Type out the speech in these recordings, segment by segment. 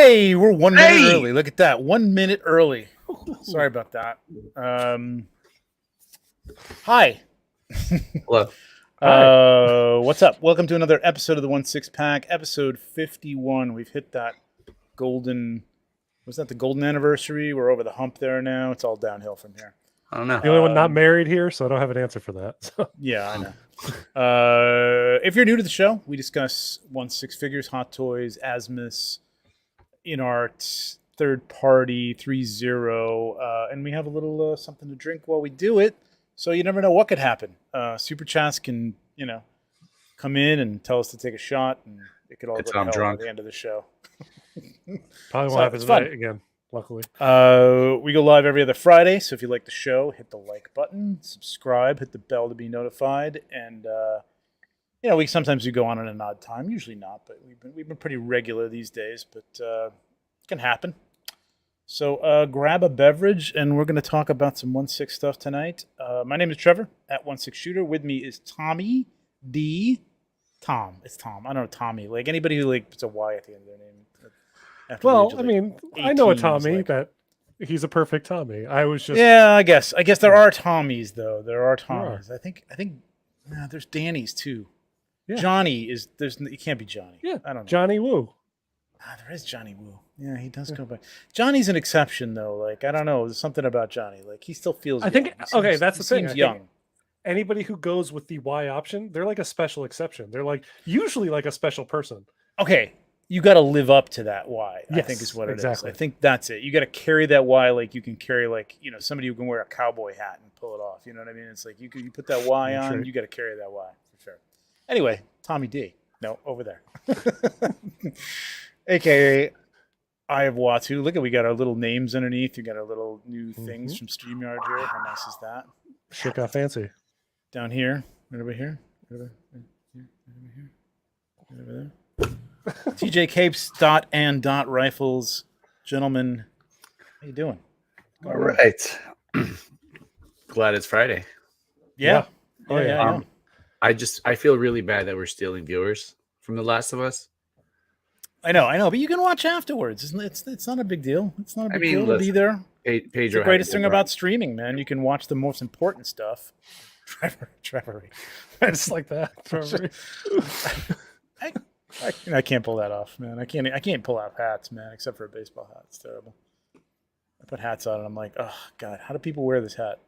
Hey, we're 1 minute early. Look at that. 1 minute early. Sorry about that. Hi. Hello. What's up? Welcome to another episode of the 1/6 Pack, episode 51. We've hit that golden, was that the golden anniversary? We're over the hump there now. It's all downhill from here. I don't know. The only one not married here, so I don't have an answer for that. So. Yeah, I know. If you're new to the show, we discuss 1/6 figures, hot toys, Asmus, in art, third party, 3.0, and we have a little something to drink while we do it. So you never know what could happen. Super chats can, come in and tell us to take a shot, and it could all go to hell at the end of the show. Probably won't happen tonight again, luckily. We go live every other Friday, so if you like the show, hit the like button, subscribe, hit the bell to be notified, and we sometimes go on at an odd time, usually not, but we've been pretty regular these days, but it can happen. So grab a beverage, and we're going to talk about some 1/6 stuff tonight. My name is Trevor at 1/6 Shooter. With me is Tommy D. Tom. It's Tom. I don't know Tommy. Like anybody who puts a Y at the end of their name. Well, I know a Tommy that he's a perfect Tommy. I was just I guess there are Tommies though. There are Tommies. I think there's Danny's too. Yeah. Johnny is it can't be Johnny. Yeah, I don't know. Johnny Woo. There is Johnny Woo. Yeah, he does go by. Johnny's an exception though. Like I don't know, there's something about Johnny. Like he still feels. I think that's the thing. Seems young. Anybody who goes with the Y option, they're like a special exception. They're like usually like a special person. Okay, you got to live up to that Y. Yes, I think is what exactly. it is. I think that's it. You got to carry that Y like you can carry somebody who can wear a cowboy hat and pull it off. You know what I mean? It's like you put that Y on, true. You got to carry that Y for sure. Anyway, Tommy D. No, over there. AKA I have Watu. Look at we got our little names underneath. We got our little new things from StreamYard here. How nice is that? Sure got fancy. Down here, right over here, right over there. TJ Capes and rifles, gentlemen. How you doing? All right. Glad it's Friday. Yeah. I feel really bad that we're stealing viewers from The Last of Us. I know, but you can watch afterwards. It's not a big deal. It's not a big deal to be there. Pedro, it's the greatest thing about streaming, man. You can watch the most important stuff. Trevor. It's like that. Trevor. I can't pull that off, man. I can't pull out hats, man, except for a baseball hat. It's terrible. I put hats on and I'm like, oh God, how do people wear this hat?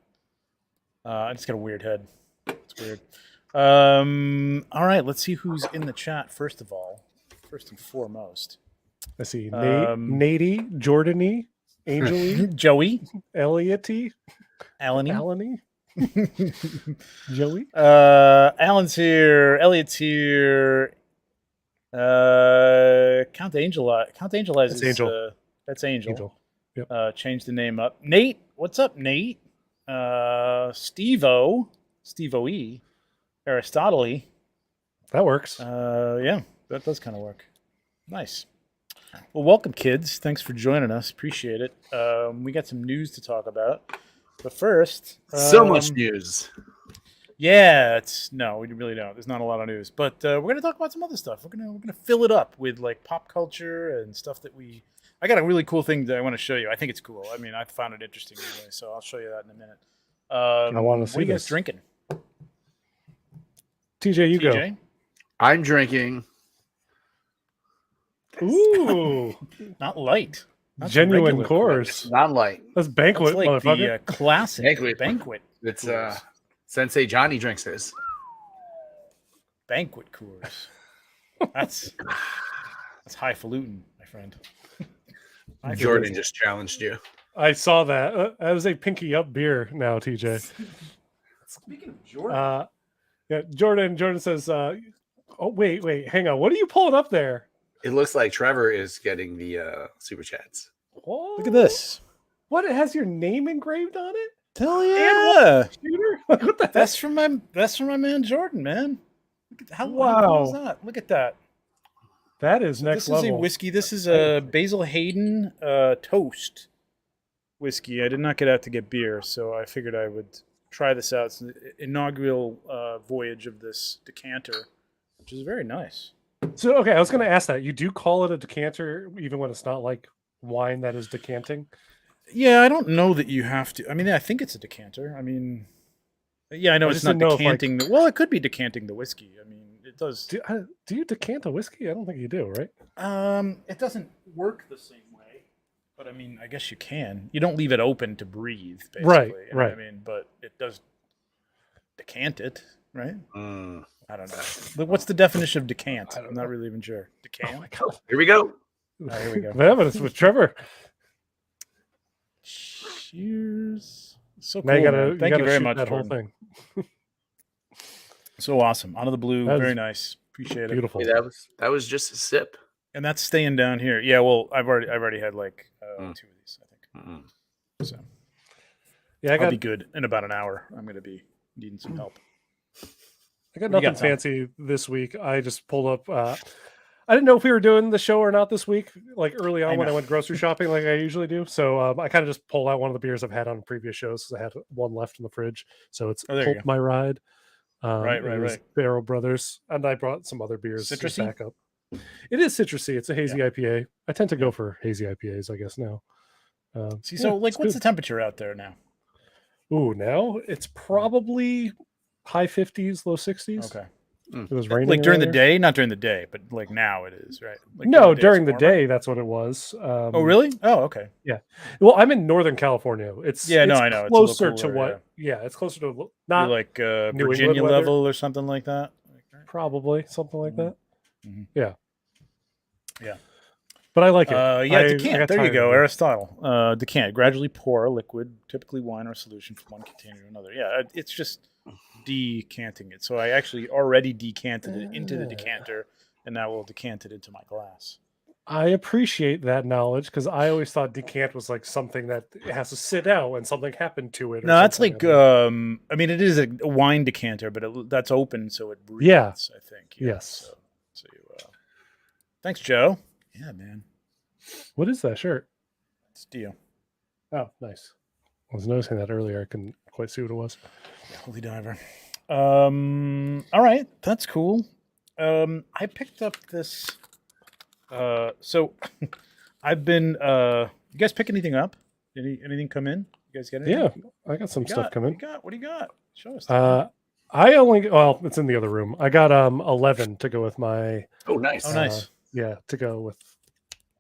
I just got a weird head. It's weird. All right, let's see who's in the chat first of all. First and foremost. Let's see. Nady, Jordany, Angel, Joey, Elliot-y, Alany. Joey. Alan's here. Elliot's here. Count Angel. That's Angel. That's Angel. Yep. Change the name up. Nate, what's up, Nate? Steve-O E. Aristotle. That works. Yeah, that does kind of work. Nice. Well, welcome, kids. Thanks for joining us. Appreciate it. We got some news to talk about. But first... so much news. Yeah, we really don't. There's not a lot of news. But we're going to talk about some other stuff. We're gonna fill it up with pop culture and stuff that I got a really cool thing that I want to show you. I think it's cool. I mean, I found it interesting anyway, so I'll show you that in a minute. I want to see what are you guys drinking? TJ, you go. I'm drinking. Ooh. Not light. Genuine Coors. Not light. That's Banquet, like motherfucker. The classic Banquet. It's Sensei Johnny drinks this. Banquet Coors. That's highfalutin, my friend. Jordan just challenged you. I saw that. That was a pinky up beer now, TJ. Speaking of Jordan. Jordan says, oh, wait, hang on. What are you pulling up there? It looks like Trevor is getting the super chats. Whoa. Look at this. What? It has your name engraved on it? Hell yeah! What the heck? That's from my man Jordan, man. Look at how is that? Look at that. That is next level. This is a whiskey. This is a Basil Hayden toast whiskey. I did not get out to get beer, so I figured I would try this out. It's an inaugural voyage of this decanter, which is very nice. So okay, I was going to ask that. You do call it a decanter even when it's not like wine that is decanting? Yeah, I don't know that you have to. I mean, I think it's a decanter. I mean, yeah, I know I it's just not didn't know if, like, decanting. Well, it could be decanting the whiskey. I mean, it does. do you decant a whiskey? I don't think you do, right? It doesn't work the same way, but I mean, I guess you can. You don't leave it open to breathe, basically. Right, You know what right. I mean, but it does decant it, right? Mm. I don't know. But what's the definition of decant? I don't I'm not know. really even sure. Oh Decant. my god. Here we go. Oh, here we go. Yeah, but it's with Trevor. Cheers. So Now cool. you gotta, Man. Thank you very shoot much. that whole Jordan. thing. So awesome. Out of the blue. That Very is nice. Appreciate it. Beautiful. Hey, that was just a sip. And that's staying down here. Yeah, well, I've already had like 2 of these, I think. Mm. So Yeah, I'll be good in about an hour. I'm going to be needing some help. I got What do you nothing got, Tom? fancy this week. I just pulled up. I didn't know if we were doing the show or not this week, like early on when I know. went grocery shopping, like I usually do. So I kind of just pulled out one of the beers I've had on previous shows because I had one left in the fridge. So it's Oh, there you Pulp go. My Ride. Right, it was Barrel Brothers, and I brought some other beers to Citrusy? back up. It is citrusy. It's a hazy IPA. I tend to go for hazy IPAs, I guess now. See, Yeah, so like, it's what's good. the temperature out there now? Ooh, now it's probably high 50s, low 60s. Okay. It was raining Like during the earlier. day, not during the day, but like now it is, right? Like No, it's during the warmer? day, that's what it was. Oh, really? Oh, okay. Well, I'm in Northern California. It's Yeah, no, it's I know. It's a little closer to cooler, what? Yeah, it's closer to You're not like England Virginia weather. level or something like that. probably something like that. Mhm. Yeah, Yeah. but I like it. Yeah, I decant. got There you tired go, of it. Aristotle. Decant. Gradually pour a liquid, typically wine or solution, from one container to another. Yeah, it's just decanting it. So I actually already decanted it into the decanter, and now we'll decant it into my glass. I appreciate that knowledge because I always thought decant was like something that it has to sit out when something happened to it. Or No, that's something. like I mean, it is a wine decanter, but that's open, so it breathes. Yeah. I think. Yeah, Yes. So thanks, Joe. Yeah, man. What is that shirt? It's Dio. Oh, nice. I was noticing that earlier. I couldn't quite see what it was. Yeah, Holy Diver. All right, that's cool. I picked up this. So I've been. You guys pick anything up? Anything come in? You guys get anything? Yeah, I got some stuff coming. What do you got? Show us. I only it's in the other room. I got 11 to go with my Oh, nice. Oh, nice. to go with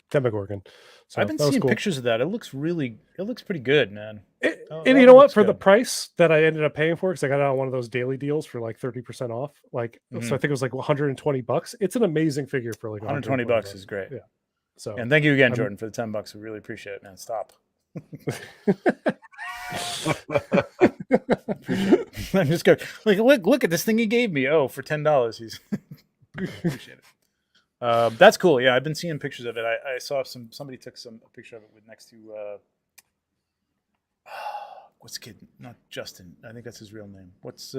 Demogorgon. So I've been that was seeing cool. pictures of that. It looks pretty good, man. Oh, And that you know one what? looks For the good. price that I ended up paying for, because I got it on one of those daily deals for like 30% off. Like, so I Mhm. think it was like $120. It's an amazing figure for like $120 is great. Yeah. So And thank you again, I'm- Jordan, for the $10. We really appreciate it, man. Stop. I'm just going like look at this thing he gave me. Oh, for $10. He's appreciate it. That's cool. Yeah, I've been seeing pictures of it. I saw somebody took a picture of it with next to what's the kid? Not Justin. I think that's his real name. What's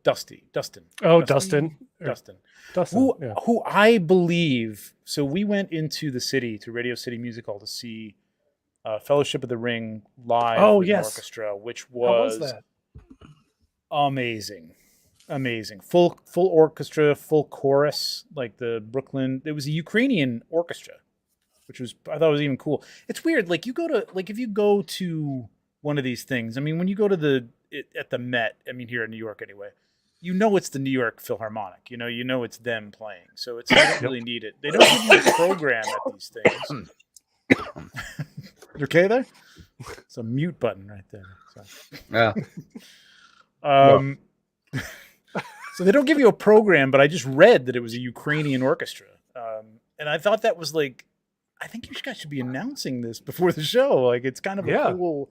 Dustin. Oh, Dustin. Dustin. Who I believe. So we went into the city to Radio City Music Hall to see Fellowship of the Ring live Oh, with an yes. orchestra, which How was was that? amazing. Full orchestra, full chorus, like the Brooklyn. It was a Ukrainian orchestra, which was I thought was even cool. It's weird. Like if you go to one of these things. I mean, when you go to at the Met, I mean here in New York anyway, you know it's the New York Philharmonic. You know it's them playing. So I don't really need it. They don't give you a program at these things. You okay there? It's a mute button right there. Yeah. So they don't give you a program, but I just read that it was a Ukrainian orchestra, and I thought that was like, I think you guys should be announcing this before the show. Like, it's kind of a cool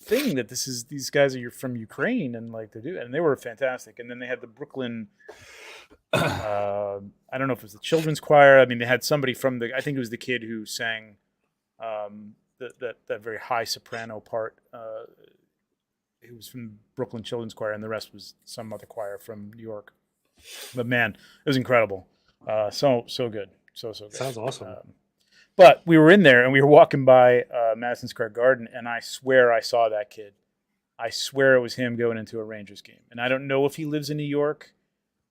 thing that these guys are from Ukraine and like they do, and they were fantastic. And then they had the Brooklyn. I don't know if it was the children's choir. I mean, they had somebody from I think it was the kid who sang that very high soprano part. It was from Brooklyn Children's Choir, and the rest was some other choir from New York. But man, it was incredible. So good. So good. Sounds awesome. But we were in there, and we were walking by Madison Square Garden, and I swear I saw that kid. I swear it was him going into a Rangers game. And I don't know if he lives in New York,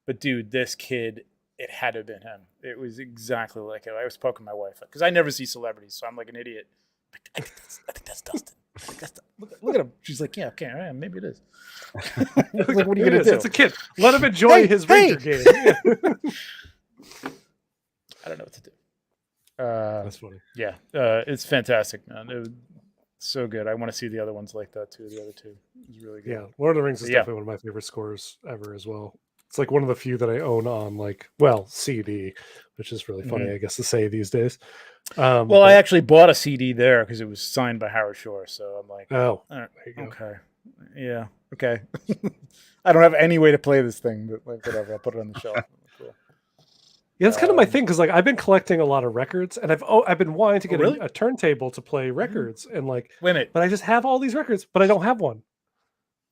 but dude, this kid it had to have been him. It was exactly like him. I was poking my wife because I never see celebrities, so I'm like an idiot. I think that's Dustin. Look at him. She's like, yeah, okay, all right, maybe it is. Like, what are you gonna do? It's a kid. Let him enjoy his Ranger game. Yeah. I don't know what to do. That's funny. Yeah, it's fantastic, man. It was so good. I want to see the other ones like that too. The other two, it was really good. Yeah, Lord of the Rings is definitely one of my favorite scores ever as well. It's like one of the few that I own on CD, which is really funny, I guess, to say these days. Well, I actually bought a CD there because it was signed by Howard Shore. So I'm like, oh, there you go. Okay, yeah, okay. I don't have any way to play this thing, but like whatever, I'll put it on the shelf. Cool. Yeah, that's kind of my thing because like I've been collecting a lot of records, and I've been wanting to get a turntable to play records, and like wait a minute, but I just have all these records, but I don't have one.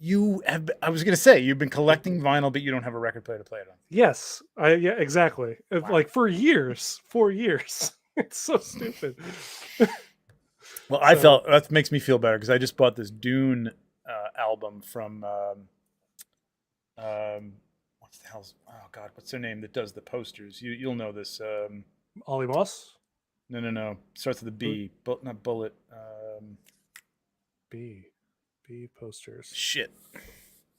You have. I was gonna say you've been collecting vinyl, but you don't have a record player to play it on. Yes, yeah, exactly. Wow. Like for years, 4 years. It's so stupid. Well, I felt that makes me feel better because I just bought this Dune album from what's the hell's what's their name that does the posters? You'll know this. Ollie Moss? No. Starts with a B, but not Bullet. B posters. Shit.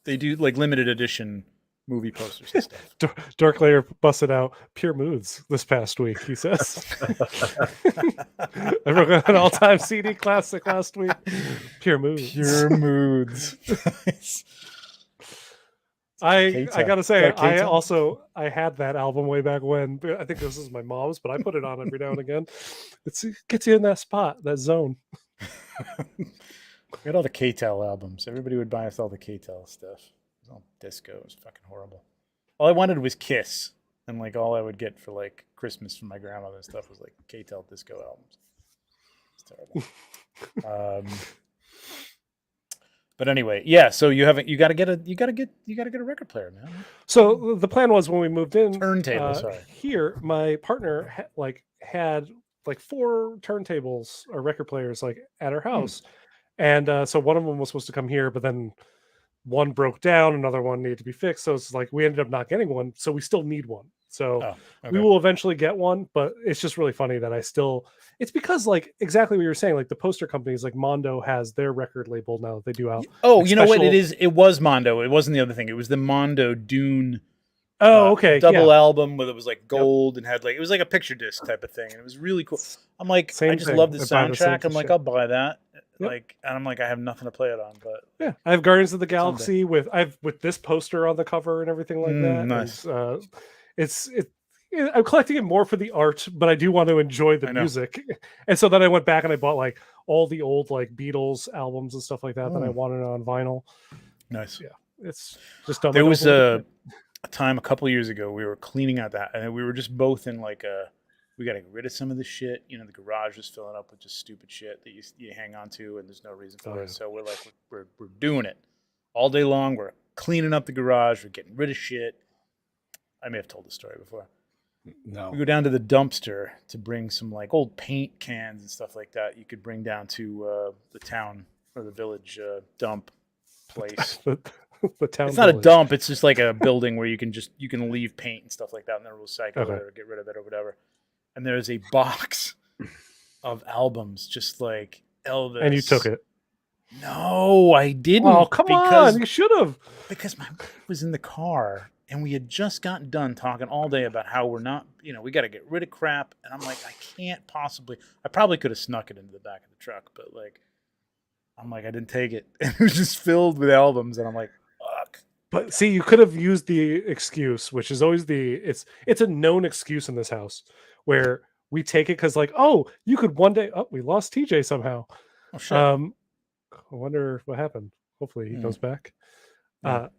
They do like limited edition movie posters and stuff. Dark Layer busted out Pure Moods this past week, he says. I wrote an all-time CD classic last week. Pure Moods. Pure Moods. I gotta say, I had that album way back when. I think this is my mom's, but I put it on every now and again. It gets you in that spot, that zone. We had all the K-Tel albums. Everybody would buy us all the K-Tel stuff. It was all disco. It was fucking horrible. All I wanted was Kiss, and like all I would get for like Christmas from my grandmother and stuff was like K-Tel disco albums. It's terrible. But anyway, yeah. So you got to get a record player, man. So the plan was when we moved in, turntable. Here, my partner had 4 turntables or record players like at her house. And so one of them was supposed to come here, but then one broke down, another one needed to be fixed. So it's like we ended up not getting one. So we still need one. So we will eventually get one, but it's just really funny that it's because like exactly what you were saying, like the poster companies like Mondo has their record label now that they do out. Oh, you know what it is? It was Mondo. It wasn't the other thing. It was the Mondo Dune. Oh, okay. Double album where it was like gold and had like, it was like a picture disc type of thing. And it was really cool. I'm like, I just love the soundtrack. I'm like, I'll buy that. Yep. Like, and I'm like, I have nothing to play it on, but yeah, I have Guardians of the Galaxy with this poster on the cover and everything like that. Nice. I'm collecting it more for the art, but I do want to enjoy the music. And so then I went back and I bought like all the old like Beatles albums and stuff like that that I wanted on vinyl. Nice. Yeah, it's just dumb. There was a time a couple of years ago we were cleaning out that, and we were just both in like we got to get rid of some of this shit. You know, the garage was filling up with just stupid shit that you hang on to, and there's no reason for it. So we're like, we're doing it all day long. We're cleaning up the garage. We're getting rid of shit. I may have told the story before. No. We go down to the dumpster to bring some like old paint cans and stuff like that. You could bring down to the town or the village dump place. The town. It's not a dump. It's just like a building where you can leave paint and stuff like that, and then recycle it or get rid of it or whatever. And there's a box of albums, just like Elvis. And you took it? No, I didn't. Oh, come on! You should have. Because my wife was in the car, and we had just gotten done talking all day about how we're not, we got to get rid of crap. And I'm like, I can't possibly. I probably could have snuck it into the back of the truck, but like, I'm like, I didn't take it. It was just filled with albums, and I'm like, fuck. But see, you could have used the excuse, which is always it's a known excuse in this house, where we take it because like, oh, you could one day. Oh, we lost TJ somehow. Oh shit. I wonder what happened. Hopefully he comes back. But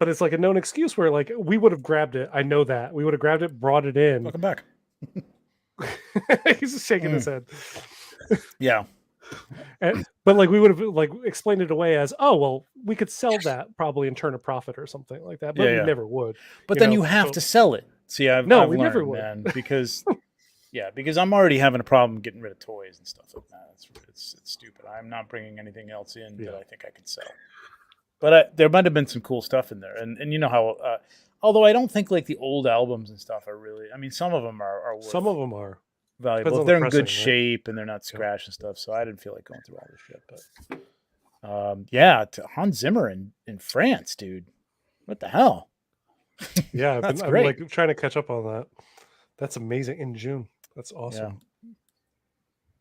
it's like a known excuse where like we would have grabbed it. I know that we would have grabbed it, brought it in. Welcome back. He's just shaking his head. Yeah. But like we would have like explained it away as, oh well, we could sell that probably and turn a profit or something like that. But we never would. But then you have to sell it. See, I've learned, never would. Man, because because I'm already having a problem getting rid of toys and stuff like that. It's stupid. I'm not bringing anything else in that I think I could sell. But there might have been some cool stuff in there, and you know how. Although I don't think like the old albums and stuff are really. I mean, some of them are worth Some of them are. valuable Depends if on they're the in good pressing, right? shape and they're not scratched and stuff. So I didn't feel like going through all this shit. But yeah, to Hans Zimmer in France, dude. What the hell? Yeah, I've That's been, I'm great. like trying to catch up on that. That's amazing. In June. That's awesome.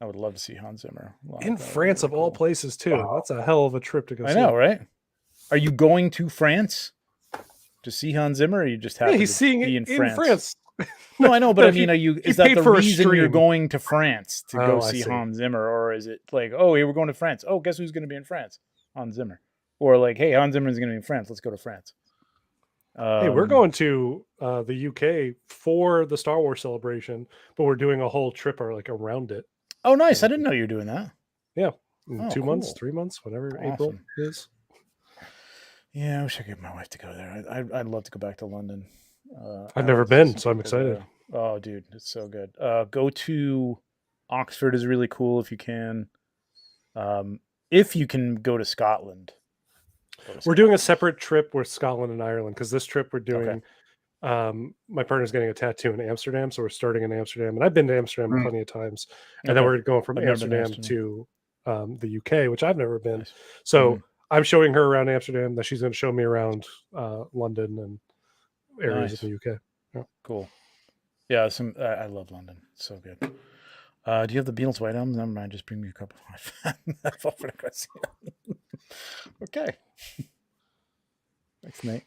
I would love to see Hans Zimmer live. In That would be France, really of all cool. places, too. That's a hell of a trip to go I see. know, right? Are you going to France to see Hans Zimmer, or are you just happy Yeah, he's to seeing be it in France? No, No, I know, but no, I mean, he is that paid the for a reason you're stream. going to France to go Oh, I see see. Hans Zimmer, or is it like, oh, hey, we're going to France? Oh, guess who's going to be in France? Hans Zimmer. Or like, hey, Hans Zimmer's going to be in France. Let's go to France. Hey, we're going to the UK for the Star Wars celebration, but we're doing a whole trip or like around it. Oh, nice! I didn't know you were doing that. Yeah, in Oh, 2 months, cool. 3 months, whatever Awesome. April is. Yeah, I wish I could get my wife to go there. I'd love to go back to London. I've never like to see been, so I'm people excited. there. Oh, dude, it's so good. Go to Oxford is really cool if you can. If you can go to Scotland. We're doing a separate trip with Scotland and Ireland because this trip we're doing. Okay. My partner's getting a tattoo in Amsterdam, so we're starting in Amsterdam, and I've been to Amsterdam plenty of times. And then Okay. we're going from I've never been to Amsterdam to the UK, which I've never been. Nice. So I'm showing her around Amsterdam. That she's going to show me around London and areas Nice. in the UK. Yeah. Cool. Yeah, I love London. It's so good. Do you have the Beatles White Album? Never mind. Just bring me a cup of That's all for the question. Okay. Thanks, Nate.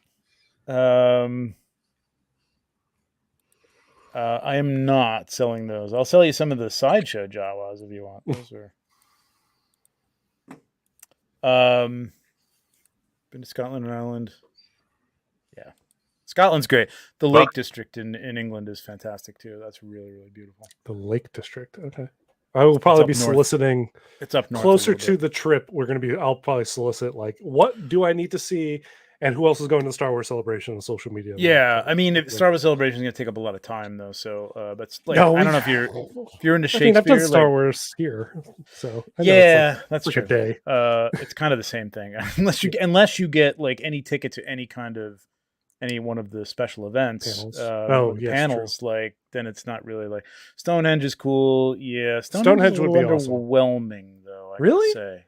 I am not selling those. I'll sell you some of the Sideshow Jawas if you want. Those are. Been to Scotland and Ireland. Yeah, Scotland's great. The Lake District in England is fantastic too. That's really, really beautiful. The Lake District. Okay. I will probably be north. soliciting. It's up north. Closer to the trip, I'll probably solicit like, what do I need to see, and who else is going to the Star Wars celebration on social media? Yeah, I mean, Star Wars celebration is going to take up a lot of time though. So that's like, No, I don't know if you're into Shakespeare. I've done Star Wars here, so I know yeah, it's that's like true. a day. It's kind of the same thing, unless you get like any ticket to any one of the special events. Panels. Panels. True. Like then it's not really like Stonehenge is cool. Yeah, Stonehenge would be underwhelming though. I really? say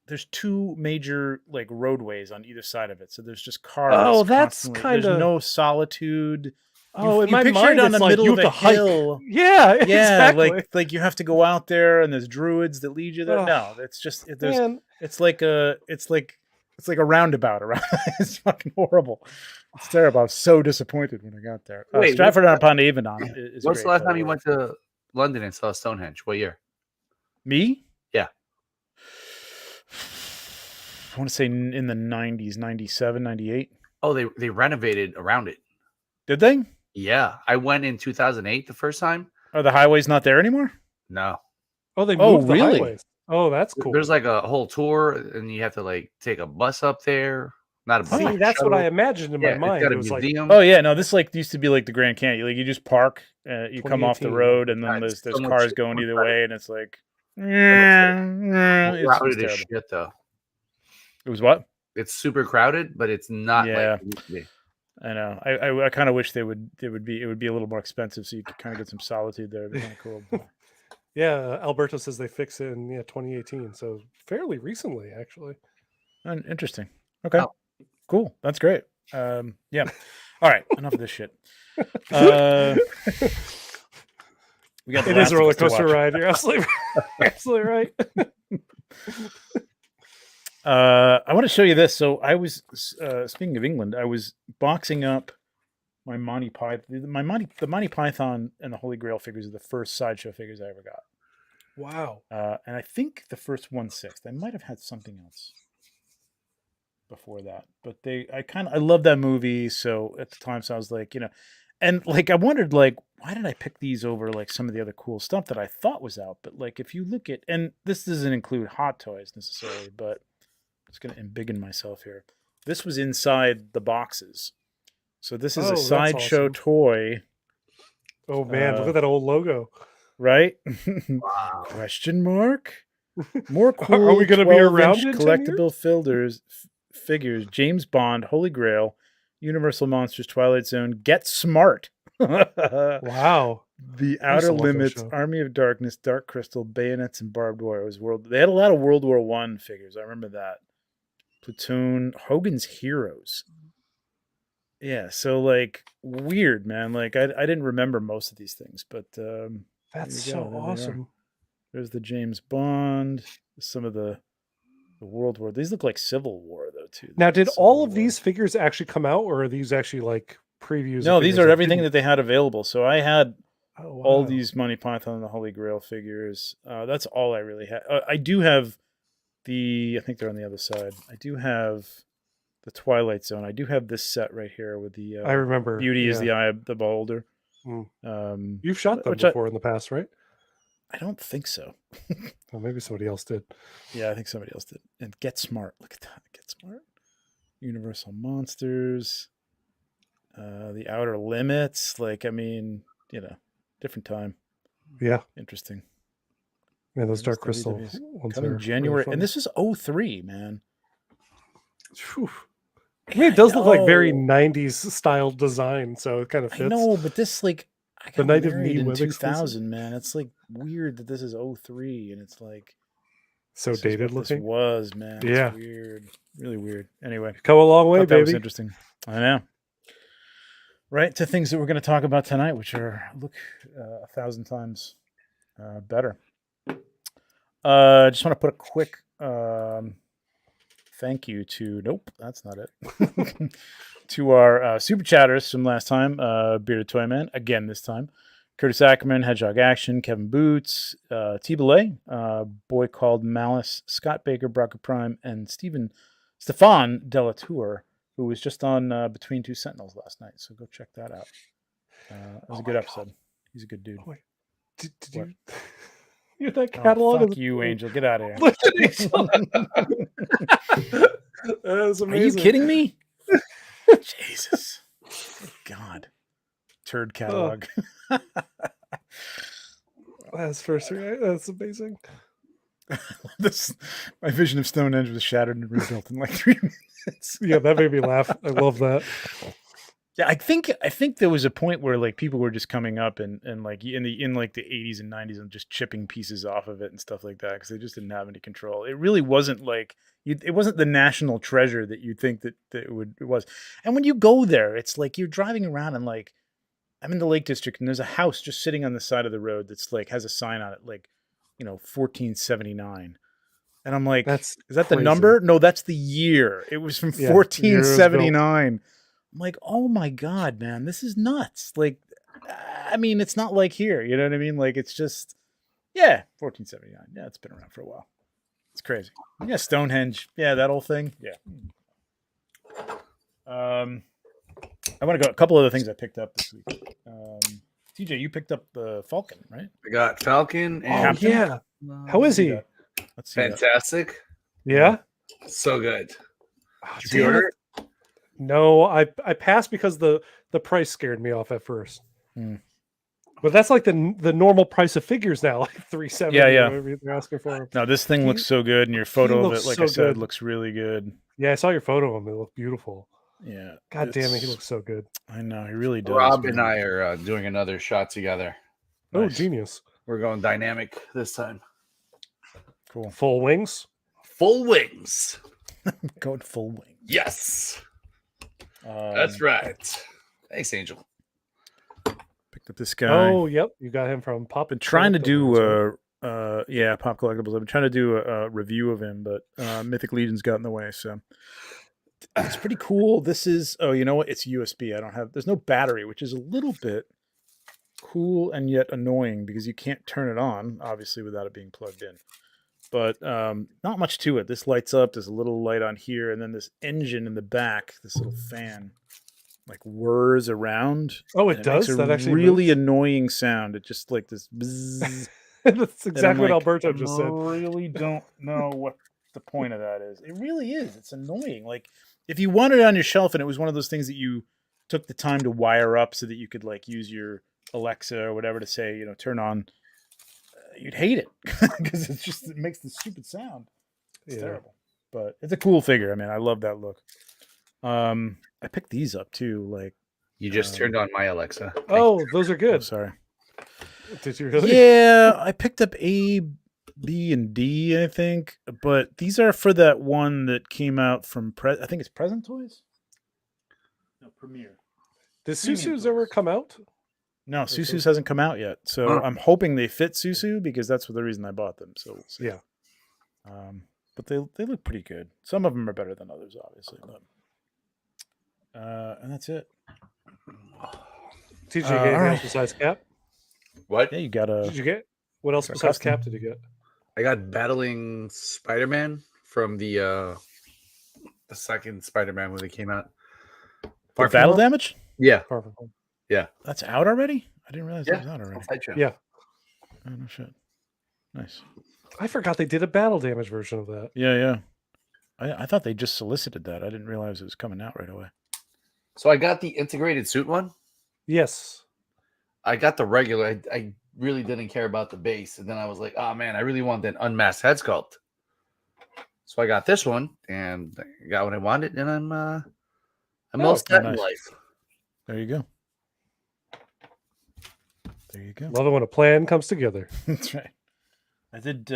there's two major like roadways on either side of it, so there's just cars. Oh, that's there's no solitude. Oh, in you my picture mind, it on it's the like middle you of have a to hike. hill. Yeah, exactly. like you have to go out there, and there's druids that lead you there. No, it's just it's like a roundabout around. It's fucking horrible. It's terrible. I was so disappointed when I got there. Wait, Stratford upon Avon is. What's great, the last by time the you way. went to London and saw Stonehenge? What year? Me? Yeah. I want to say in the 90s, 97, 98. Oh, they renovated around it. Did they? Yeah, I went in 2008 the first time. Are the highways not there anymore? No. Oh, they moved the really? highways. Oh, that's cool. There's like a whole tour, and you have to like take a bus up there. Not a bus. See, that's what I imagined in my mind. Got a It was museum. Oh yeah, no, this like used to be like the Grand Canyon. Like you just park, you come off the 2018. road, and then there's so much cars shit. going either way, and it's like, Crowded as terrible. shit though. It was what? It's super crowded, but it's not Yeah. like it used to be. I know. I kind of wish it would be a little more expensive, so you could kind of get some solitude there. It'd be kind of cool. But- Yeah, Alberto says they fixed it in 2018, so fairly recently, actually. Interesting. Okay, Oh. Cool. That's great. Yeah. All right. Enough of this shit. We got It is a roller coaster ride. You're absolutely right. I want to show you this. So I was speaking of England, I was boxing up my Monty Python. The Monty Python and the Holy Grail figures are the first Sideshow figures I ever got. Wow. And I think the first 1/6. I might have had something else before that, but I love that movie. So at the time, so I was like, and like I wondered, like, why did I pick these over like some of the other cool stuff that I thought was out? But like, if you look at, and this doesn't include Hot Toys necessarily, but I'm just going to embiggen myself here. This was inside the boxes. So this is a Sideshow toy. Oh man, look at that old logo. Right? Wow. Question mark? More cool. Are we going to be around 12-inch in 10 years? collectible figures: James Bond, Holy Grail, Universal Monsters, Twilight Zone, Get Smart, The Wow. I used Outer to love that Limits, show. Army of Darkness, Dark Crystal, Bayonets, and Barbed Wire. It was They had a lot of World War One figures. I remember that. Platoon, Hogan's Heroes. Yeah, so like weird, man. Like I didn't remember most of these things, but That's there you so go. There they are. awesome. There's the James Bond, some of the World War. These look like Civil War though too. Now, Like did Civil all of War. these figures actually come out, or are these actually like previews? No, of these figures are that everything didn't- that they had available. So I had Oh, all wow. these Monty Python and the Holy Grail figures. That's all I really had. I do have I think they're on the other side. I do have the Twilight Zone. I do have this set right here with the I remember. Beauty is yeah. the Eye of the Beholder. Mm. You've shot them which before in the past, right? I don't think so. Well, maybe somebody else did. Yeah, I think somebody else did. And Get Smart. Look at that. Get Smart. Universal Monsters. The Outer Limits. Like, I mean, different time. Yeah. Interesting. Yeah, those Dark There's Crystal WW's ones coming are January. really And this is 03, man. fun. I mean, it does look like very know. 90s style design, so it kind of fits. I know, but this, like, I The got Night of married in Needweb 2000, man. It's, like, weird that this is 03, and it's, like, so this is dated what this looking. was, man. Yeah. It's weird. Really weird. Anyway. Come a long way, Thought that was baby. interesting. I know. Right to things that we're going to talk about tonight, which are 1,000 times better. Just want to put a quick thank you to. Nope, that's not it. To our super chatters from last time, Bearded Toyman again this time. Curtis Ackerman, Hedgehog Action, Kevin Boots, T. Belay, Boy Called Malice, Scott Baker, Brocker Prime, and Stefan Delatour, who was just on Between Two Sentinels last night. So go check that out. It was a good episode. God. He's a good dude. Oh, did What? you hear that catalog? Oh, fuck you, Angel. Get out of here. That was Are you amazing. kidding me? Jesus. Good God. Turd catalog. That's first, right? That's amazing. My vision of Stonehenge was shattered and rebuilt in like 3 minutes. Yeah, that made me laugh. I love that. Yeah, I think there was a point where like people were just coming up and like in like the 80s and 90s and just chipping pieces off of it and stuff like that because they just didn't have any control. It really wasn't like it wasn't the national treasure that you'd think that it was. And when you go there, it's like you're driving around and like I'm in the Lake District and there's a house just sitting on the side of the road that's like has a sign on it like 1479. And I'm like, That's is that the crazy. number? No, that's the year. It was from Yeah, the year it was built. 1479. I'm like, oh my God, man, this is nuts. Like, I mean, it's not like here, you know what I mean? Like, it's just, 1479. Yeah, it's been around for a while. It's crazy. Yeah, Stonehenge. Yeah, that whole thing. Yeah. I want to go a couple other things I picked up this week. TJ, you picked up the Falcon, right? I got Falcon and Oh, yeah. How is he? Let's see. That. fantastic. Yeah? So good. Oh, Did you damn order it. No, I passed because the price scared me off at first. Hmm. But that's like the normal price of figures now, like $370. Yeah. Whatever they're asking for. No, this thing looks so good, and your photo of it, looks like so I said, good. looks really good. Yeah, I saw your photo of him. It looked beautiful. Yeah. God damn it, he it's- looks so good. I know, he really does. Rob man. and I are doing another shot together. Oh, Nice. genius. We're going dynamic this time. Cool. Full wings. Full wings. Going full wing. Yes. That's right. Thanks, Angel. Picked up this guy. Oh, yep. You got him from Pop. Been trying to Collectibles, do right? Pop Collectibles. I've been trying to do a review of him, but Mythic Legion's got in the way, so it's pretty cool. This is you know what? It's USB. There's no battery, which is a little bit cool and yet annoying because you can't turn it on, obviously, without it being plugged in. But not much to it. This lights up, there's a little light on here, and then this engine in the back, this little fan, like whirs around. Oh, and it does? makes a That actually really moves? annoying sound. It just like this bzzz. That's And I'm exactly what like, Alberto just said. I really don't know what the point of that is. It really is. It's annoying. Like if you wanted it on your shelf and it was one of those things that you took the time to wire up so that you could like use your Alexa or whatever to say, turn on, you'd hate it because it makes this stupid sound. It's Yeah. terrible. but it's a cool figure. I mean, I love that look. I picked these up too. Like, You just turned on my Alexa. Thank you. Oh, those are oh, good. sorry. Did you really? Yeah, I picked up A, B, and D, I think, but these are for that one that came out from I think it's Present Toys. No, Premiere. Did Premium SooSoo's ever Toys. come out? No, so- SooSoo's hasn't come out yet, so Huh. I'm hoping they fit SooSoo because that's the reason I bought them. So we'll see. Yeah. But they look pretty good. Some of them are better than others, obviously. But and that's it. TJ, get anything alright. else besides Cap? What? Yeah, you got Did you get what else got besides custom. Cap? Did you get? I got Battling Spider-Man from the second Spider-Man when it came out. For Far From battle Home? damage. Yeah. Far From Home. That's out already. I didn't realize Yeah. it was out already. Sideshow. Yeah. Oh no shit. Nice. I forgot they did a battle damage version of that. Yeah. I thought they just solicited that. I didn't realize it was coming out right away. So I got the integrated suit one. Yes. I got the regular. I really didn't care about the base, and then I was like, "Oh man, I really want that unmasked head sculpt." So I got this one, and I got what I wanted, and I'm all set in nice. life. There you go. There you go. Love it when a plan comes together. That's right. I did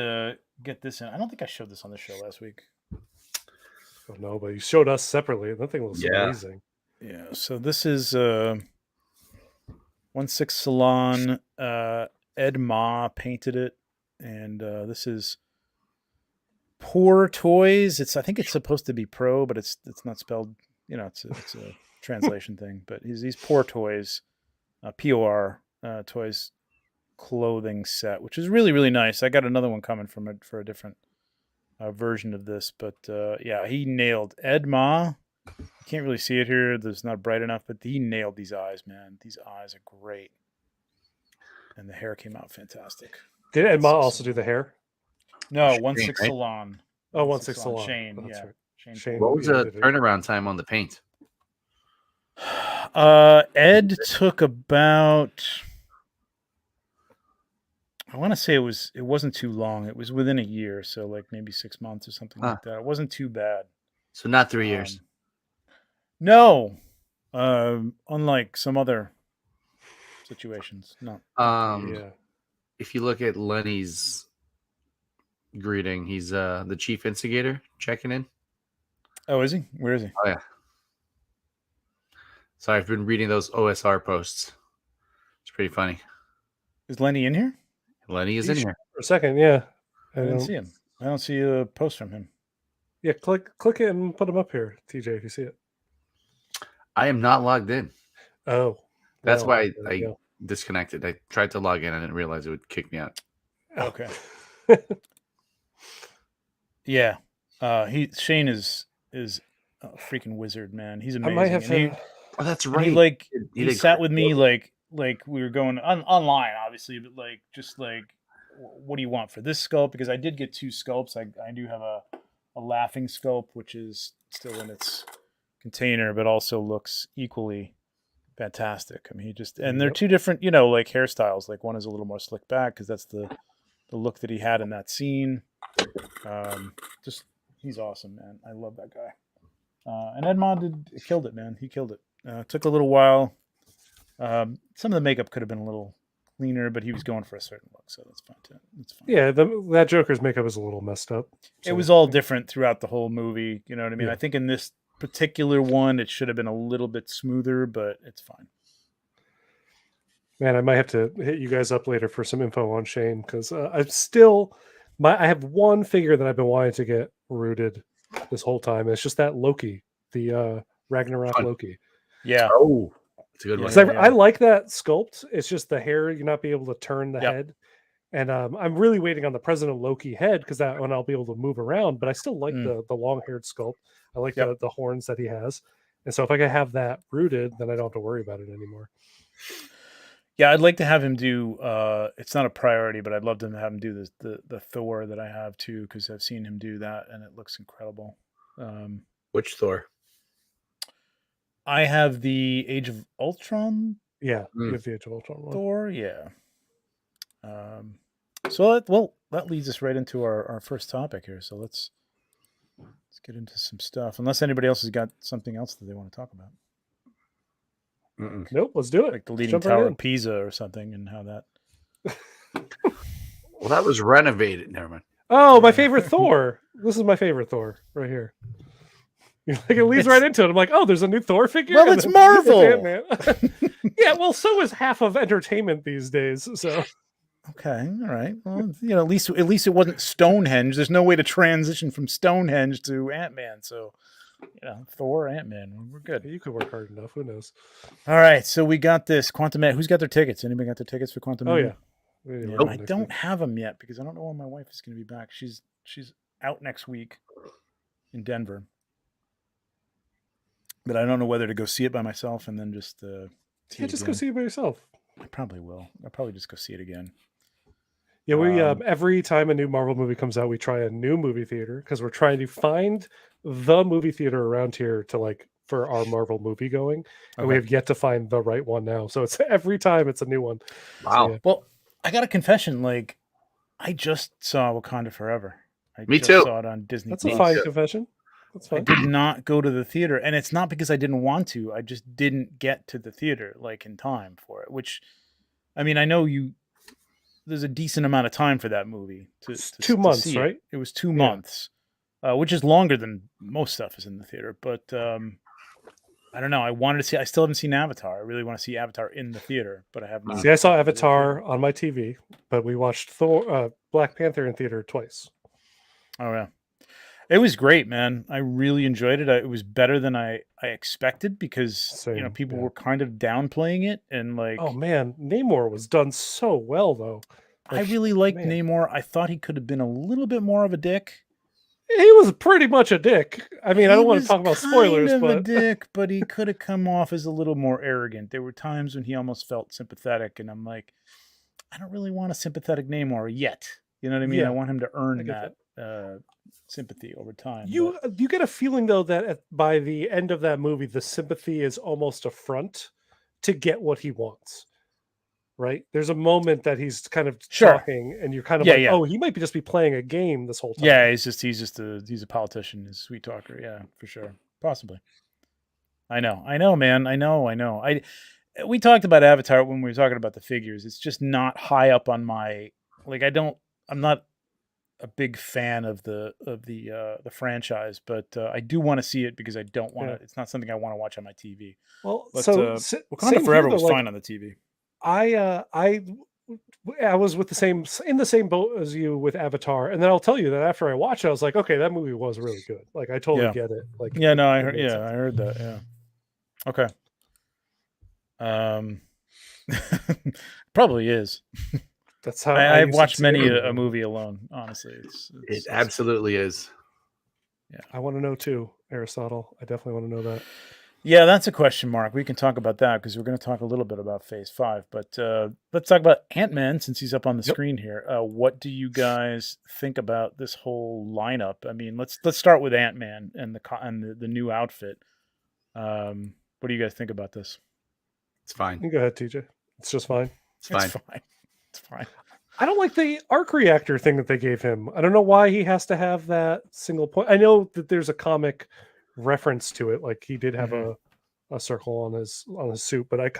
get this in. I don't think I showed this on the show last week. Oh no, but you showed us separately. That thing looks Yeah. amazing. Yeah. So this is 1/6 Salon. Ed Ma painted it, and this is Poor Toys. I think it's supposed to be Pro, but it's not spelled. You know, it's a translation thing. But he's Poor Toys, POR Toys clothing set, which is really, really nice. I got another one coming from it for a different version of this, but yeah, he nailed Ed Ma. You can't really see it here. There's not bright enough, but he nailed these eyes, man. These eyes are great, and the hair came out fantastic. Did Ed Ma also do the hair? No, Shane, 1/6 right? Salon. Oh, 1/6 Salon. Shane, Oh, that's yeah. right. Shane. Shane. What was Yeah, the they did. turnaround time on the paint? Ed took about. I want to say it wasn't too long. It was within a year, so like maybe 6 months or something like that. It wasn't too bad. So not 3 years. No, unlike some other situations. No. Yeah. If you look at Lenny's greeting, he's the chief instigator checking in. Oh, is he? Where is he? Oh yeah. So I've been reading those OSR posts. It's pretty funny. Is Lenny in here? Lenny is in here. For a second, yeah. I didn't see him. I don't see a post from him. Yeah, click it and put him up here, TJ, if you see it. I am not logged in. Oh. That's well, why there I we go. disconnected. I tried to log in. I didn't realize it would kick me out. Okay. Yeah. Shane is a freaking wizard, man. He's amazing. I might have And to. Oh, that's and right. he sat with me like we were going online, obviously, but just what do you want for this sculpt? Because I did get 2 sculpts. I do have a laughing sculpt, which is still in its container, but also looks equally fantastic. I mean, and they're 2 different, like hairstyles. Like one is a little more slick back because that's the look that he had in that scene. He's awesome, man. I love that guy. And Edmond killed it, man. He killed it. Took a little while. Some of the makeup could have been a little cleaner, but he was going for a certain look, so that's fine too. That's fine. Yeah, that Joker's makeup is a little messed up. It was all different throughout the whole movie. You know what I mean? Yeah. I think in this particular one, it should have been a little bit smoother, but it's fine. Man, I might have to hit you guys up later for some info on Shane because I have one figure that I've been wanting to get rooted this whole time. It's just that Loki, the Ragnarok Loki. Yeah. Oh, it's a good one. Because I like that sculpt. It's just the hair, you not be able to turn the Yep. head. And I'm really waiting on the President Loki head because that one I'll be able to move around. But I still like the long haired sculpt. I like the horns that he has. And so if I can have that rooted, then I don't have to worry about it anymore. Yeah, I'd like to have him do. It's not a priority, but I'd love to have him do the Thor that I have too, because I've seen him do that and it looks incredible. Which Thor? I have the Age of Ultron Yeah, you have the Age of Ultron one. Thor. Yeah. So that leads us right into our first topic here. So let's Let's get into some stuff. Unless anybody else has got something else that they want to talk about. Nope, let's do it. Like the Let's Leaning jump right Tower in. of Pisa or something, and how that. Well, that was renovated. Never mind. Oh, my favorite Thor. This is my favorite Thor right here. Like it leads right into it. I'm like, oh, there's a new Thor figure. Well, And it's then Marvel. Ant-Man. Yeah, well, so is half of entertainment these days. So Okay, all right. Well, at least it wasn't Stonehenge. There's no way to transition from Stonehenge to Ant-Man. So, Thor, Ant-Man, we're good. you could work hard enough. Who knows? All right, so we got this Quantumania. Who's got their tickets? Anybody got their tickets for Quantumania? Oh yeah. Yeah, I don't have them yet because I don't know when my wife is going to be back. She's out next week in Denver, but I don't know whether to go see it by myself and then just go see it by yourself. I probably will. I'll probably just go see it again. Yeah, we every time a new Marvel movie comes out, we try a new movie theater because we're trying to find the movie theater around here to for our Marvel movie going, and we have yet to find the right one now. So it's every time it's a new one. Wow. So, yeah. Well, I got a confession. I just saw Wakanda Forever. Me just too. Saw it on Disney. That's a fine confession. That's fine. I did not go to the theater, and it's not because I didn't want to. I just didn't get to the theater in time for it. Which, I mean, I know there's a decent amount of time for that movie. To 2 months, see right? It was 2 months, which is longer than most stuff is in the theater. But I don't know. I wanted to see. I still haven't seen Avatar. I really want to see Avatar in the theater, but I have not. See, I saw Avatar on my TV, but we watched Black Panther in theater twice. Oh yeah, it was great, man. I really enjoyed it. It was better than I expected because people were kind of downplaying it and Oh man, Namor was done so well though. I really liked Namor. I thought he could have been a little bit more of a dick. He was pretty much a dick. I mean, I don't want to talk about spoilers, but a dick, but he could have come off as a little more arrogant. There were times when he almost felt sympathetic, and I'm like, I don't really want a sympathetic Namor yet. You know what I mean? Yeah, I want him to earn that sympathy over time. You get a feeling though that by the end of that movie, the sympathy is almost a front to get what he wants. Right? There's a moment that he's kind of talking, and you're kind of oh, he might just be playing a game this whole time. Yeah, he's a politician, he's a sweet talker. Yeah, for sure, possibly. I know, man. I know. We talked about Avatar when we were talking about the figures. It's just not high up on my I'm not a big fan of the franchise, but I do want to see it because I don't want to. It's not something I want to watch on my TV. Well, but, so Wakanda Forever was fine on the TV. I was in the same boat as you with Avatar, and then I'll tell you that after I watched it, I was like, okay, that movie was really good. I totally get it. I heard that. Yeah. Okay. Probably is. That's how I've watched many a movie alone. Honestly, it absolutely is. Yeah, I want to know too, Aristotle. I definitely want to know that. Yeah, that's a question mark. We can talk about that because we're going to talk a little bit about Phase 5. But let's talk about Ant-Man since he's up on the screen here. What do you guys think about this whole lineup? I mean, let's start with Ant-Man and the new outfit. What do you guys think about this? It's fine. You go ahead, TJ. It's just fine. It's fine. It's fine. I don't like the arc reactor thing that they gave him. I don't know why he has to have that single point. I know that there's a comic reference to it, like he did have a circle on his suit, but I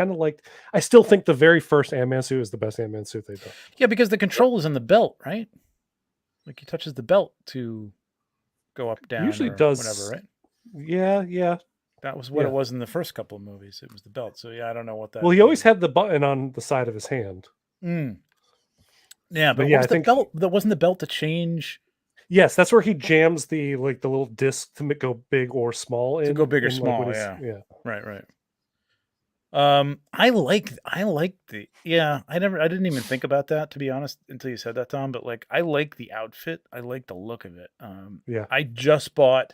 still think the very first Ant-Man suit is the best Ant-Man suit they've done. Yeah, because the control is in the belt, right? Like he touches the belt to go up, down, usually or does whatever, right? Yeah. That was what it was in the first couple of movies. It was the belt. So yeah, I don't know what that. Well, he always had the button on the side of his hand. Yeah, but I think belt. That wasn't the belt to change. Yes, that's where he jams the little disc to go big or small. To go big or small, yeah. Right. I like the I didn't even think about that, to be honest, until you said that, Tom. But I like the outfit. I like the look of it. I just bought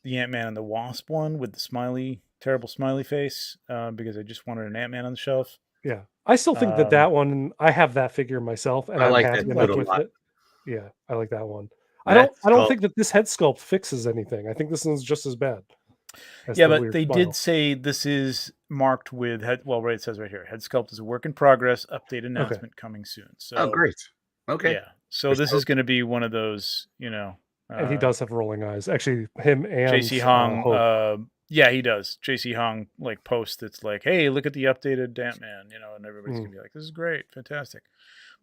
the Ant-Man and the Wasp one with the terrible smiley face because I just wanted an Ant-Man on the shelf. Yeah, I still think that one. I have that figure myself, and I like happy that with lot. it. Yeah, I like that one. I don't think that this head sculpt fixes anything. I think this one's just as bad. Yeah, but they did say this is marked with head. Well, right, it says right here, head sculpt is a work in progress. Update announcement coming soon. So, great. Okay. Yeah. So this is going to be one of those, And he does have rolling eyes. Actually, him and JC Hong. Hope. Yeah, he does. JC Hong like posts it's like, hey, look at the updated Ant-Man, and everybody's gonna be like, this is great, fantastic.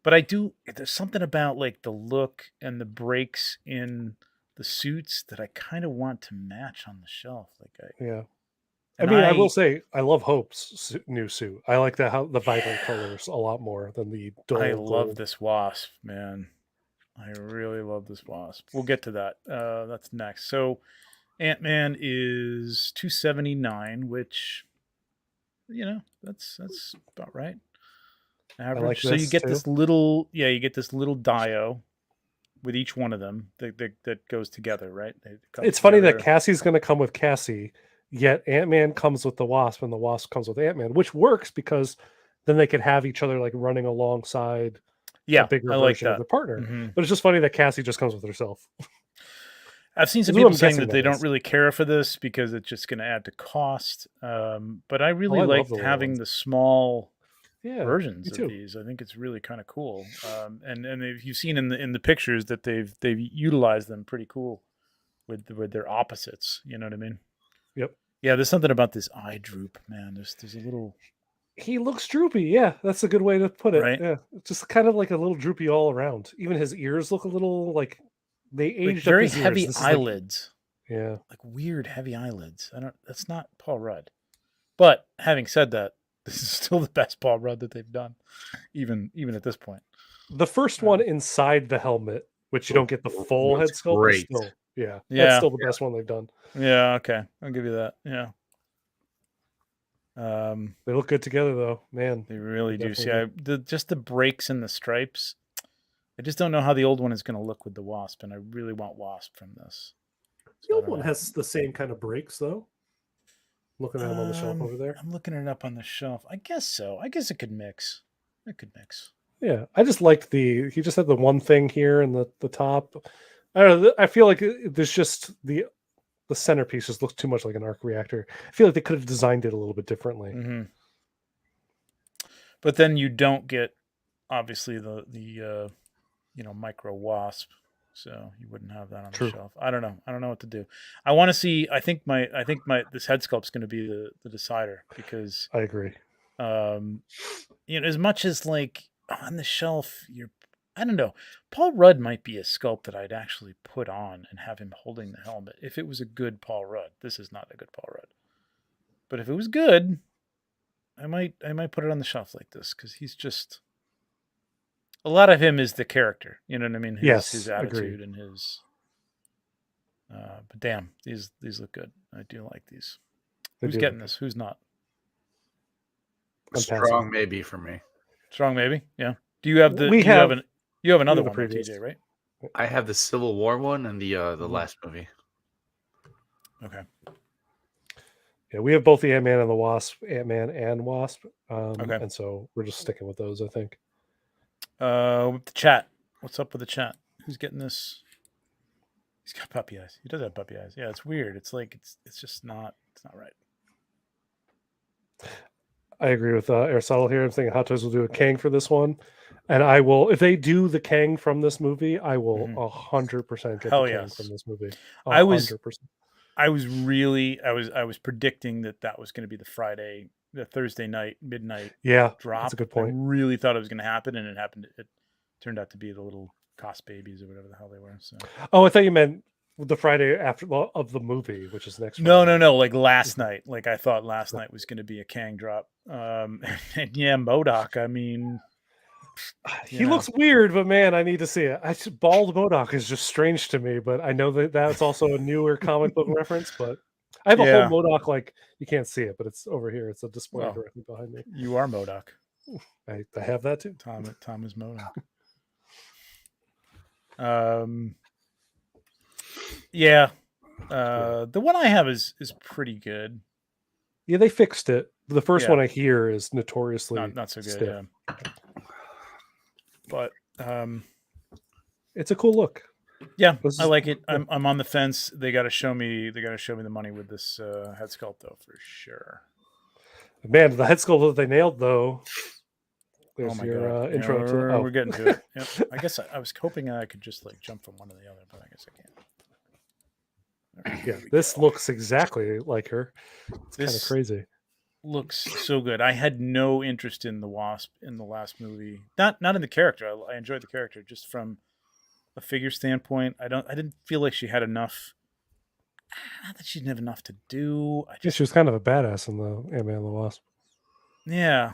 But there's something about like the look and the breaks in the suits that I kind of want to match on the shelf. Yeah. and I will say I love Hope's new suit. I like how the vibrant colors a lot more than the dull I love gold. this Wasp, man. I really love this Wasp. We'll get to that. That's next. So Ant-Man is 279, which that's about right. Average. like So you this, get too. this little you get this little dio with each one of them that goes together, right? It's funny that Cassie's going to come with Cassie, yet Ant-Man comes with the Wasp and the Wasp comes with Ant-Man, which works because then they could have each other like running alongside a bigger I like version of that. the partner. Mhm. But it's just funny that Cassie just comes with herself. I've seen some This is what people I'm saying guessing that they that don't is. really care for this because it's just going to add to cost. But I really I love liked the little having ones. the small Yeah, versions me of too. these. I think it's really kind of cool. And if you've seen in the pictures that they've utilized them pretty cool with their opposites. You know what I mean? Yep. Yeah, there's something about this eye droop, man. There's a little. He looks droopy. Yeah, that's a good way to put it. Right? Yeah, just kind of like a little droopy all around. Even his ears look a little like they Like aged up very his ears. heavy This is eyelids. yeah, Like weird heavy eyelids. That's not Paul Rudd. But having said that, this is still the best Paul Rudd that they've done, even at this point. the first one inside the helmet, which you don't get the full head Looks sculpt, great. is still Yeah. that's still the best one they've done. Yeah, okay. I'll give you that. Yeah. They look good together though, man. They really do. See, definitely just the breaks and the stripes. I just don't know how the old one is going to look with the Wasp, and I really want Wasp from this. The I old don't one know. has the same kind of breaks though. Looking at him on the shelf over there. I'm looking it up on the shelf. I guess so. I guess it could mix. It could mix. Yeah, I just liked he just had the one thing here in the top. I don't know. I feel like there's just the centerpiece just looks too much like an arc reactor. I feel like they could have designed it a little bit differently. Mm-hmm. But then you don't get obviously the micro Wasp, so you wouldn't have that on the shelf. I don't know. I don't know what to do. I want to see. I think this head sculpt's going to be the decider because I agree. As much as like on the shelf, I don't know. Paul Rudd might be a sculpt that I'd actually put on and have him holding the helmet if it was a good Paul Rudd. This is not a good Paul Rudd, but if it was good, I might put it on the shelf like this because he's just. A lot of him is the character, you know what I mean? His attitude and his. But damn, these look good. I do like these. Who's getting this? Who's not? Strong maybe for me. Strong maybe, yeah. Do you have the? You have another one, TJ, right? I have the Civil War one and the last movie. Okay. Yeah, we have both the Ant-Man and the Wasp, Ant-Man and Wasp. Okay. And so we're just sticking with those, I think. With the chat. What's up with the chat? Who's getting this? He's got puppy eyes. He does have puppy eyes. Yeah, it's weird. It's like it's just not. It's not right. I agree with Aristotle here. I'm thinking Hot Toys will do a Kang for this one, and I will. If they do the Kang from this movie, I will 100% get the Kang from this movie. 100%. I was predicting that was going to be the Thursday night midnight. Drop. That's a good point. I really thought it was going to happen, and it happened. It turned out to be the little cost babies or whatever the hell they were. So. Oh, I thought you meant the Friday after of the movie, which is next. No. Like last night. Like I thought last night was going to be a Kang drop. And yeah, MODOK. I mean, he looks weird, but man, I need to see it. Bald MODOK is just strange to me, but I know that's also a newer comic book reference. But I have a whole MODOK, like you can't see it, but it's over here. It's a display directly behind me. You are MODOK. I have that too. Tom is MODOK. Yeah. The one I have is pretty good. Yeah, they fixed it. The first one I hear is notoriously not so good. stiff. Yeah. But it's a cool look. Yeah, I like it. I'm on the fence. They got to show me the money with this head sculpt though, for sure. Man, the head sculpt that they nailed though. There's your intro. We're getting to it. Yep. I guess I was hoping I could just like jump from one to the other, but I guess I can't. Yeah, this looks exactly like her. It's kind of This crazy. looks so good. I had no interest in the Wasp in the last movie. Not in the character. I enjoyed the character just from a figure standpoint. I didn't feel like she had enough. Not that she didn't have enough to do. Yeah, she was kind of a badass in the Ant-Man and the Wasp. Yeah,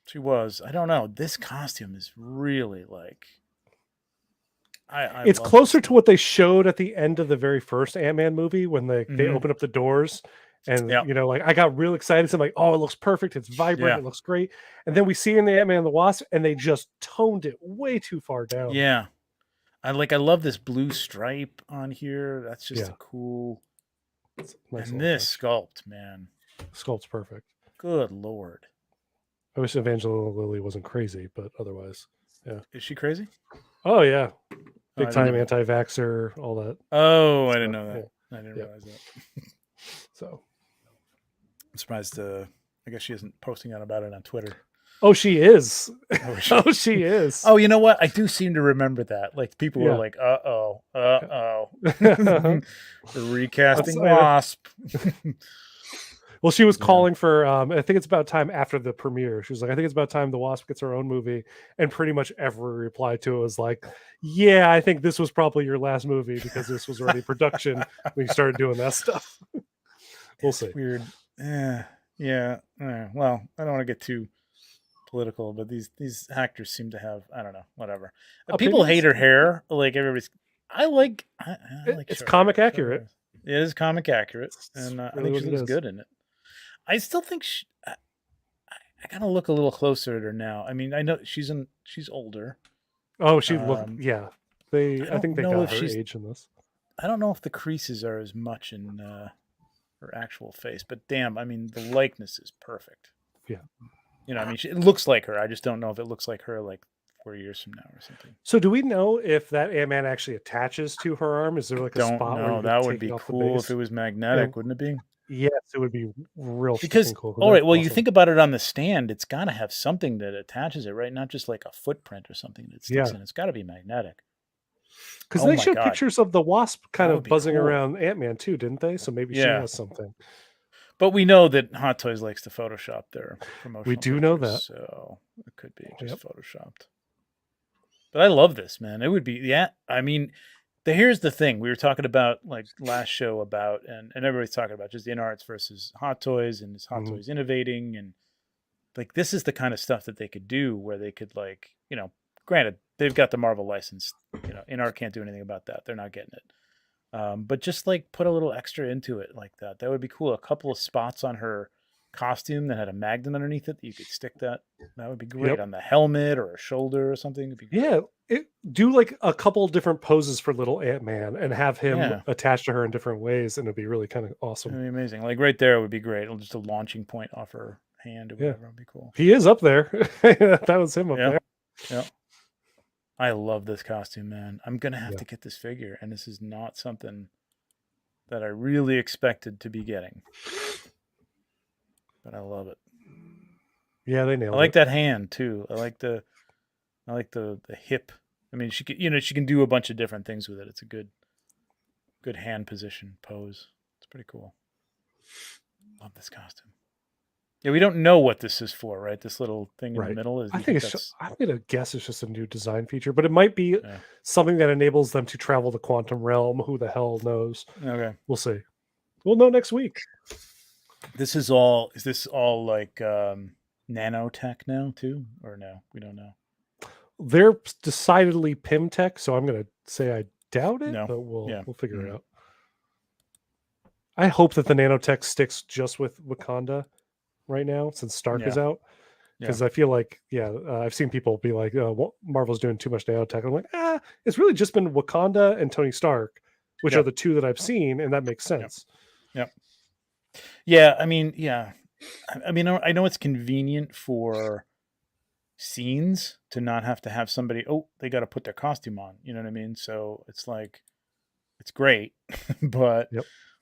she was. I don't know. This costume is really like. I It's love closer this to what they showed at the end of the very first Ant-Man movie when they Mhm. open up the doors. And Yep. like I got real excited. So I'm like, oh, it looks perfect. It's vibrant. Yeah. It looks great. And then we see her in the Ant-Man and the Wasp, and they just toned it way too far down. Yeah. I love this blue stripe on here. That's just Yeah. a cool. It's a nice And little this touch. sculpt, man. Sculpt's perfect. Good lord. I wish Evangeline Lilly wasn't crazy, but otherwise, yeah. Is she crazy? Oh yeah, I big didn't time know. anti-vaxxer, all that. Oh, I stuff. didn't know that. Yeah. I didn't Yeah. realize that. So I'm surprised. I guess she isn't posting out about it on Twitter. oh, she is. Oh, is she? Oh, she is. Oh, you know what? I do seem to remember that. Like people were Yeah. like, "Uh-oh, uh-oh." Uh-huh. They're recasting I know. Wasp. Well, she was Yeah. calling for I think it's about time after the premiere. She was like, I think it's about time the Wasp gets her own movie. And pretty much every reply to it was like, yeah, I think this was probably your last movie because this was already production when you started doing that stuff. We'll see. Weird. Yeah. Well, I don't want to get too political, but these actors seem to have, I don't know, whatever. People hate her hair. Like everybody's. I like It's short comic hair. accurate. It is comic accurate, It's and I really think she what it looks is. good in it. I still think I gotta look a little closer at her now. I mean, I know she's older. Oh, she looked. Um, Yeah, I I think they don't know got if her she's- age in this. I don't know if the creases are as much in her actual face, but damn, I mean, the likeness is perfect. Yeah. You know, I mean, it looks like her. I just don't know if it looks like her like 4 years from now or something. So, do we know if that Ant-Man actually attaches to her arm? Is there like a Don't spot where know. you That can would take be it off the cool base? if it was magnetic, Yeah. wouldn't it be? Yes, it would be real Because freaking cool. all right, well, you awesome. think about it on the stand, it's got to have something that attaches it, right? Not just like a footprint or something that sticks Yeah. in. It's got to be magnetic. Because Oh they my showed God. pictures of the Wasp kind That of would be buzzing cool. around Ant-Man too, didn't they? So maybe she Yeah. has something. But we know that Hot Toys likes to Photoshop their promotional. do know pictures, that. so it could be just Yep. photoshopped. But I love this, man. It would be, yeah. I mean, here's the thing: we were talking about like last show about, and everybody's talking about just InArts versus Hot Toys, and is Hot Mhm. Toys innovating, and like this is the kind of stuff that they could do where they could like, granted they've got the Marvel license, InArt can't do anything about that. They're not getting it. But just like put a little extra into it like that. That would be cool. A couple of spots on her costume that had a magnet underneath it that you could stick that. That would be great Yep. on the helmet or a shoulder or something. It'd be great. Yeah, do like a couple different poses for little Ant-Man and have him Yeah. attached to her in different ways, and it'd be really kind of awesome. It'd be amazing. Like right there would be great. Just a launching point off her hand or Yeah. whatever. Would be cool. He is up there. That was him up Yeah. there. Yeah. I love this costume, man. I'm gonna have Yeah. to get this figure, and this is not something that I really expected to be getting. But I love it. Yeah, they nailed I like it. that hand too. I like the hip. I mean, she can do a bunch of different things with it. It's a good hand position pose. It's pretty cool. Love this costume. Yeah, we don't know what this is for, right? This little thing in Right. the middle is. I think I'm gonna guess it's just a new design feature, but it might be something that enables them to travel the quantum realm. Who the hell knows? Okay. We'll see. We'll know next week. This is all. Is this all like nanotech now too, or no? We don't know. They're decidedly PIM tech, so I'm gonna say I doubt it, No. but we'll figure it Mhm. out. I hope that the nanotech sticks just with Wakanda right now, since Stark is out. Because I feel like, I've seen people be like, "Oh, Marvel's doing too much nanotech." I'm like, it's really just been Wakanda and Tony Stark, which are the two that I've seen, and that makes sense. Yep. Yeah, I mean, I know it's convenient for scenes to not have to have somebody. Oh, they got to put their costume on. You know what I mean? So it's like, it's great, but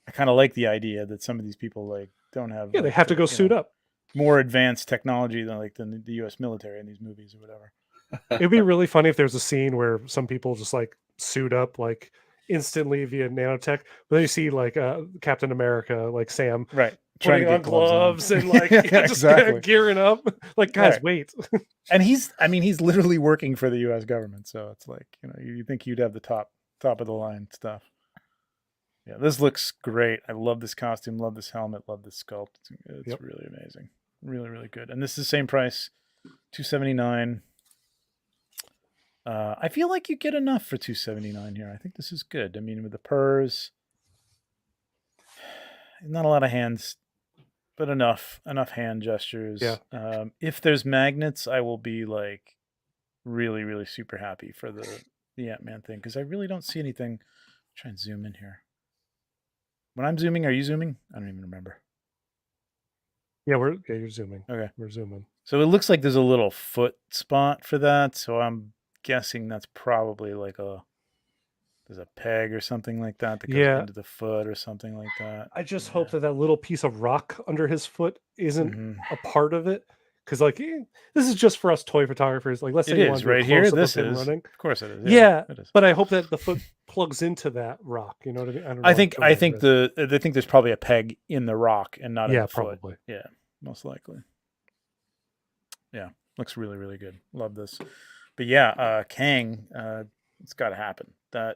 I kind of like the idea that some of these people like don't have. Yeah, they have to go suit up. More advanced technology than the U.S. military in these movies or whatever. It'd be really funny if there's a scene where some people just like suit up like instantly via nanotech. But then you see like Captain America, like Sam, Right. Trying putting to on get gloves on. and like Yeah, just exactly. gearing up. Like, guys, Right. wait. And he's literally working for the U.S. government, so it's like, you think you'd have the top of the line stuff. Yeah, this looks great. I love this costume, love this helmet, love this sculpt. It's Yep. really amazing, really, really good. And this is the same price, $279. I feel like you get enough for $279 here. I think this is good. I mean, with the purrs, not a lot of hands, but enough hand gestures. Yeah. If there's magnets, I will be like really, really super happy for the Ant-Man thing, because I really don't see anything. Try and zoom in here. When I'm zooming, are you zooming? I don't even remember. Yeah, you're zooming. Okay. We're zooming. So it looks like there's a little foot spot for that. So I'm guessing that's probably like there's a peg or something like that goes into the foot or something like that. I just hope that little piece of rock under his foot isn't a part of it. Because like this is just for us toy photographers. Like, let's say you want to do a right here. close-up This of him is running. Of course it is. Yeah, it is. but I hope that the foot plugs into that rock. You know what I mean? I don't know. I think there's probably a peg in the rock and not in the foot. Probably. Yeah, most likely. Yeah, looks really, really good. Love this. But yeah, Kang, it's got to happen. The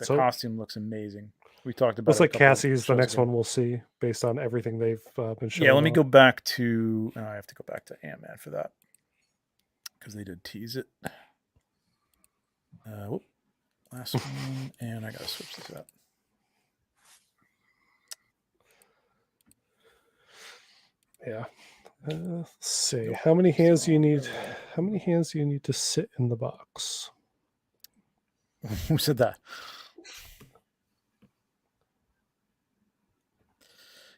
costume looks amazing. We talked about. Looks like Cassie's the next one we'll see based on everything they've been showing. Yeah, let me go back to. I have to go back to Ant-Man for that because they did tease it. Last one, and I gotta switch this up. Yeah. Let's see. How many hands do you need? How many hands do you need to sit in the box? Who said that?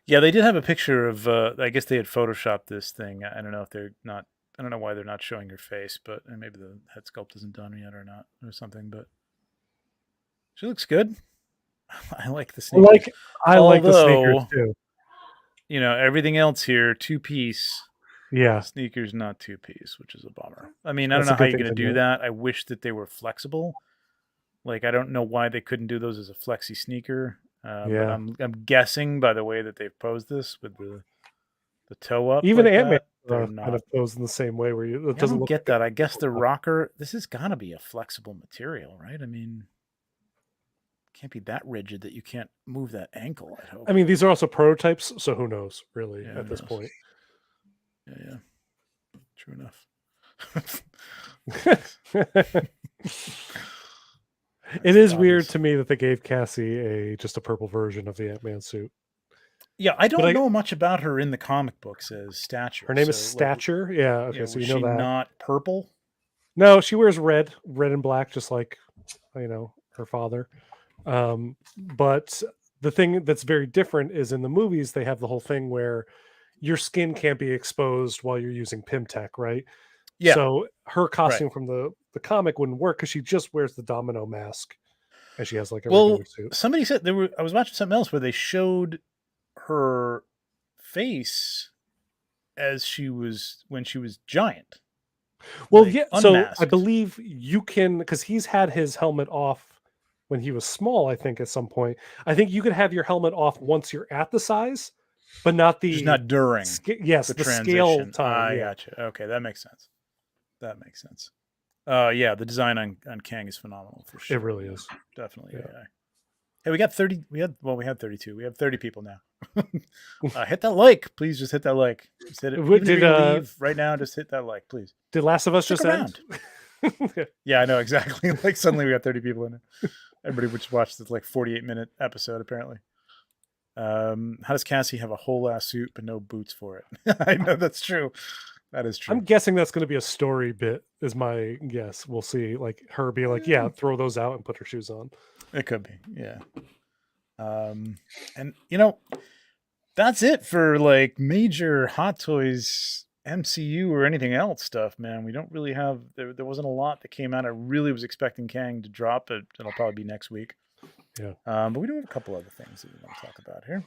Yeah, they did have a picture of. I guess they had photoshopped this thing. I don't know if they're not. I don't know why they're not showing your face, but maybe the head sculpt isn't done yet or not, or something. But she looks good. I like the sneakers. I like the sneakers too. Everything else here, 2-piece. Yeah. Sneakers, not 2-piece, which is a bummer. I mean, I don't know how you're going to do that. I wish that they were flexible. Like, I don't know why they couldn't do those as a flexi sneaker. But I'm guessing by the way that they've posed this with the toe up. Even like Ant-Man kind of posed in the same way where it doesn't look get that. I guess the rocker, this has got to be a flexible material, right? I mean, can't be that rigid that you can't move that ankle, I hope. I mean, these are also prototypes, so who knows, really, at this point. Yeah. True enough. It is weird to me that they gave Cassie just a purple version of the Ant-Man suit. Yeah, I don't know much about her in the comic books as Stature. Her name is Stature. Yeah, okay, so you know that. Not purple? No, she wears red and black, just like her father. But the thing that's very different is in the movies they have the whole thing where your skin can't be exposed while you're using Pimtech, right? Yeah. So her costume from the comic wouldn't work because she just wears the domino mask and she has like a regular suit. Somebody said I was watching something else where they showed her face as when she was giant. Well, yeah. Unmasked. So I believe you can, because he's had his helmet off when he was small, I think at some point. I think you could have your helmet off once you're at the size, but not just not during. The scale time. I gotcha. Okay, that makes sense. Yeah, the design on Kang is phenomenal for sure. It really is. Definitely. Yeah. Hey, we got 30. We had 32. We have 30 people now. Hit that like, please. Just hit that like. Just hit it. Even if you're gonna leave right now, just hit that like, please. Did Last of Us just end? Yeah, I know exactly. Like suddenly we got 30 people in it. Everybody just watched this like 48-minute episode apparently. How does Cassie have a whole ass suit but no boots for it? I know that's true. That is true. I'm guessing that's going to be a story bit, is my guess. We'll see. Like her be like, yeah, throw those out and put her shoes on. It could be, yeah. And that's it for like major Hot Toys MCU or anything else stuff, man. We don't really have. There wasn't a lot that came out. I really was expecting Kang to drop, but it'll probably be next week. Yeah. But we do have a couple other things that we want to talk about here.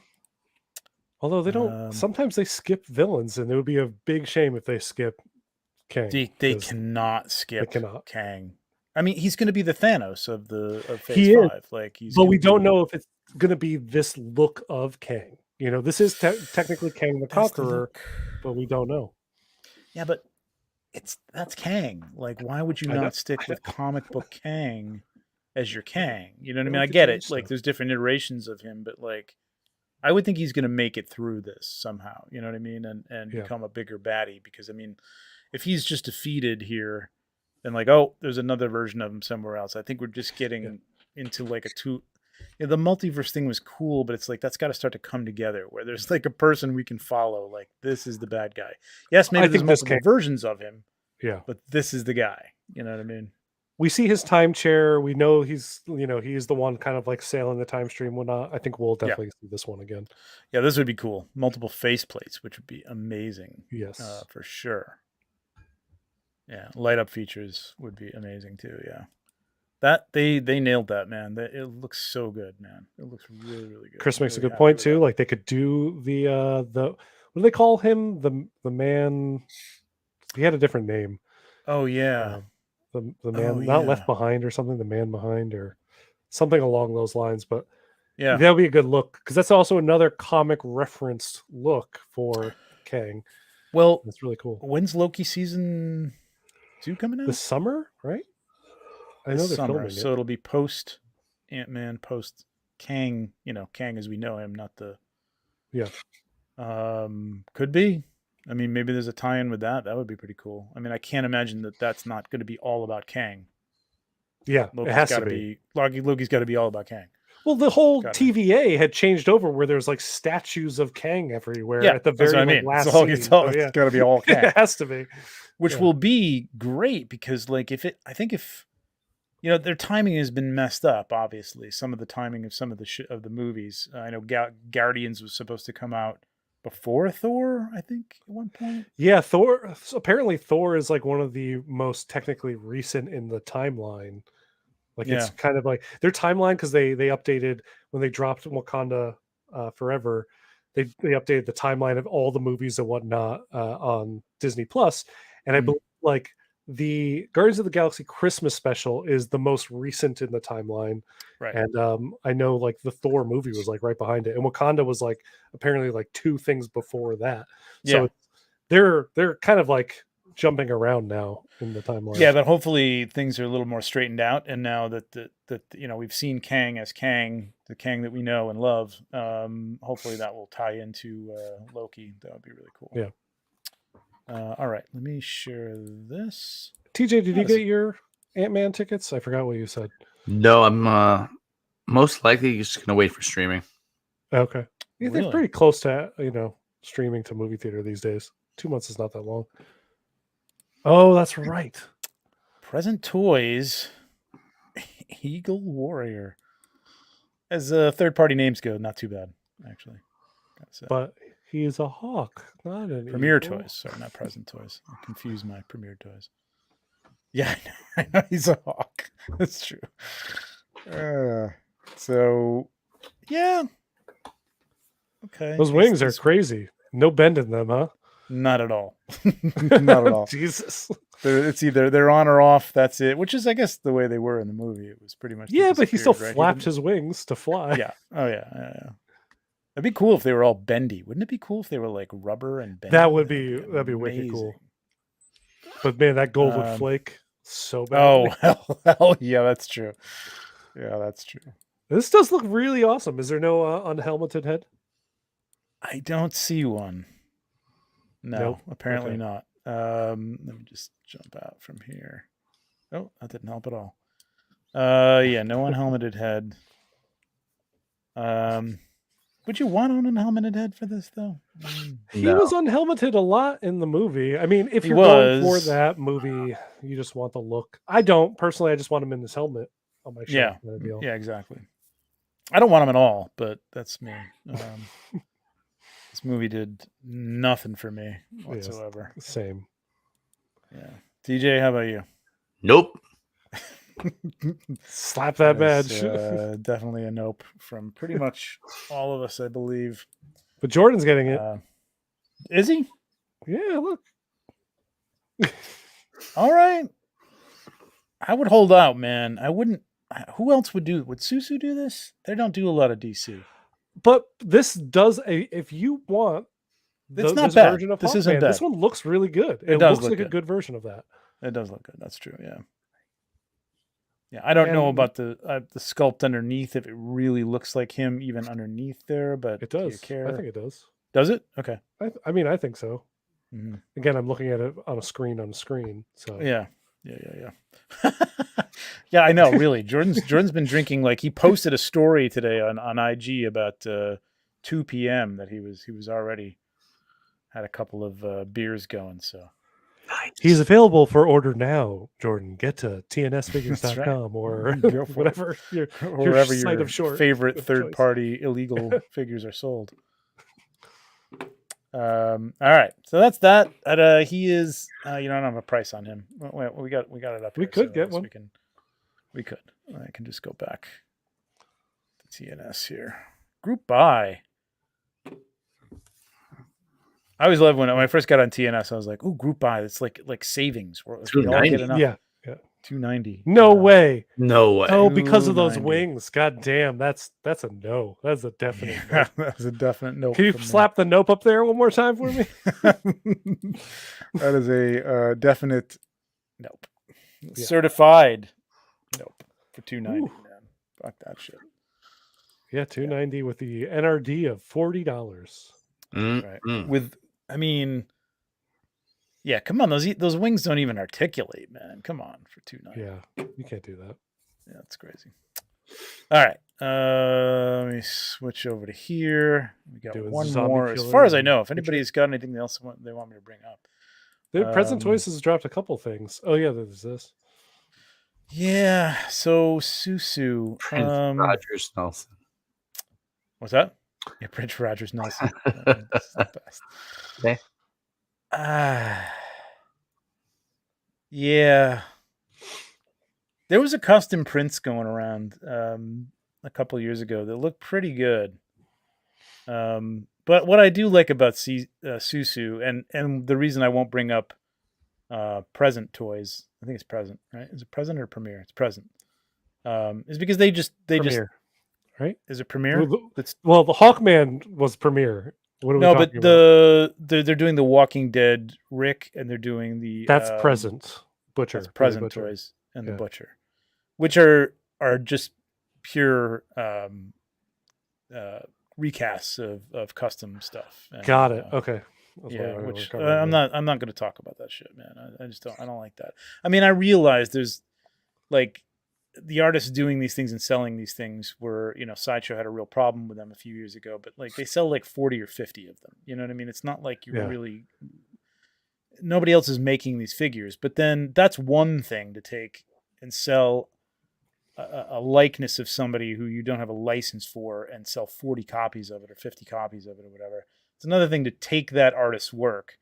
Although they don't, sometimes they skip villains, and it would be a big shame if they skip Kang. They cannot skip Kang. I mean, he's going to be the Thanos of Phase He is, 5. Like he's. but gonna we don't be- know if it's going to be this look of Kang. You know, this is technically Kang the That's the Conqueror, look. but we don't know. Yeah, but that's Kang. Like, why would you I know, not stick I with comic book Kang as your Kang? You know what I They mean? I like to get change it. Like, stuff. there's different iterations of him, but like, I would think he's going to make it through this somehow. You know what I mean? And Yeah. become a bigger baddie. Because I mean, if he's just defeated here, then like, oh, there's another version of him somewhere else. I think we're just getting into like a two. You know, the multiverse thing was cool, but it's like that's got to start to come together where there's like a person we can follow. Like, this is the bad guy. Yes, maybe I there's think this multiple versions of him, Yeah. but this is the guy. You know what I mean? We see his time chair. We know he's the one kind of like sailing the time stream. Whatnot. I think we'll definitely see this one again. Yeah, this would be cool. Multiple faceplates, which would be amazing. Yes. For sure. Yeah, light up features would be amazing too. Yeah, that they nailed that, man. It looks so good, man. It looks really really good. Chris I'm makes a really good happy point with too. that. Like they could do the what do they call him? The man. He had a different name. Oh yeah, The man Oh, not yeah. left behind or something. The man behind or something along those lines. But yeah. that would be a good look because that's also another comic referenced look for Kang. Well, That's really cool. when's Loki season 2 coming out? This summer, right? I know This they're summer, filming so it. it'll be post Ant-Man, post Kang. You know, Kang as we know him, not the. Yeah. Could be. I mean, maybe there's a tie-in with that. That would be pretty cool. I mean, I can't imagine that that's not going to be all about Kang. Yeah, Loki's it has got to be. Loki's got to be all about Kang. Well, the whole Got it. TVA had changed over where there's like statues of Kang everywhere Yeah, at the that's very what I like, mean. last It's all, scene. it's all, So, yeah. it's got to be all Kang, It has to be. which Yeah. will be great because, like, I think if you know, their timing has been messed up. Obviously, some of the timing of some of the movies. I know Guardians was supposed to come out before Thor. I think at one point. Yeah, Thor. Apparently, Thor is like one of the most technically recent in the timeline. Like it's kind of like their timeline because they updated when they dropped Wakanda Forever. They updated the timeline of all the movies and whatnot on Disney Plus, and I believe like the Guardians of the Galaxy Christmas special is the most recent in the timeline. Right. And I know like the Thor movie was like right behind it, and Wakanda was like apparently like 2 things before that. So they're kind of like jumping around now in the timeline. Yeah, but hopefully things are a little more straightened out. And now that you know we've seen Kang as Kang, the Kang that we know and love, hopefully that will tie into Loki. That would be really cool. Yeah. All right, let me share this. TJ, did you get your Ant-Man tickets? I forgot what you said. No, I'm most likely just gonna wait for streaming. Okay. Yeah, Really? they're pretty close to streaming to movie theater these days. 2 months is not that long. Oh, that's right. Present Toys, Eagle Warrior. As third-party names go, not too bad, actually. But he's a hawk, not an Premier eagle. Toys. Sorry, not Present Toys. I confuse my Premier Toys. Yeah, I know he's a hawk. That's true. So, yeah. Okay. Those wings are crazy. No bend in them, huh? Not at all. Not at all. Jesus. It's either they're on or off. That's it. Which is, I guess, the way they were in the movie. It was pretty much. Yeah, but he still right? flapped his wings to fly. Yeah. Oh yeah. It'd be cool if they were all bendy. Wouldn't it be cool if they were like rubber and bendy? That'd be wicked cool. But man, that gold would flake so bad. Oh hell yeah, that's true. Yeah, that's true. This does look really awesome. Is there no unhelmeted head? I don't see one. No, Nope. apparently not. Let me just jump out from here. Oh, that didn't help at all. Yeah, no unhelmeted head. Would you want an unhelmeted head for this though? He was unhelmeted a lot in the movie. I mean, if you're going for that movie, you just want the look. I don't personally. I just want him in his helmet on my show. Yeah, exactly. I don't want him at all, but that's me. This movie did nothing for me whatsoever. Same. Yeah. DJ, how about you? Nope. Slap that badge. Definitely a nope from pretty much all of us, I believe. But Jordan's getting it. Is he? Yeah, look. All right. I would hold out, man. I wouldn't. Who else would do? Would SooSoo do this? They don't do a lot of DC. But this does if you want It's not this bad. version of This isn't Hawkman, bad. this one looks really good. It It does looks look like a good. good version of that. It does look good. That's true. Yeah. Yeah, I don't know And- about the sculpt underneath, if it really looks like him even underneath there, but It do you does. care? I think it does. Does it? Okay. I mean, I think so. Mhm. Again, I'm looking at it on a screen. So Yeah. Yeah, I know, really. Jordan's been drinking, like, he posted a story today on IG about 2 p.m. that he was already had a couple of beers going, so he's available for order now. Jordan, get to tnsfigures.com right. or Go for it. whatever your or wherever site your of short favorite of third-party illegal figures are sold. All right, so that's that. He is. I don't have a price on him. We got it up. We here, could so get I guess one. We could. I can just go back to TNS here. Group buy. I always loved when I first got on TNS. I was like, "Ooh, group buy! It's like savings. Where we all get enough." Yeah. 290. No way. No way. Oh, because of those 290. wings. God damn, that's a no. That's a definite no. Yeah, that was a definite no. Can you slap the nope up there one more time for me? That is a definite nope. Yeah. Certified nope for 290. Ooh. Man, fuck that shit. Yeah, 290 with the NRD of $40. Right. With, I mean, yeah, come on. Those wings don't even articulate, man. Come on, for 290. Yeah, you can't do that. Yeah, that's crazy. All right. Let me switch over to here. We got Doing one Zombie more. As Killer far as I and know, if Witcher. anybody's got anything else they want me to bring up. The Present Toys has dropped a couple things. Oh yeah, there's this. Yeah. So SooSoo. Rogers Nelson. What's that? Yeah, Prince Rogers Nelson. That's the best. Okay. Yeah. There was a custom prints going around a couple years ago that looked pretty good. But what I do like about SooSoo, and the reason I won't bring up Present Toys, I think it's Present, right? Is it Present or Premiere? It's Present. Is because they Premiere, right? Is it Premiere? Well, the Hawkman was Premiere. What are we talking about? They're doing the Walking Dead Rick, and they're doing the that's Present Butcher. That's Present Toys and the Butcher, which are just pure recasts of custom stuff. And, got it. Okay. Yeah, which I'm not going to talk about that shit, man. I just don't like that. I mean, I realize there's like the artists doing these things and selling these things were, Sideshow had a real problem with them a few years ago, but like they sell like 40 or 50 of them. You know what I mean? It's not like you're really, nobody else is making these figures, but then that's one thing to take and sell a likeness of somebody who you don't have a license for and sell 40 copies of it or 50 copies of it or whatever. It's another thing to take that artist's work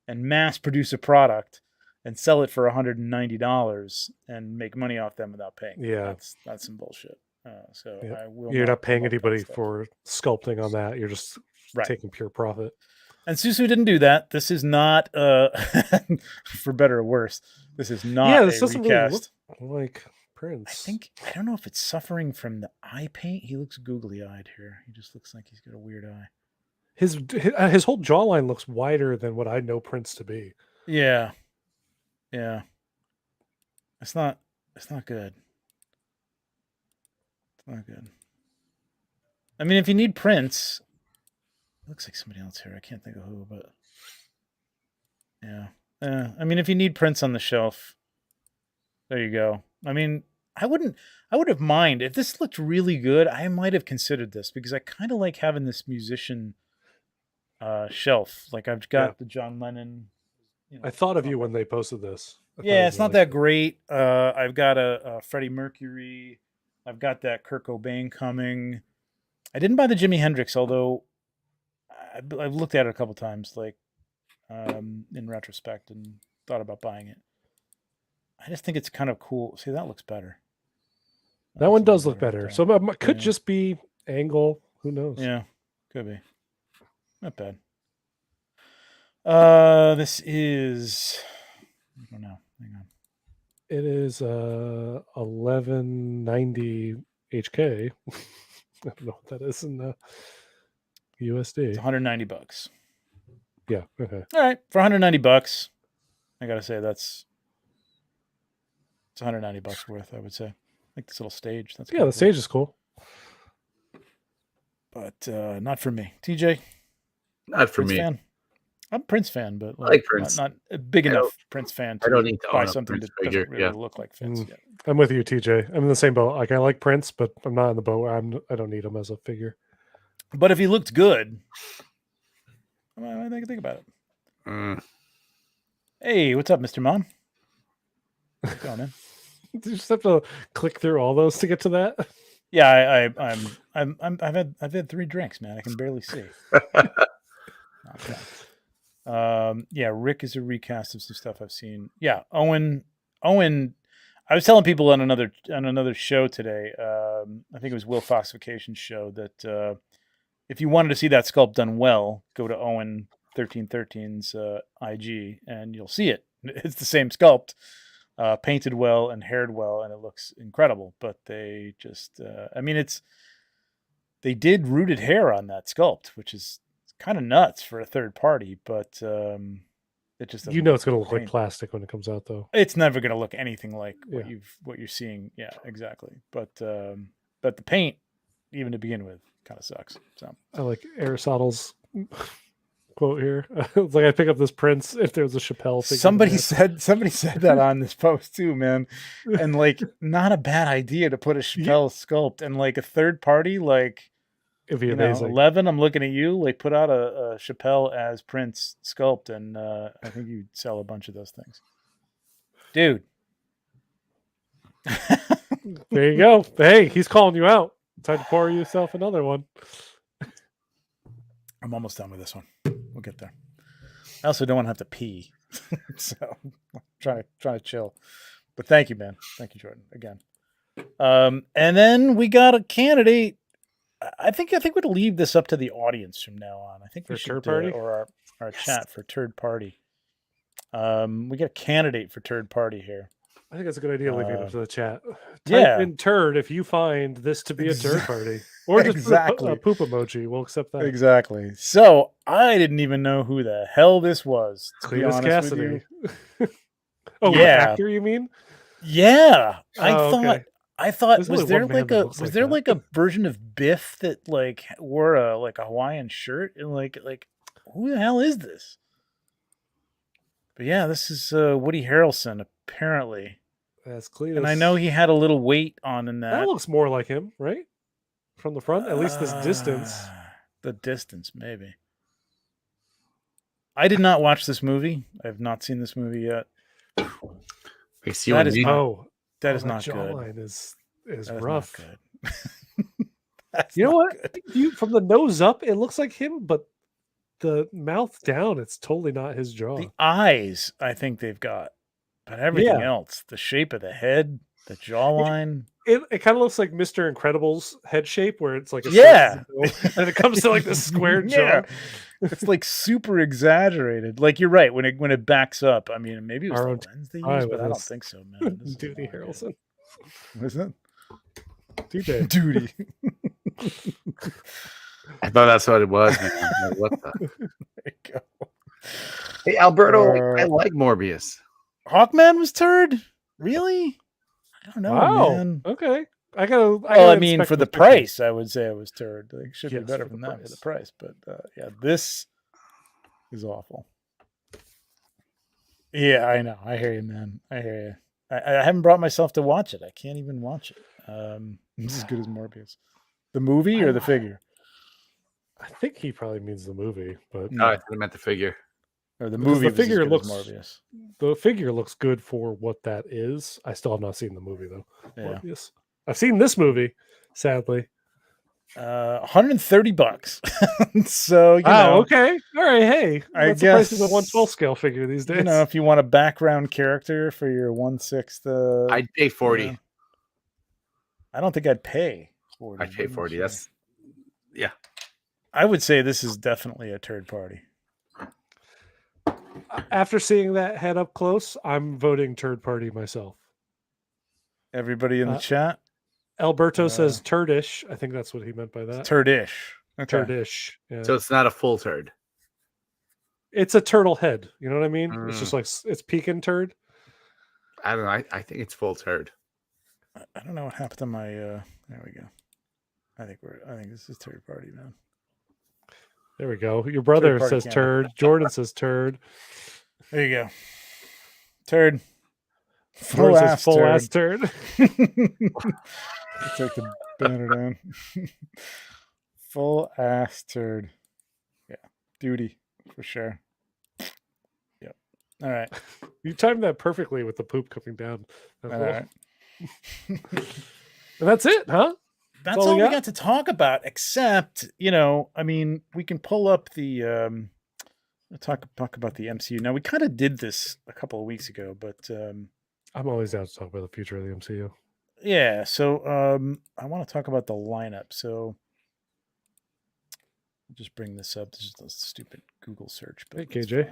and mass produce a product and sell it for $190 and make money off them without paying. Yeah, that's some bullshit. I will. You're not paying anybody for sculpting on that. You're just taking pure profit. And SooSoo didn't do that. This is not, for better or worse, this is not this a doesn't recast. Really look like Prince. I don't know if it's suffering from the eye paint. He looks googly-eyed here. He just looks like he's got a weird eye. His whole jawline looks wider than what I know Prince to be. Yeah. Yeah. It's not good. It's not good. I mean, if you need Prince, it looks like somebody else here. I can't think of who, but yeah. I mean, if you need Prince on the shelf, there you go. I mean, I would have mind if this looked really good. I might have considered this because I kind of like having this musician shelf. Like I've got the John Lennon. I thought of you when they posted this. Yeah, it's not that great. I've got a Freddie Mercury. I've got that Kurt Cobain coming. I didn't buy the Jimi Hendrix, although I've looked at it a couple times, like in retrospect, and thought about buying it. I just think it's kind of cool. See, that looks better. That one does look better. So it could just be angle. Who knows? Yeah, could be. Not bad. This is, I don't know. Hang on. It is 1190 HK. I don't know what that is in the It's USD. $190. Yeah. Okay. All right, for $190, I gotta say it's $190 worth. I would say. I like this little stage. That's Yeah, kinda the cool. stage is cool. But not for me. TJ, Not for Prince me. fan. I'm a Prince fan, but I like Prince. not a big I don't- enough Prince fan I to don't need to buy own a something Prince that figure, doesn't really look like Prince. Mm. Yeah. I'm with you, TJ. I'm in the same boat. Like I like Prince, but I'm not in the boat where I don't need him as a figure. But if he looked good, I think about it. Mm. Hey, what's up, Mr. Mom? How's it going, man? You just have to click through all those to get to that. Yeah, I've had 3 drinks, man. I can barely see. Okay. Yeah, Rick is a recast of some stuff I've seen. Yeah, Owen. I was telling people on another show today. I think it was Will Fox Vacation's show that if you wanted to see that sculpt done well, go to Owen 1313's IG and you'll see it. It's the same sculpt, painted well and haired well, and it looks incredible. But they just, they did rooted hair on that sculpt, which is kind of nuts for a third party, but it just doesn't It's going to look like paint. plastic when it comes out, though. It's never going to look anything like what Yeah. you're seeing. Yeah, exactly. But the paint, even to begin with, kind of sucks. So I like Aristotle's quote here. It's like I'd pick up this Prince if there was a Chappelle figure. somebody said that on this post too, man, and like not a bad idea to put a Chappelle sculpt and like a third party like. It'd be amazing. 11, I'm looking at you. Like, put out a Chappelle as Prince sculpt, and I think you'd sell a bunch of those things. Dude. There you go. Hey, he's calling you out. Time to pour yourself another one. I'm almost done with this one. We'll get there. I also don't want to have to pee. So, I'm trying to chill. But thank you, man. Thank you, Jordan, again. And then we got a candidate. I think we'd leave this up to the audience from now on. I think we For should Turd Party? or our chat for Turd Party. We got a candidate for Turd Party here. I think that's a good idea, leaving it up to the chat. Yeah. Type in turd if you find this to be a turd party. Or just Exactly. put a poop emoji. We'll accept that. Exactly. So I didn't even know who the hell this was. To be Cletus honest with you. Cassidy. Oh, Yeah. the actor, you mean? Yeah, Okay. I thought There's was only there one man like that a looks was like there that. like a version of Biff that like wore a Hawaiian shirt and like who the hell is this? But yeah, this is Woody Harrelson apparently, That's Cletus. and I know he had a little weight on in That that. looks more like him, right? From the front, at least this distance. The distance, maybe. I did not watch this movie. I have not seen this movie yet. Makes you That and is me. not- That is not good. jawline is That is rough. not good. That's You know not what? good. From the nose up, it looks like him, but the mouth down, it's totally not his jaw. The eyes, I think they've got, but everything else, the shape of the head, the jawline. It kind of looks like Mr. Incredible's head shape, where it's like a Yeah. and it comes to like the square jaw. Yeah. It's like super exaggerated. Like you're right when it backs up. I mean, maybe it was Our the own lens they time used, but with I don't this think so, man. This is Duty not good. Harrelson. What is that? TJ. Duty. I thought that's what it was, man. Like, what the? There you go. Hey, Alberto, I Uh, like Morbius. Hawkman was turd? Really? I don't know, Wow. man. Okay. I gotta. Well, I mean, for the picture. price, I would say it was turd. Like, should Yes, be better for the than that for the price. price. But yeah, this is awful. Yeah, I know. I hear you, man. I hear you. I haven't brought myself to watch it. I can't even watch it. It's as good as Morbius. The movie or the figure? I think he probably means the movie, but No, I thought I meant the figure. Or the Because movie the was as figure good as looks- Morbius. the figure looks good for what that is. I still have not seen the movie though. Yeah. Morbius. I've seen this movie, sadly. $130. So you know, Okay. All right. Hey, I what's the price of the guess, 112 scale figure these days? you know, if you want a background character for your 1/6, I'd pay 40. yeah. I don't think I'd pay 40. I'd pay I'm not 40. sure. That's I would say this is definitely a turd party. After seeing that head up close, I'm voting turd party myself. Everybody in the chat. Alberto says turdish. I think that's what he meant by that. Turdish. Okay. Turdish. Yeah. So it's not a full turd. It's a turtle head. You know what I mean? Mm. It's just like it's pecan turd. I don't know. I think it's full turd. I don't know what happened to my. There we go. I think this is Turd Party, man. There we go. Your brother Turd says Party turd. Jordan says turd. There you go. Turd. Jordan says full ass turd. Let's take the banner down. Full ass turd. Yeah. Duty for sure. Yep. All right. You timed that perfectly with the poop coming down. All right. And that's it, huh? That's all we got to talk about, except, I mean, we can pull up the talk about the MCU. Now, we kind of did this a couple of weeks ago, but I'm always down to talk about the future of the MCU. Yeah, so I want to talk about the lineup. So I'll just bring this up. This is a stupid Google search. But hey, KJ.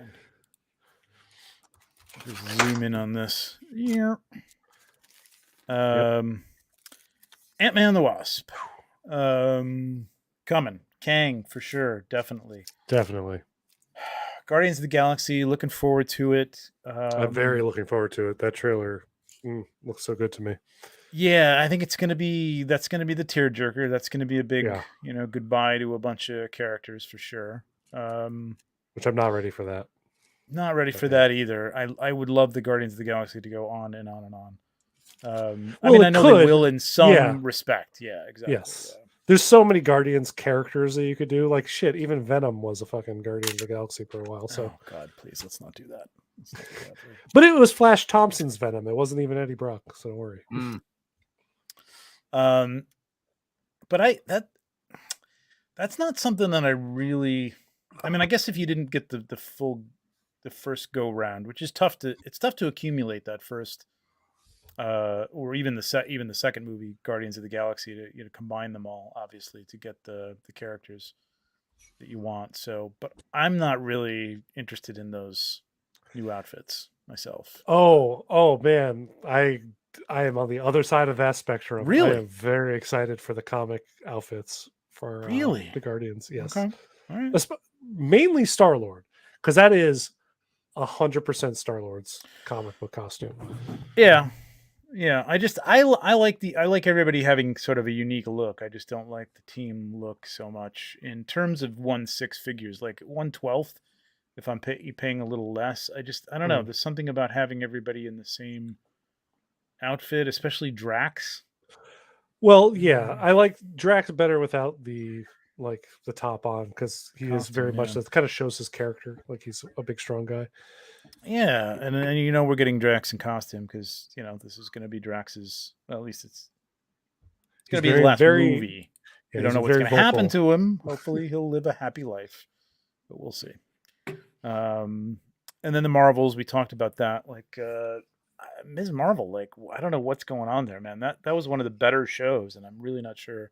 Just zoom in on this. Yeah. Ant-Man and the Wasp. Coming. Kang, for sure. Definitely. Guardians of the Galaxy. Looking forward to it. I'm very looking forward to it. That trailer looks so good to me. Yeah, I think that's going to be the tearjerker. That's going to be a big, goodbye to a bunch of characters for sure. Which I'm not ready for that. Not ready for that either. I would love the Guardians of the Galaxy to go on and on and on. I mean, I know they will in some respect. Yeah, exactly. Yes. Yeah. There's so many Guardians characters that you could do. Like, shit, even Venom was a fucking Guardian of the Galaxy for a while. So, oh, God, please, let's not do that. But it was Flash Thompson's Venom. It wasn't even Eddie Brock, so don't worry. But that's not something that I really. I mean, I guess if you didn't get the first go round, which is tough to accumulate that first, or even the second movie, Guardians of the Galaxy, to combine them all, obviously, to get the characters that you want. So, but I'm not really interested in those new outfits myself. Oh man, I am on the other side of that spectrum. Really? I am very excited for the comic outfits for the Guardians. Yes. Okay. All right. Mainly Star-Lord, because that is 100% Star-Lord's comic book costume. Yeah. I like everybody having sort of a unique look. I just don't like the team look so much in terms of 1/6 figures, like 1/12. If I'm paying a little less, I don't know. There's something about having everybody in the same outfit, especially Drax. Well, yeah, I like Drax better without the top on, because he is very much that kind of shows his character, like he's a big strong guy. Yeah, and we're getting Drax in costume because this is going to be Drax's. Well, at least it's going to be his last movie. We don't know what's going to happen to him. Hopefully, he'll live a happy life, but we'll see. And then the Marvels, we talked about that. Like Ms. Marvel, like I don't know what's going on there, man. That was one of the better shows, and I'm really not sure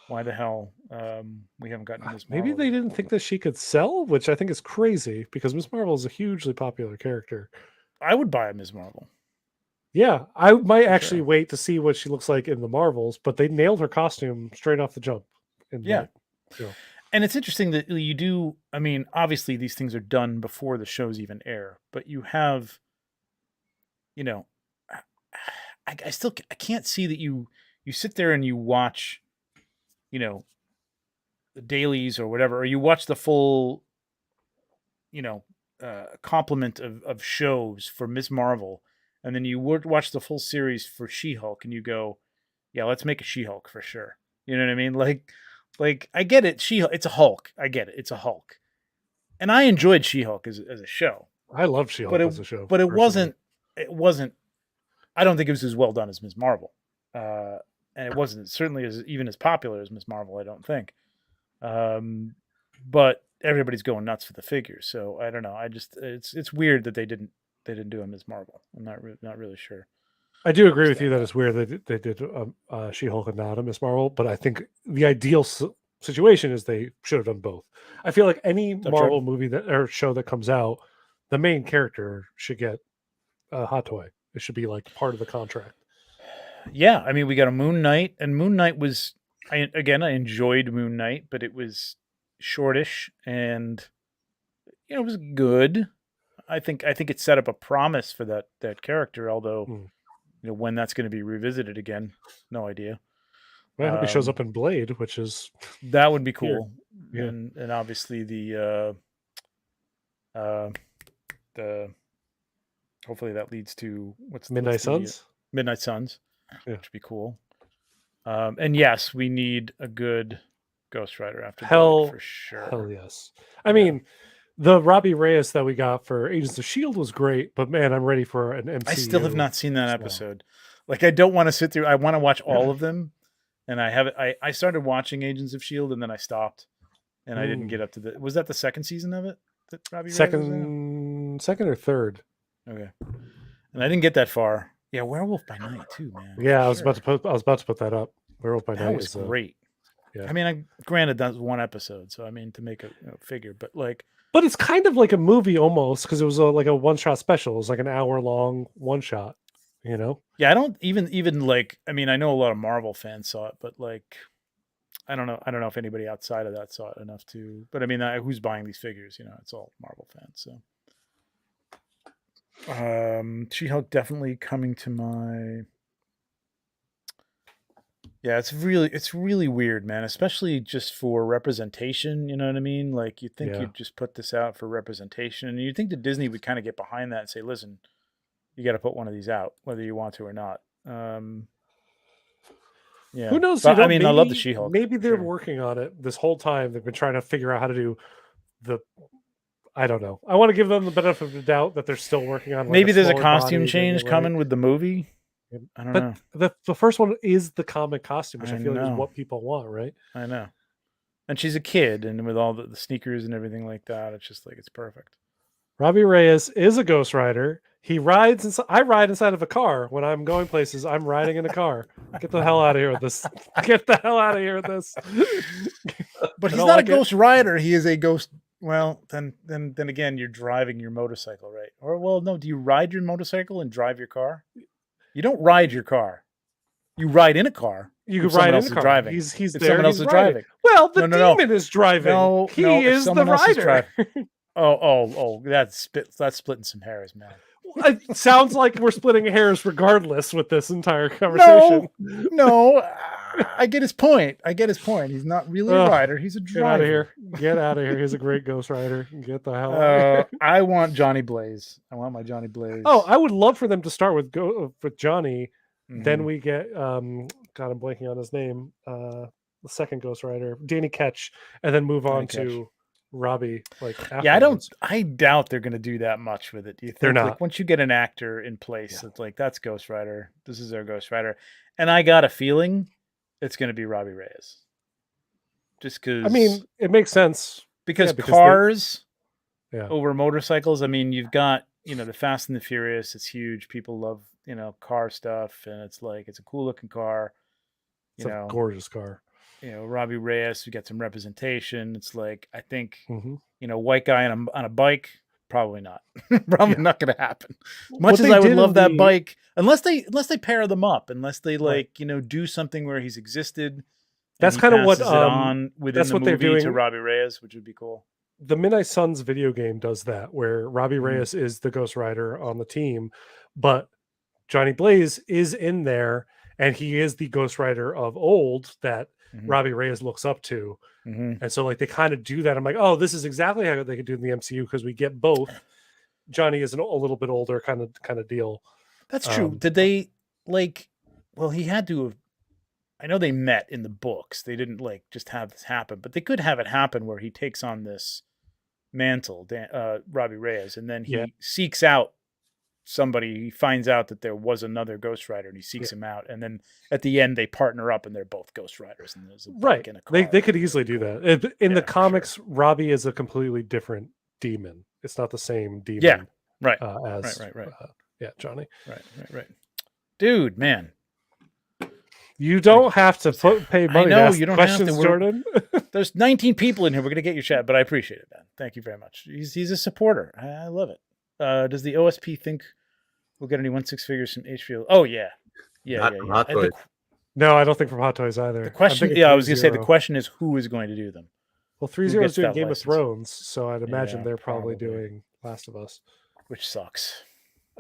why the hell we haven't gotten Ms. Marvel. Maybe they didn't think that she could sell, which I think is crazy because Ms. Marvel is a hugely popular character. I would buy a Ms. Marvel. Yeah, I might actually wait to see what she looks like in the Marvels, but they nailed her costume straight off the jump. And it's interesting that you do. I mean, obviously these things are done before the shows even air, but you have, I can't see that you sit there and you watch, the dailies or whatever, or you watch the full, complement of shows for Ms. Marvel, and then you would watch the full series for She-Hulk, and you go, yeah, let's make a She-Hulk for sure. You know what I mean? Like I get it. It's a Hulk. I get it. It's a Hulk. And I enjoyed She-Hulk as a show. I love She-Hulk as a show. But it wasn't, I don't think it was as well done as Ms. Marvel. And it wasn't certainly even as popular as Ms. Marvel, I don't think. But everybody's going nuts for the figures. So I don't know. It's weird that they didn't do a Ms. Marvel. I'm not really sure. I do agree with you that it's weird that they did She-Hulk and not a Ms. Marvel, but I think the ideal situation is they should have done both. I feel like any Marvel movie or show that comes out, the main character should get a hot toy. It should be like part of the contract. Yeah, I mean, we got a Moon Knight, and Moon Knight was I enjoyed Moon Knight, but it was shortish, and it was good. I think it set up a promise for that character, although Hmm. when that's going to be revisited again, no idea. I hope he shows up Um, in Blade, which is That would be here. cool. Yeah. And obviously the hopefully that leads to Midnight what's Suns. Midnight Suns, Yeah. which would be cool. And yes, we need a good Ghost Rider after Hell, Blade for sure. Hell yes. I mean, the Robbie Reyes that we got for Agents of S.H.I.E.L.D. was great, but man, I'm ready for an MCU. I still have not seen that as well. episode. Like, I don't want to sit through. I want to watch all of them, and I haven't. I started watching Agents of S.H.I.E.L.D. and then I stopped, and I didn't get up to the. Was that the second season of it that Robbie Reyes was in? Second or third. Okay, and I didn't get that far. Yeah, Werewolf by Night too, man. Yeah, for I was about sure. to put that up. Werewolf by That Night was is great. yeah. I mean, granted that was one episode, so I mean to make a figure, but like, but it's kind of like a movie almost because it was like a one shot special. It was like an hour long one shot. yeah, I don't even like. I mean, I know a lot of Marvel fans saw it, but like, I don't know if anybody outside of that saw it enough to. But I mean, who's buying these figures? It's all Marvel fans. So, She-Hulk definitely coming to my. Yeah, it's really weird, man. Especially just for representation. You know what I mean? Like, you think Yeah. you'd just put this out for representation, and you think that Disney would kind of get behind that and say, "Listen, you got to put one of these out, whether you want to or not." Yeah. Who knows? But, I mean, I love the She-Hulk. Maybe they're sure. working on it this whole time. They've been trying to figure out how to do the. I don't know. I want to give them the benefit of the doubt that they're still working on. Like, Maybe there's a smaller costume body, change right? coming with the movie. I don't know. But the first one is the comic costume, which I feel like is know. what people want, right? I know. And she's a kid, and with all the sneakers and everything like that, it's just like it's perfect. Robbie Reyes is a Ghost Rider. He rides inside. I ride inside of a car when I'm going places. I'm riding in a car. Get the hell out of here with this. Get the hell out of here with this. But I he's don't not like a Ghost Rider. He is a ghost. Well, then again, you're driving your motorcycle, right? Or well, no. Do you ride your motorcycle and drive your car? You don't ride your car. You ride in a car. You could someone ride else in a is car. driving. He's If there. someone else he's is riding. driving. Well, the No. demon is driving. No, he if is the someone else is rider. That's splitting some hairs, man. It sounds like we're splitting hairs regardless with this entire conversation. No, I get his point. He's not really a rider. He's a driver. Get out of here. Get out of here. He's a great Ghost Rider. Get the hell out of here. I want Johnny Blaze. I want my Johnny Blaze. Oh, I would love for them to start with Johnny. Mhm. Then we get God, I'm blanking on his name. The second Ghost Rider, Danny Ketch, and then move on to Robbie. Like, yeah, afterwards. I doubt they're going to do that much with it. Do you think? They're not. Like, once you get an actor in place, it's like that's Ghost Rider. This is our Ghost Rider, and I got a feeling it's going to be Robbie Reyes. Just because. I mean, it makes sense because because cars Yeah. over motorcycles. I mean, you've got the Fast and the Furious. It's huge. People love car stuff, and it's like it's a cool looking car. It's a gorgeous car. Robbie Reyes, we got some representation. It's like, I think, Mhm. White guy on a bike, probably not. Probably not going to happen. Much What as they I would did love in that the- bike, unless they pair them up, unless they Right. do something where he's existed. and That's he kind of what passes it on within that's the what they're movie doing. to Robbie Reyes, which would be cool. The Midnight Suns video game does that, where Robbie Mhm. Reyes is the Ghost Rider on the team, but Johnny Blaze is in there, and he is the Ghost Rider of old that Mhm. Robbie Reyes looks up to. Mhm. And so, like, they kind of do that. I'm like, oh, this is exactly how they could do in the MCU because we get both. Johnny is a little bit older kind of deal. That's true. Did they well, he had to have. I know they met in the books. They didn't just have this happen, but they could have it happen where he takes on this mantle, Robbie Reyes, and then he seeks out somebody. He finds out that there was another Ghost Rider, and he seeks him out. And then at the end, they partner up, and they're both Ghost Riders. And there's a bike and a car. They could easily do that. In the comics, Robbie is a completely different demon. It's not the same demon. Yeah, right. As Right. Johnny. Right. Dude, man. You don't have to pay money to ask you don't questions, have to. Jordan. There's 19 people in here. We're going to get your chat, but I appreciate it, man. Thank you very much. He's a supporter. I love it. Does the OSP think we'll get any 1/6 figures from HBO? Oh, yeah. Yeah, Not yeah, from yeah. Hot And Toys. No, I don't think from Hot Toys either. the I'm question, thinking yeah, I was going to say the 3-0. question is who is going to do them? Well, Who 3-0 is gets doing that Game license? of Thrones, so I'd imagine Yeah, they're probably probably. doing Last of Us. Which sucks.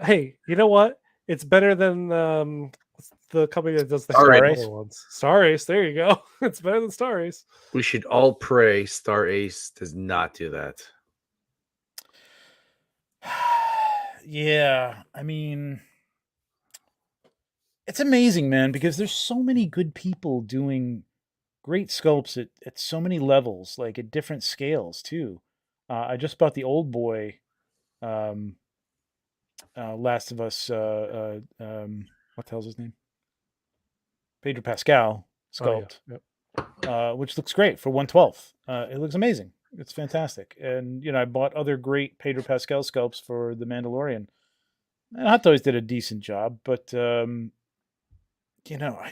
Hey, you know what? It's better than the company that does the Star Harry Ace. Potter ones. Star Ace, there you go. It's better than Star Ace. We should all pray Star Ace does not do that. Yeah, I mean, it's amazing, man, because there's so many good people doing great sculpts at so many levels, like at different scales too. I just bought the old boy, um, Last of Us. What the hell's his name? Pedro Pascal Oh, yeah. sculpt, Yep. which looks great for 1/12. It looks amazing. It's fantastic. And I bought other great Pedro Pascal sculpts for The Mandalorian. And Hot Toys did a decent job, but I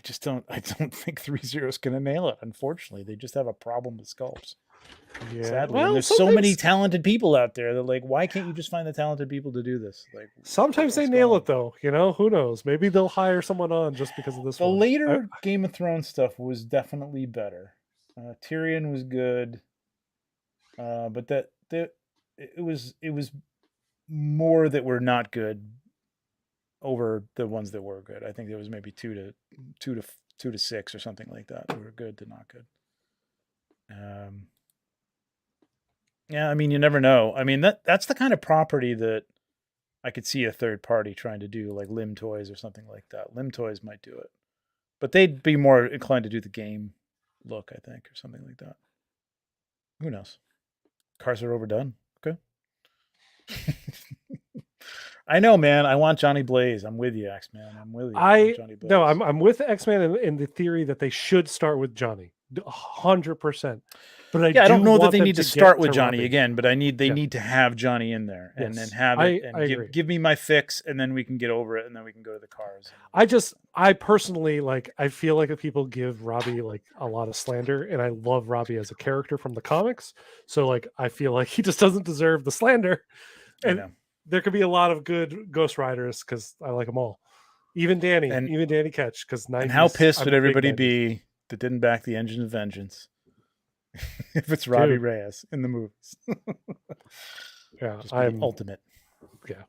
just don't. I don't think 3-0 is going to nail it. Unfortunately, they just have a problem with sculpts. Yeah. Sadly, Well, and there's so many sometimes- talented people out there that like, why can't you just find the talented people to do this? Like, Sometimes they what's nail going it though. Who knows? Maybe they'll hire someone on just because of this The one. later Game of Thrones stuff was definitely better. Tyrion was good, but it was more that were not good over the ones that were good. I think there was maybe 2 to 6 or something like that. That were good to not good. Yeah, I mean, you never know. I mean, that's the kind of property that I could see a third party trying to do, like Lim Toys or something like that. Lim Toys might do it, but they'd be more inclined to do the game look, I think, or something like that. Who knows? Cars are overdone. Okay. I know, man. I want Johnny Blaze. I'm with you, X-Man. I'm with you. Want Johnny Blaze. No, I'm with X-Man in the theory that they should start with Johnny, 100%. But I don't know that want they them need to get start with to Johnny Robbie. again, but they Yeah. need to have Johnny in there and then Yes. have it and I agree. give me my fix, and then we can get over it, and then we can go to the cars. I personally I feel like if people give Robbie like a lot of slander, and I love Robbie as a character from the comics, so like I feel like he just doesn't deserve the slander. I And know. there could be a lot of good Ghost Riders because I like them all, even Danny Ketch. Because And how pissed I'm would a big everybody 90s. be that didn't back the Engine of Vengeance if it's Robbie Dude. Reyes in the movies? Yeah, Just be I'm ultimate. Yeah.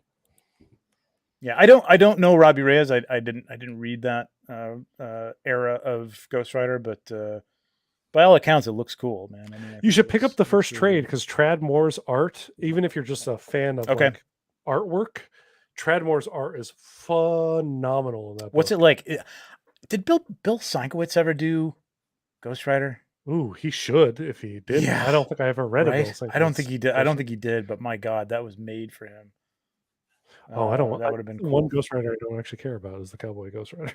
Yeah, I don't know Robbie Reyes. I didn't read that era of Ghost Rider, but by all accounts, it looks cool, man. I mean, I You think should it pick looks- up the looks first really trade good. because Tradmore's art, even if you're just a fan of Okay. like artwork, Tradmore's art is phenomenal in that What's book. it like? Did Bill Sienkiewicz ever do Ghost Rider? Ooh, he should if he did. Yeah, I don't think I ever read a Bill Right? I don't Sienkiewicz think he did. I don't version. think he did. But my God, that was made for him. Oh, I don't. That would have been One cool. Ghost Rider I don't actually care about is the Cowboy Ghost Rider.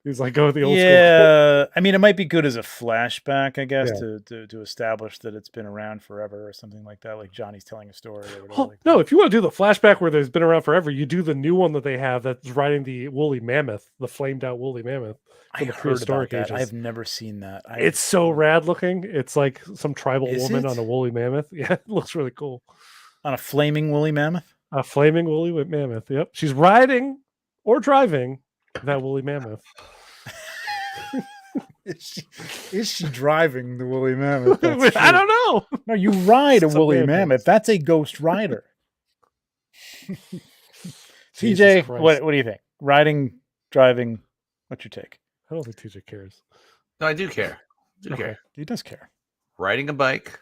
He's like, go with the old school. Yeah, I mean, it might be good as a flashback, I guess, Yeah. to establish that it's been around forever or something like that. Like Johnny's telling a story or whatever. Oh, like no, that. if you want to do the flashback where there's been around forever, you do the new one that they have that's riding the woolly mammoth, the flamed out woolly mammoth. I from the heard about prehistoric that. ages. I've never seen that. It's so rad looking. It's like some tribal Is woman it? on a woolly mammoth. Yeah, it looks really cool. On a flaming woolly mammoth. A flaming woolly mammoth. Yep. She's riding or driving that woolly mammoth. Is she driving the woolly mammoth? I don't know. No, you ride a woolly Semantics. mammoth. That's a ghost rider. Jesus TJ, Christ. what do you think? Riding, driving, what's your take? I don't think TJ cares. No, I do care. Do Okay. care. He does care. Riding a bike,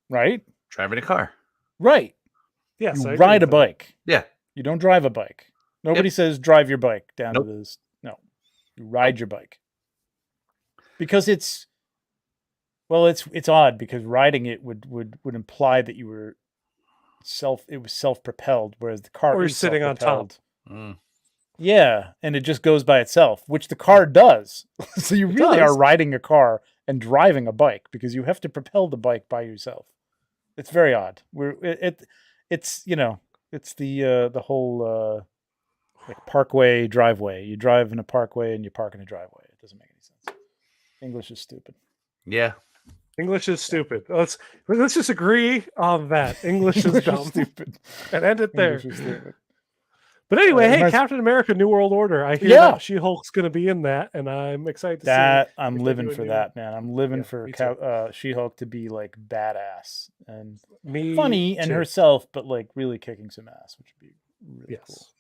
Right? driving a car. Right. Yes, You I agree ride a with that. bike. Yeah. You don't drive a bike. Nobody says drive your bike down Nope. to this. No. You ride your bike. Because it's odd because riding it would imply that you were self-propelled, whereas the car Or you're is sitting on top. Mm. Yeah, and it just goes by itself, which the car does. So you It really does. are riding a car and driving a bike because you have to propel the bike by yourself. It's very odd. It's the whole like parkway driveway. You drive in a parkway and you park in a driveway. It doesn't make any sense. English is stupid. Yeah. English is stupid. Let's just agree on that. English is dumb. stupid. And end it there. English is stupid. But anyway, hey, reminds- Captain America: New World Order. I hear Yeah. that She-Hulk's going to be in that, and I'm excited to see that it. I'm if they living do a for new- that, man. I'm living Yeah, for me too. She-Hulk to be like badass and Me funny and too. herself, but like really kicking some ass, which would be really cool. Yes.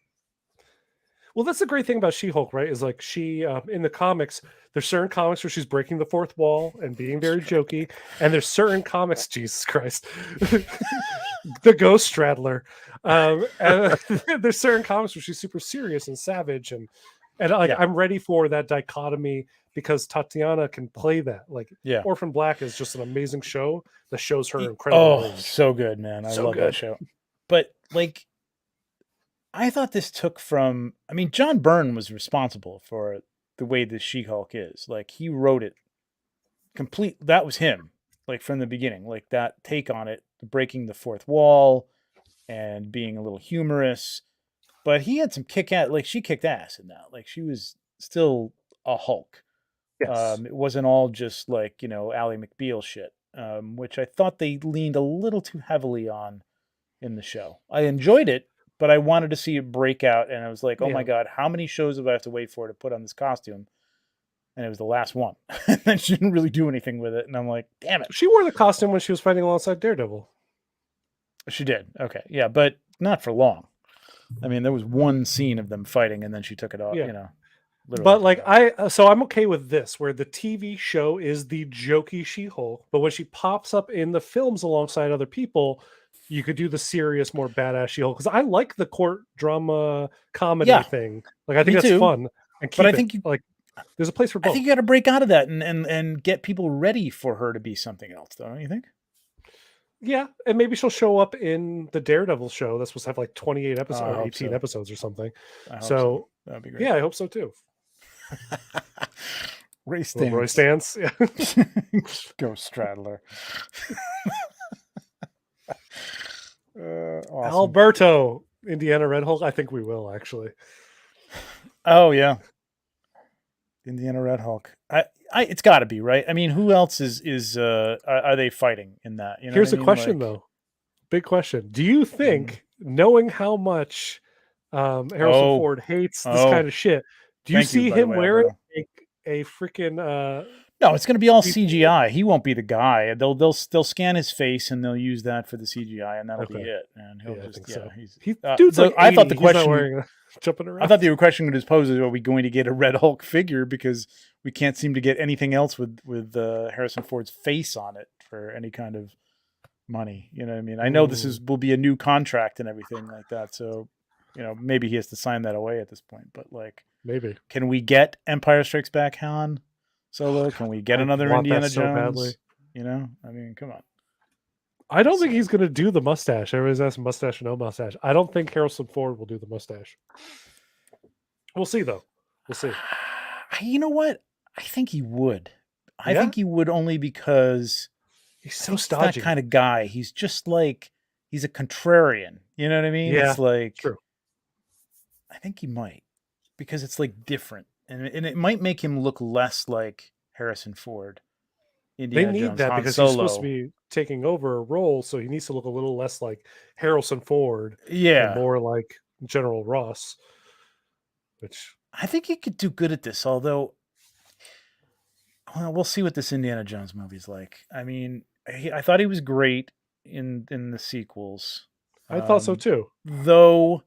Well, that's the great thing about She-Hulk, right? Is like she in the comics, there's certain comics where she's breaking the fourth wall and being very jokey, and there's certain comics, Jesus Christ, the Ghost Straddler. And there's certain comics where she's super serious and savage, and like Yeah. I'm ready for that dichotomy because Tatiana can play that. Like Yeah. Orphan Black is just an amazing show that shows her incredible range. So good, man. I So love good. that show. But like, I thought this took from. I mean, John Byrne was responsible for the way the She-Hulk is. Like, he wrote it complete. That was him. Like from the beginning. Like that take on it, breaking the fourth wall, and being a little humorous. But he had some kick ass. Like she kicked ass in that. Like she was still a Hulk. Yes. It wasn't all just like Ally McBeal shit, which I thought they leaned a little too heavily on in the show. I enjoyed it, but I wanted to see it break out, and I was like, oh my Yeah. god, how many shows do I have to wait for to put on this costume? And it was the last one, and then she didn't really do anything with it, and I'm like, damn it. She wore the costume when she was fighting alongside Daredevil. She did, okay, yeah, but not for long. I mean, there was one scene of them fighting, and then she took it off. Yeah. Literally But took like it off. so I'm okay with this, where the TV show is the jokey She-Hulk, but when she pops up in the films alongside other people, you could do the serious, more badass She-Hulk. Because I like the court drama comedy Yeah, thing. Like I think me that's too. fun. And keep But I it, think you, like there's a place for I both. think you got to break out of that and get people ready for her to be something else, though, don't you think? Yeah, and maybe she'll show up in the Daredevil show. That's supposed to have like 28 episodes I or hope 18 so. episodes or something. I hope So that'd be great. yeah, I hope so too. Roy Roy Stance. Stance. Yeah. Ghost Straddler. Awesome. Alberto, Indiana Red Hulk. I think we will actually. Oh yeah, Indiana Red Hulk. It's got to be right. I mean, who else are they fighting in that? You know Here's what I a mean? question Like, though. Big question. Do you think, knowing how much Harrison Ford hates this kind of shit, do you Thank you, see by the him way, wearing Alberto. a freaking No, it's going to be all people- CGI. He won't be the guy. They'll scan his face and they'll use that for the CGI, and that'll be Okay. it. And he'll Yeah, I just think so. he's. Dude's like I thought 80, the he's not question. wearing jumping around. I thought the question was posed is, are we going to get a Red Hulk figure, because we can't seem to get anything else with Harrison Ford's face on it for any kind of money. You know what I mean? I know this will be a new contract and everything like that, so maybe he has to sign that away at this point. But like, maybe can we get Empire Strikes Back Han Solo? Can we get another want that Indiana so Jones? badly. I mean, come on. I don't think he's going to do the mustache. Everybody's asking mustache or no mustache. I don't think Harrison Ford will do the mustache. We'll see, though. We'll see. You know what? I think he would. I Yeah? think he would, only because He's I so think he's stodgy. that kind of guy. He's just like, he's a contrarian. You know what I mean? Yeah, it's like, true. I think he might, because it's like different, and it might make him look less like Harrison Ford. Indiana They need Jones, that Han because Solo. he's supposed to be taking over a role, so he needs to look a little less like Harrison Ford Yeah, and more like General Ross. Which I think he could do good at this. Although, well, we'll see what this Indiana Jones movie's like. I mean, I thought he was great in the sequels. I thought so too. Though,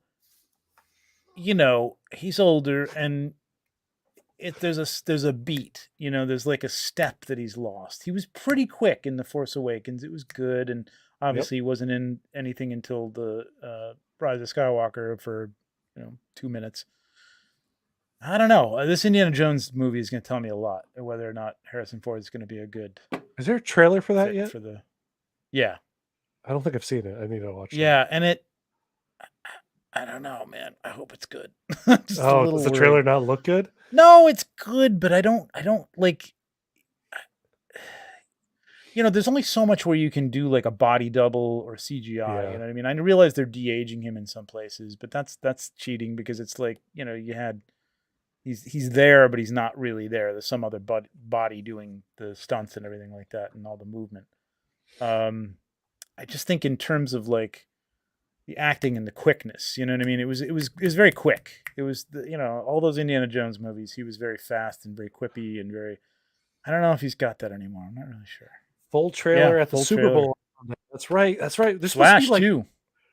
he's older, and there's a beat. There's like a step that he's lost. He was pretty quick in The Force Awakens. It was good, and obviously he wasn't in anything until the Rise of Skywalker for 2 minutes. I don't know. This Indiana Jones movie is going to tell me a lot, whether or not Harrison Ford is going to be a good. Is there a trailer for that fit yet? For the, yeah, I don't think I've seen it. I need to watch it. yeah, and I don't know, man. I hope it's good. Does the trailer not look good? No, it's good, but I don't like. There's only so much where you can do like a body double or CGI. Yeah. You know what I mean? I realize they're de-aging him in some places, but that's cheating, because it's like you had. He's there, but he's not really there. There's some other body doing the stunts and everything like that, and all the movement. I just think in terms of like acting and the quickness. You know what I mean? It was very quick. It was all those Indiana Jones movies. He was very fast and very quippy and very. I don't know if he's got that anymore. I'm not really sure. Full trailer Yeah, at the full Super trailer. Bowl. That's right. There's supposed to Flash be like too.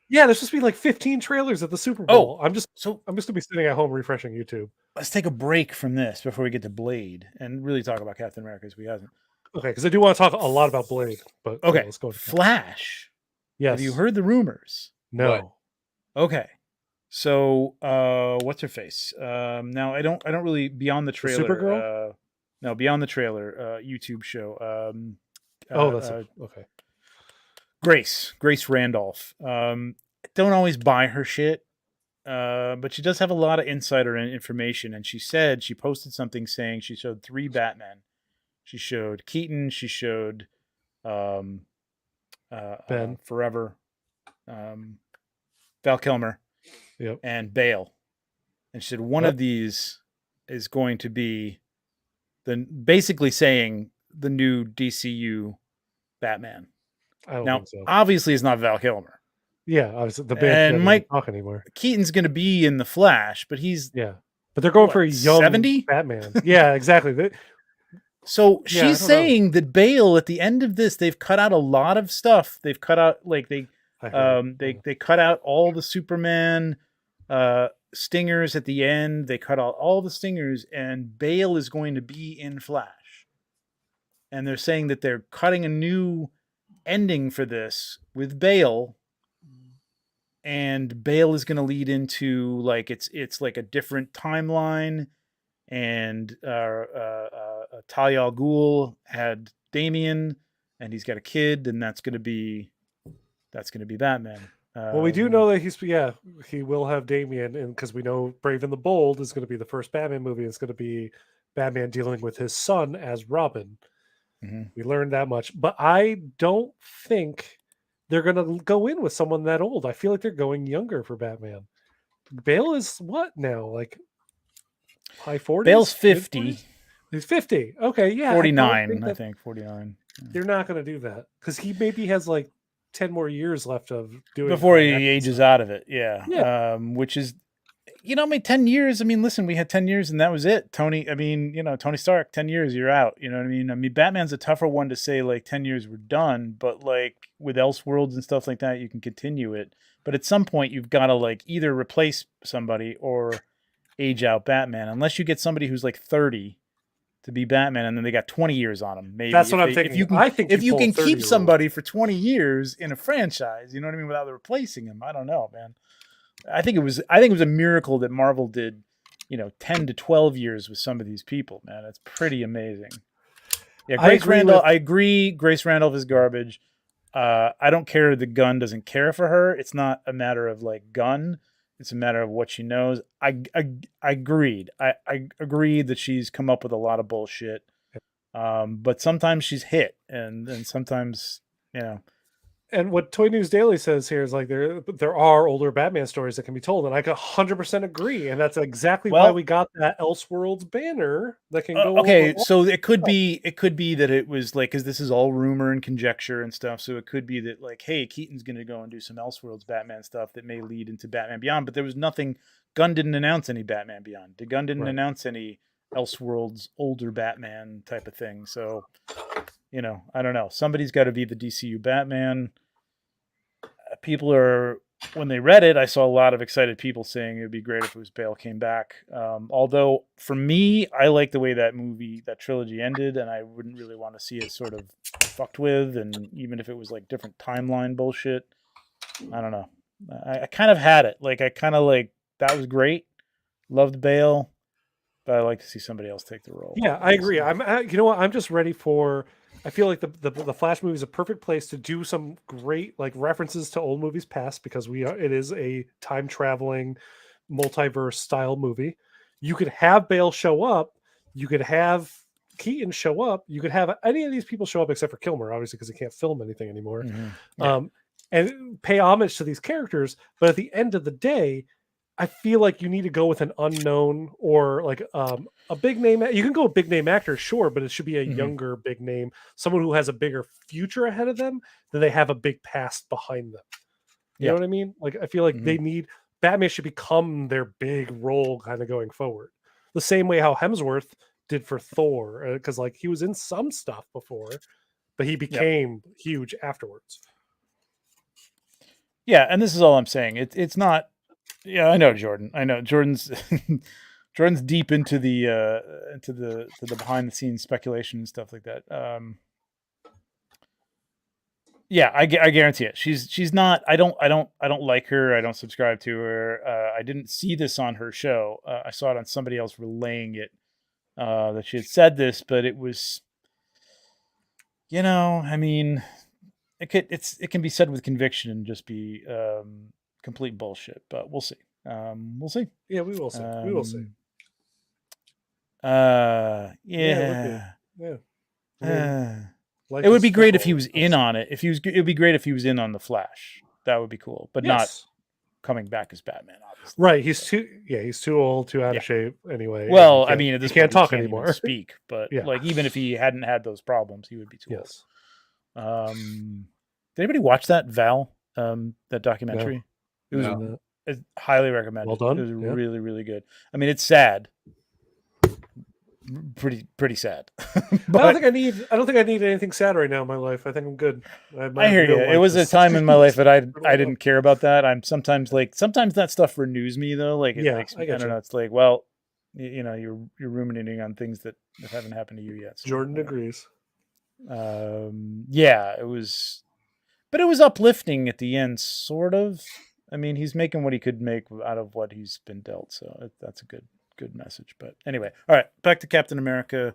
yeah, there's supposed to be like 15 trailers at the Super Bowl. I'm just gonna be sitting at home refreshing YouTube. Let's take a break from this before we get to Blade and really talk about Captain America as we haven't. Okay, because I do want to talk a lot about Blade, but Okay, let's go. Flash. Yes. Have you heard the rumors? No. What? Okay. So what's her face? Now I don't really beyond the trailer. Supergirl? No, beyond the trailer, YouTube show. That's okay. Grace Randolph. Don't always buy her shit. But she does have a lot of insider information, and she said she posted something saying she showed 3 Batmen. She showed Keaton, she showed Ben Forever, Val Kilmer, yep, and Bale. And she said one of these is going to be basically saying the new DCU Batman. I don't Now, think so. obviously, it's not Val Kilmer. Yeah, obviously the And band doesn't Mike talk anymore. Keaton's going to be in the Flash, but he's but they're going for a young 70? Batman. Yeah, exactly. So she's saying that Bale at the end of this, they've cut out a lot of stuff. They've cut out they cut out all the Superman stingers at the end. They cut out all the stingers, and Bale is going to be in Flash. And they're saying that they're cutting a new ending for this with Bale. And Bale is going to lead into like it's like a different timeline, and Talia al Ghul had Damian, and he's got a kid, and that's going to be Batman. Well, we do know that he will have Damian, and because we know Brave and the Bold is going to be the first Batman movie. It's going to be Batman dealing with his son as Robin. Mm-hmm. We learned that much, but I don't think they're going to go in with someone that old. I feel like they're going younger for Batman. Bale is what now? Like high 40s? Bale's 50. Mid-40s? He's 50. Okay, yeah. 49, I think 49. They're not going to do that because he maybe has like 10 more years left of doing before he ages out of it. Yeah. Which is, 10 years. I mean, listen, we had 10 years and that was it. Tony Stark, 10 years, you're out. You know what I mean? I mean, Batman's a tougher one to say like 10 years we're done, but like with Elseworlds and stuff like that, you can continue it. But at some point you've got to like either replace somebody or age out Batman, unless you get somebody who's like 30 to be Batman, and then they got 20 years on them. Maybe that's what I'm thinking. If you can keep somebody for 20 years in a franchise, you know what I mean, without replacing him, I don't know, man. I think it was a miracle that Marvel did, 10 to 12 years with some of these people, man. It's pretty amazing. Yeah, I agree. Grace Randolph is garbage. I don't care. The Gunn doesn't care for her. It's not a matter of like Gunn. It's a matter of what she knows. I agreed. I agreed that she's come up with a lot of bullshit. But sometimes she's hit, and sometimes, And what Toy News Daily says here is like there are older Batman stories that can be told, and I 100% agree, and that's exactly why we got that Elseworlds banner that can go. Okay, so it could be that it was like, because this is all rumor and conjecture and stuff, so it could be that like, hey, Keaton's going to go and do some Elseworlds Batman stuff that may lead into Batman Beyond, but there was nothing. Gunn didn't announce any Batman Beyond. Gunn didn't announce any Elseworlds older Batman type of thing, so. I don't know. Somebody's got to be the DCU Batman. People when they read it, I saw a lot of excited people saying it would be great if it was Bale came back. Although for me, I like the way that trilogy ended, and I wouldn't really want to see it sort of fucked with. And even if it was like different timeline bullshit, I don't know. I kind of had it. Like, I kind of like, that was great. Loved Bale, but I like to see somebody else take the role. Yeah, I agree. I'm just ready for. I feel like the Flash movie is a perfect place to do some great like references to old movies past, because it is a time traveling multiverse style movie. You could have Bale show up, you could have Keaton show up, you could have any of these people show up except for Kilmer, obviously, because he can't film anything anymore. Mm-hmm. Yeah. And pay homage to these characters, but at the end of the day, I feel like you need to go with an unknown or like a big name. You can go a big name actor, sure, but it should be a younger big name, someone who has a bigger future ahead of them than they have a big past behind them. You know what I mean? Like, I feel like they Mhm. need Batman should become their big role kind of going forward. The same way how Hemsworth did for Thor, because like he was in some stuff before, but he became huge afterwards. Yeah, and this is all I'm saying. It's not. Yeah, I know Jordan. I know Jordan's Jordan's deep into the behind the scenes speculation and stuff like that. Yeah, I guarantee it. She's not. I don't like her. I don't subscribe to her. I didn't see this on her show. I saw it on somebody else relaying it. That she had said this, but it was, I mean, it can be said with conviction and just be complete bullshit. But we'll see. We'll see. Yeah, we will see. We will see. Yeah, it would be. Yeah. Yeah. I mean, life It would is be great if he fickle. was in on it. It would be great if he was in on the Flash. That would be cool, but not Yes. coming back as Batman, obviously. Right. He's too old, too out of shape anyway. Well, and I mean, at this he can't point, talk he can't anymore. even speak. But Yeah. like, even if he hadn't had those problems, he would be too Yes. old. Did anybody watch that Val? That documentary? It was No. it's highly recommended. Well done. It was Yeah. really, really good. I mean, it's sad. Pretty sad. But I don't think I need anything sad right now in my life. I think I'm good. I hear you. It was a time in my life that I didn't care about that. I'm sometimes that stuff renews me though. Like it Yeah, makes I me, get I don't you. know. It's like, well, you're ruminating on things that haven't happened to you yet. So, Jordan agrees. yeah, it was, but it was uplifting at the end, sort of. I mean, he's making what he could make out of what he's been dealt. So that's a good message. But anyway, all right, back to Captain America.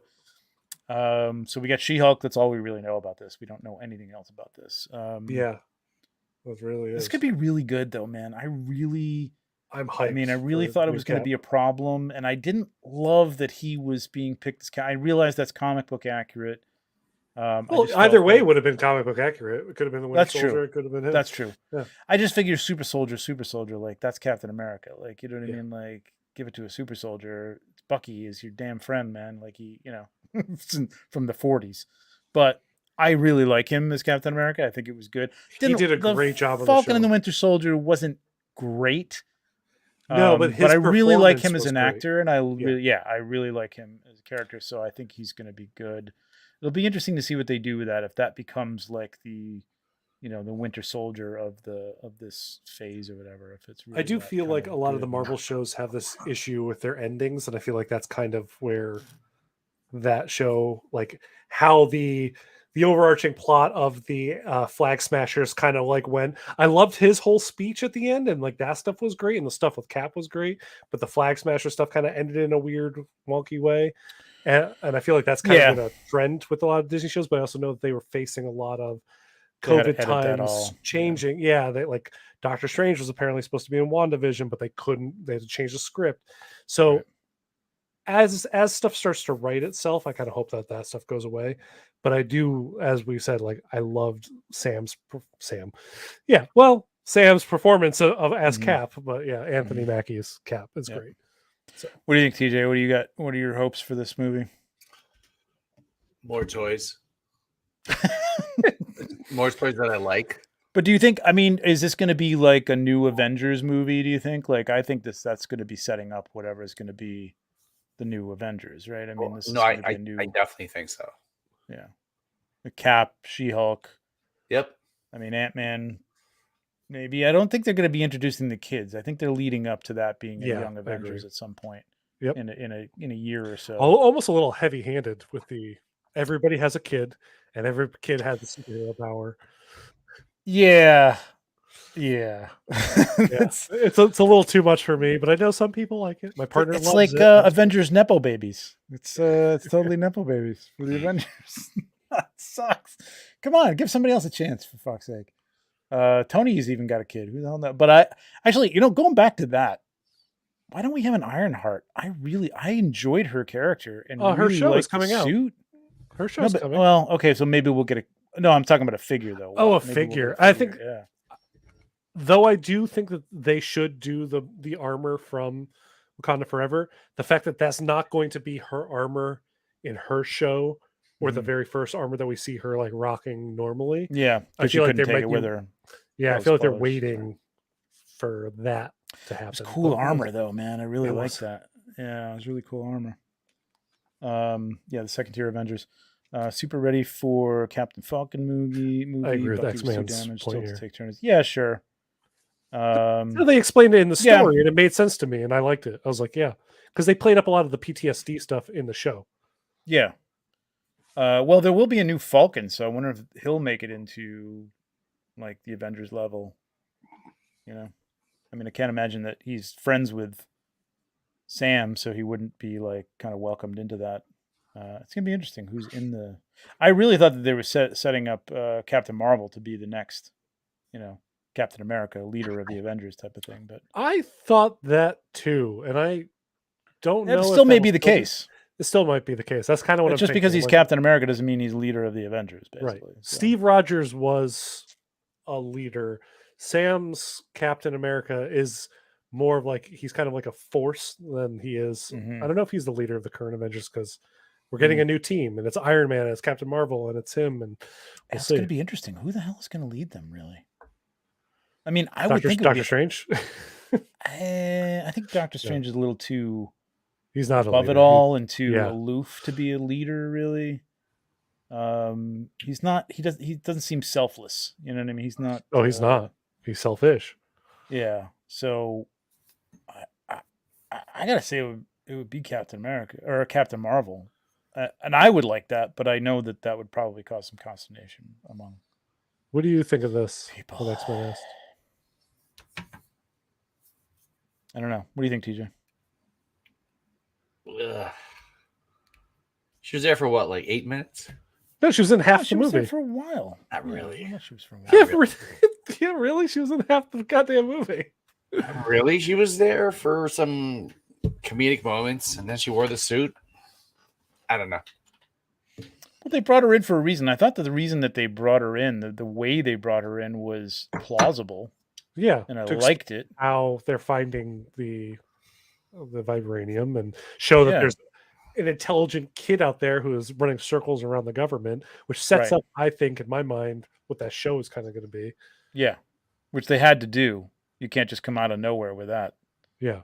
So we got She-Hulk. That's all we really know about this. We don't know anything else about this. Yeah, it really is. This could be really good, though, man. I'm hyped. I mean, I really thought it was going to be a problem, and I didn't love that he was being picked as. I realized that's comic book accurate. Well, either way would have been comic book accurate. It could have been the Winter That's Soldier. true. It could have been him. That's true. Yeah. I just figure super soldier, like that's Captain America. Like, you know what I Yeah. mean? Like, give it to a super soldier. Bucky is your damn friend, man. Like he, from the 40s. But I really like him as Captain America. I think it was good. He did a great job on the Falcon and show. the Winter Soldier wasn't great. No, but I really like performance him as was an great. actor, and I really like him as a character. So I think he's going to be good. It'll be interesting to see what they do with that. If that becomes like the Winter Soldier of this phase or whatever. If it's really I do that feel kind like a lot of the good. Marvel shows have this issue with their endings, and I feel like that's kind of where that show, like how the overarching plot of the Flag Smashers kind of like went. I loved his whole speech at the end, and like that stuff was great, and the stuff with Cap was great, but the Flag Smasher stuff kind of ended in a weird, wonky way. And I feel like that's kind of been a trend with a lot of Disney shows, but I also know that they were facing a lot of COVID times changing. Yeah, they like Doctor Strange was apparently supposed to be in WandaVision, but they couldn't. They had to change the script. So as stuff starts to write itself, I kind of hope that stuff goes away. But I do, as we said, like I loved Sam's performance of as Cap. But yeah, Anthony Mackie's Cap is great. So. What do you think, TJ? What do you got? What are your hopes for this movie? More toys. More toys that I like. But do you think? I mean, is this going to be like a new Avengers movie? Do you think? Like, I think that's going to be setting up whatever is going to be the new Avengers, right? I mean, I definitely think so. Yeah, the Cap, She-Hulk. Yep. I mean, Ant-Man. Maybe I don't think they're going to be introducing the kids. I think they're leading up to that being a young Avengers at some point. Yep. In a year or so. Almost a little heavy-handed with everybody has a kid and every kid has a superhero power. Yeah. It's a little too much for me, but I know some people like it. My partner it's loves like it. Avengers Nepo babies. It's totally Nepo babies for the Avengers. That sucks. Come on, give somebody else a chance for fuck's sake. Tony's even got a kid. Who the hell knows? But I actually, going back to that, why don't we have an Ironheart? I enjoyed her character and her really show is the coming out. suit. Her show's coming. Well, okay, so maybe we'll get a. No, I'm talking about a figure though. Oh, maybe figure. We'll I think. Yeah. Though I do think that they should do the armor from Wakanda Forever. The fact that that's not going to be her armor in her show, or the very first armor that we see her like rocking normally. Yeah, I feel like couldn't take it with her. Yeah, I Oh, feel like they're spoilers. waiting for that to happen. It's cool but armor though, man. I really it like was. that. Yeah, it was really cool armor. Yeah, the second tier Avengers. Super ready for Captain Falcon movie. I agree with Bucky was too X-Man's damaged point still to here. take turns. Yeah, sure. So they explained it in the yeah. story, and it made sense to me, and I liked it. I was like, yeah, because they played up a lot of the PTSD stuff in the show. Yeah. Well, there will be a new Falcon, so I wonder if he'll make it into like the Avengers level. You know, I mean, I can't imagine that he's friends with Sam, so he wouldn't be like kind of welcomed into that. It's gonna be interesting. Who's in the? I really thought that they were setting up Captain Marvel to be the next, Captain America, leader of the Avengers type of thing. But I thought that too, and I don't know. it if still that may will be the still case. It still might be the case. That's kind of what I'm Just because thinking, he's like, Captain America doesn't mean he's leader of the Avengers. Basically, right. So. Steve Rogers was a leader. Sam's Captain America is more of like he's kind of like a force than he is. Mhm. I don't know if he's the leader of the current Avengers because we're getting a new team and it's Iron Man and it's Captain Marvel and it's him and It's going to be interesting. Who the hell is going to lead them, really? I mean, I would think Doctor Strange. I think Doctor Strange is a little too he's not above a it leader. all and too yeah. aloof to be a leader, really. He's not. He doesn't seem selfless. You know what I mean? He's not. Oh, he's not. He's selfish. Yeah. So, I gotta say it would be Captain America or Captain Marvel, and I would like that, but I know that would probably cause some consternation among. What do you think of this? People. The X-Men asked. I don't know. What do you think, TJ? Ugh. She was there for what, like 8 minutes? No, she was in half she the was movie there for a while. Not really. Yeah, she was for a while. Yeah, yeah, really? She was in half the goddamn movie. Really? She was there for some comedic moments, and then she wore the suit. I don't know. Well, they brought her in for a reason. I thought that the reason that they brought her in, the way they brought her in, was plausible. Yeah, and I liked it. How they're finding the vibranium and show that there's an intelligent kid out there who is running circles around the government, which sets up, I think, in my mind, what that show is kind of going to be. Yeah, which they had to do. You can't just come out of nowhere with that. Yeah.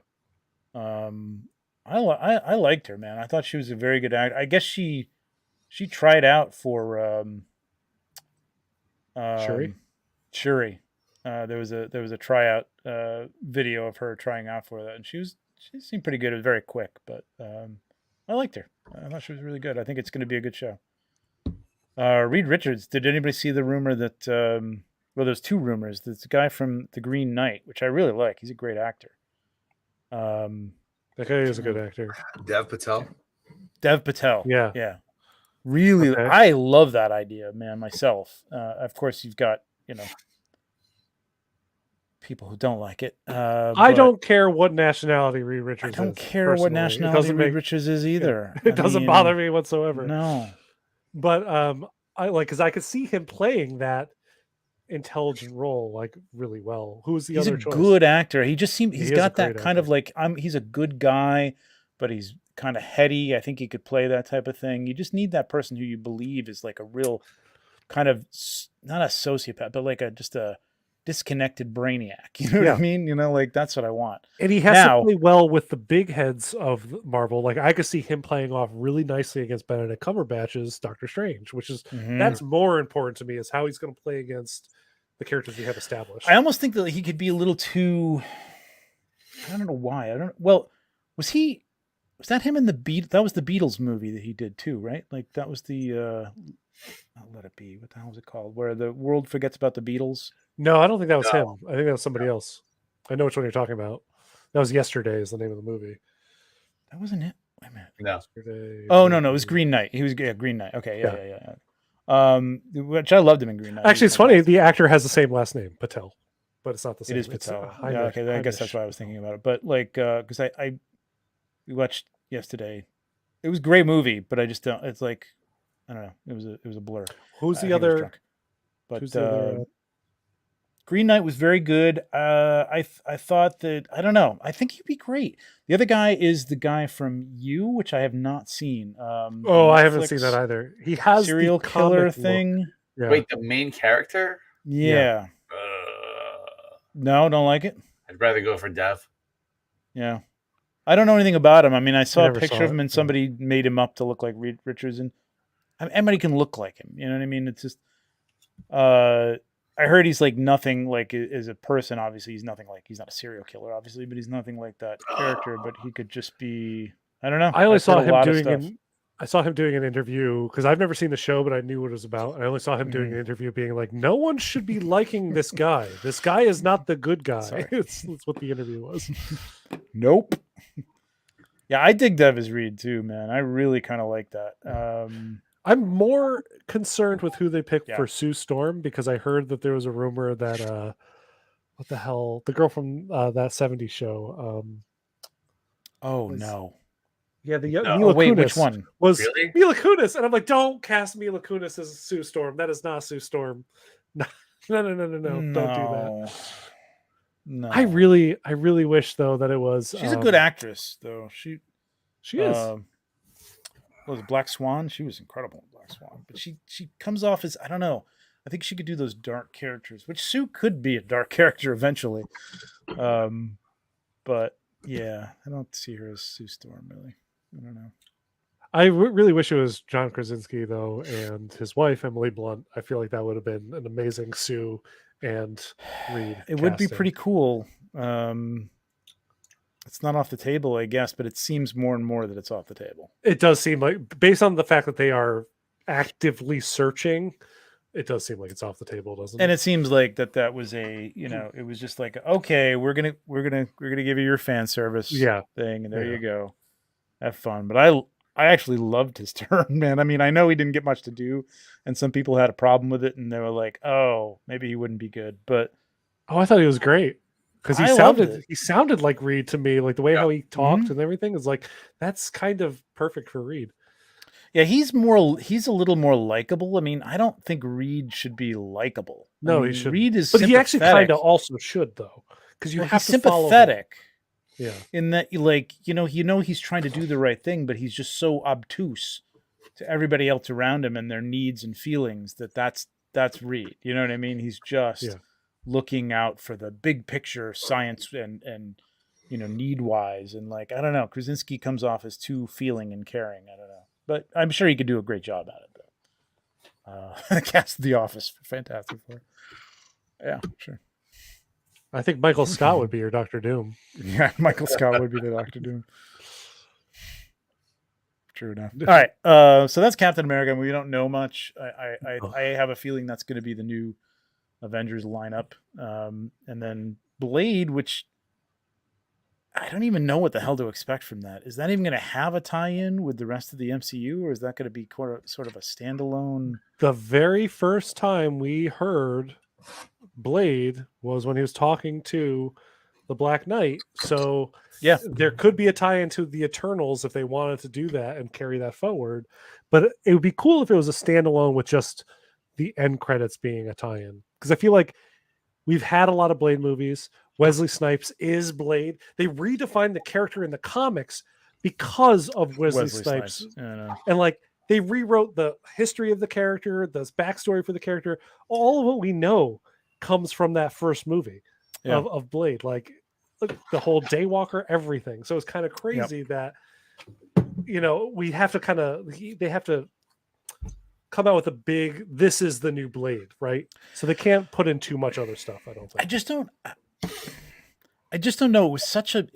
I liked her, man. I thought she was a very good actor. I guess she tried out for Shuri. There was a tryout video of her trying out for that, and she seemed pretty good. It was very quick, but I liked her. I thought she was really good. I think it's going to be a good show. Reed Richards. Did anybody see the rumor that? Well, there's two rumors. There's a guy from The Green Knight, which I really like. He's a great actor. That guy is a good actor. Dev Patel. Yeah. Really, okay. I love that idea, man. Myself. Of course, you've got people who don't like it. I don't care what nationality Reed Richards is. I don't care what nationality Reed Richards is either. It doesn't bother me whatsoever. No. But I like because I could see him playing that intelligent role like really well. Who's the other choice? He's a good actor. He just seems he's got that kind of like he's a good guy, but he's kind of heady. I think he could play that type of thing. You just need that person who you believe is like a real kind of not a sociopath, but like just a disconnected brainiac. You know what I mean? Like that's what I want. And he has to play well with the big heads of Marvel. Like I could see him playing off really nicely against Benedict Cumberbatch's Doctor Strange, which is that's more important to me is how he's going to play against the characters we have established. I almost think that he could be a little too. I don't know why. Well, was that him in the Beat? That was the Beatles movie that he did too, right? Like that was the. I'll let it be. What the hell was it called? Where the world forgets about the Beatles. No, I don't think that was him. I think that was somebody else. I know which one you're talking about. That was Yesterday is the name of the movie. That wasn't it. Wait a minute. No. Yesterday. Oh no, it was Green Knight. He was Green Knight. Okay, yeah. Which I loved him in Green Knight. Actually, it's funny. The actor has the same last name, Patel, but it's not the same. It is Patel. Okay, I guess that's why I was thinking about it. But like, because we watched Yesterday. It was a great movie, but I just don't. It's like, I don't know. It was a blur. Who's the other? But who's the other? Green Knight was very good. I thought that I don't know. I think he'd be great. The other guy is the guy from You, which I have not seen. I haven't seen that either. He has serial killer thing. Yeah. Wait, the main character? Yeah. No, don't like it. I'd rather go for Dev. Yeah. I don't know anything about him. I mean, I saw a never picture saw of him it, and yeah. somebody made him up to look like Reed Richards, and anybody can look like him. You know what I mean? It's just, I heard he's like nothing like as a person. Obviously, he's nothing like, he's not a serial killer, obviously, but he's nothing like that character. But he could just be, I don't know. I only I've heard saw a him lot of doing stuff. I saw him doing an interview because I've never seen the show, but I knew what it was about. I only saw him doing Mhm. an interview being like, "No one should be liking this guy. This guy is not the good guy." Sorry. That's what the interview was. Nope. Yeah, I dig Devis Reed too, man. I really kind of like that. I'm more concerned with who they picked Yeah. for Sue Storm because I heard that there was a rumor that what the hell, the girl from that '70s show, Oh was- no. yeah, the No. Mila Oh wait, Kunis which one? was Really? Mila Kunis, and I'm like, don't cast Mila Kunis as Sue Storm. That is not Sue Storm. No, no, don't do that. No. I really wish though that it was. She's a good actress, though. She She is. what was it, Black Swan? She was incredible in Black Swan. But she comes off as, I don't know. I think she could do those dark characters, which Sue could be a dark character eventually. But yeah, I don't see her as Sue Storm really. I don't know. I really wish it was John Krasinski though, and his wife Emily Blunt. I feel like that would have been an amazing Sue and Reed. It would be casting. pretty cool. It's not off the table, I guess, but it seems more and more that it's off the table. It does seem like, based on the fact that they are actively searching, it does seem like it's off the table, doesn't And it? it seems like that was a, it was just like, okay, we're gonna give you your fan service Yeah. thing, and there Yeah. you go, have fun. But I actually loved his turn, man. I mean, I know he didn't get much to do, and some people had a problem with it, and they were like, oh, maybe he wouldn't be good, but Oh, I thought he was great because I loved it. he sounded like Reed to me, like the way how he talked Mhm. and everything is like that's kind of perfect for Reed. yeah, he's a little more likable. I mean, I don't think Reed should be likable. I No, mean, he shouldn't. Reed is But he actually kind sympathetic. of also should though, because you Well, have he's to follow him. sympathetic. Yeah. In that, he's trying to do the right thing, but he's just so obtuse to everybody else around him and their needs and feelings that's Reed. You know what I mean? He's just Yeah. looking out for the big picture, science and need wise, and like, I don't know. Krasinski comes off as too feeling and caring. I don't know, but I'm sure he could do a great job at it. Though. Cast The Office for Fantastic Four. Yeah, sure. I think Michael Scott would be your Doctor Doom. Yeah, Michael Scott would be the Doctor Doom. True enough. All right, so that's Captain America. We don't know much. I have a feeling that's going to be the new Avengers lineup, and then Blade, which I don't even know what the hell to expect from that. Is that even going to have a tie-in with the rest of the MCU, or is that going to be sort of a standalone? The very first time we heard Blade was when he was talking to the Black Knight. So Yeah, there could be a tie into the Eternals if they wanted to do that and carry that forward. But it would be cool if it was a standalone with just the end credits being a tie-in. Because I feel like we've had a lot of Blade movies. Wesley Snipes is Blade. They redefined the character in the comics because of Wesley Snipes. Yeah, And like they rewrote the history of the character, the backstory for the character. All of what we know comes from that first movie of Blade. Like the whole Daywalker, everything. So it's kind of crazy that we have to they have to come out with a big, this is the new Blade, right? So they can't put in too much other stuff, I don't think. I just don't know. It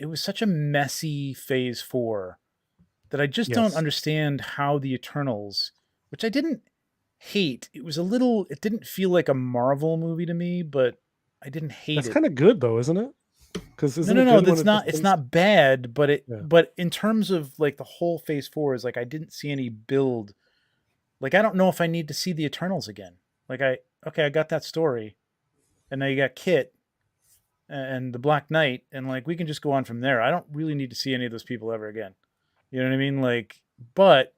was such a messy phase 4 that I just don't understand how the Eternals, which I didn't hate. It didn't feel like a Marvel movie to me, but I didn't hate it. That's kind of good though, isn't it? Because no, it's not bad, but but in terms of like the whole phase 4 is like, I didn't see any build. Like, I don't know if I need to see the Eternals again. Like, I got that story, and now you got Kit and the Black Knight, and like, we can just go on from there. I don't really need to see any of those people ever again. You know what I mean? Like, but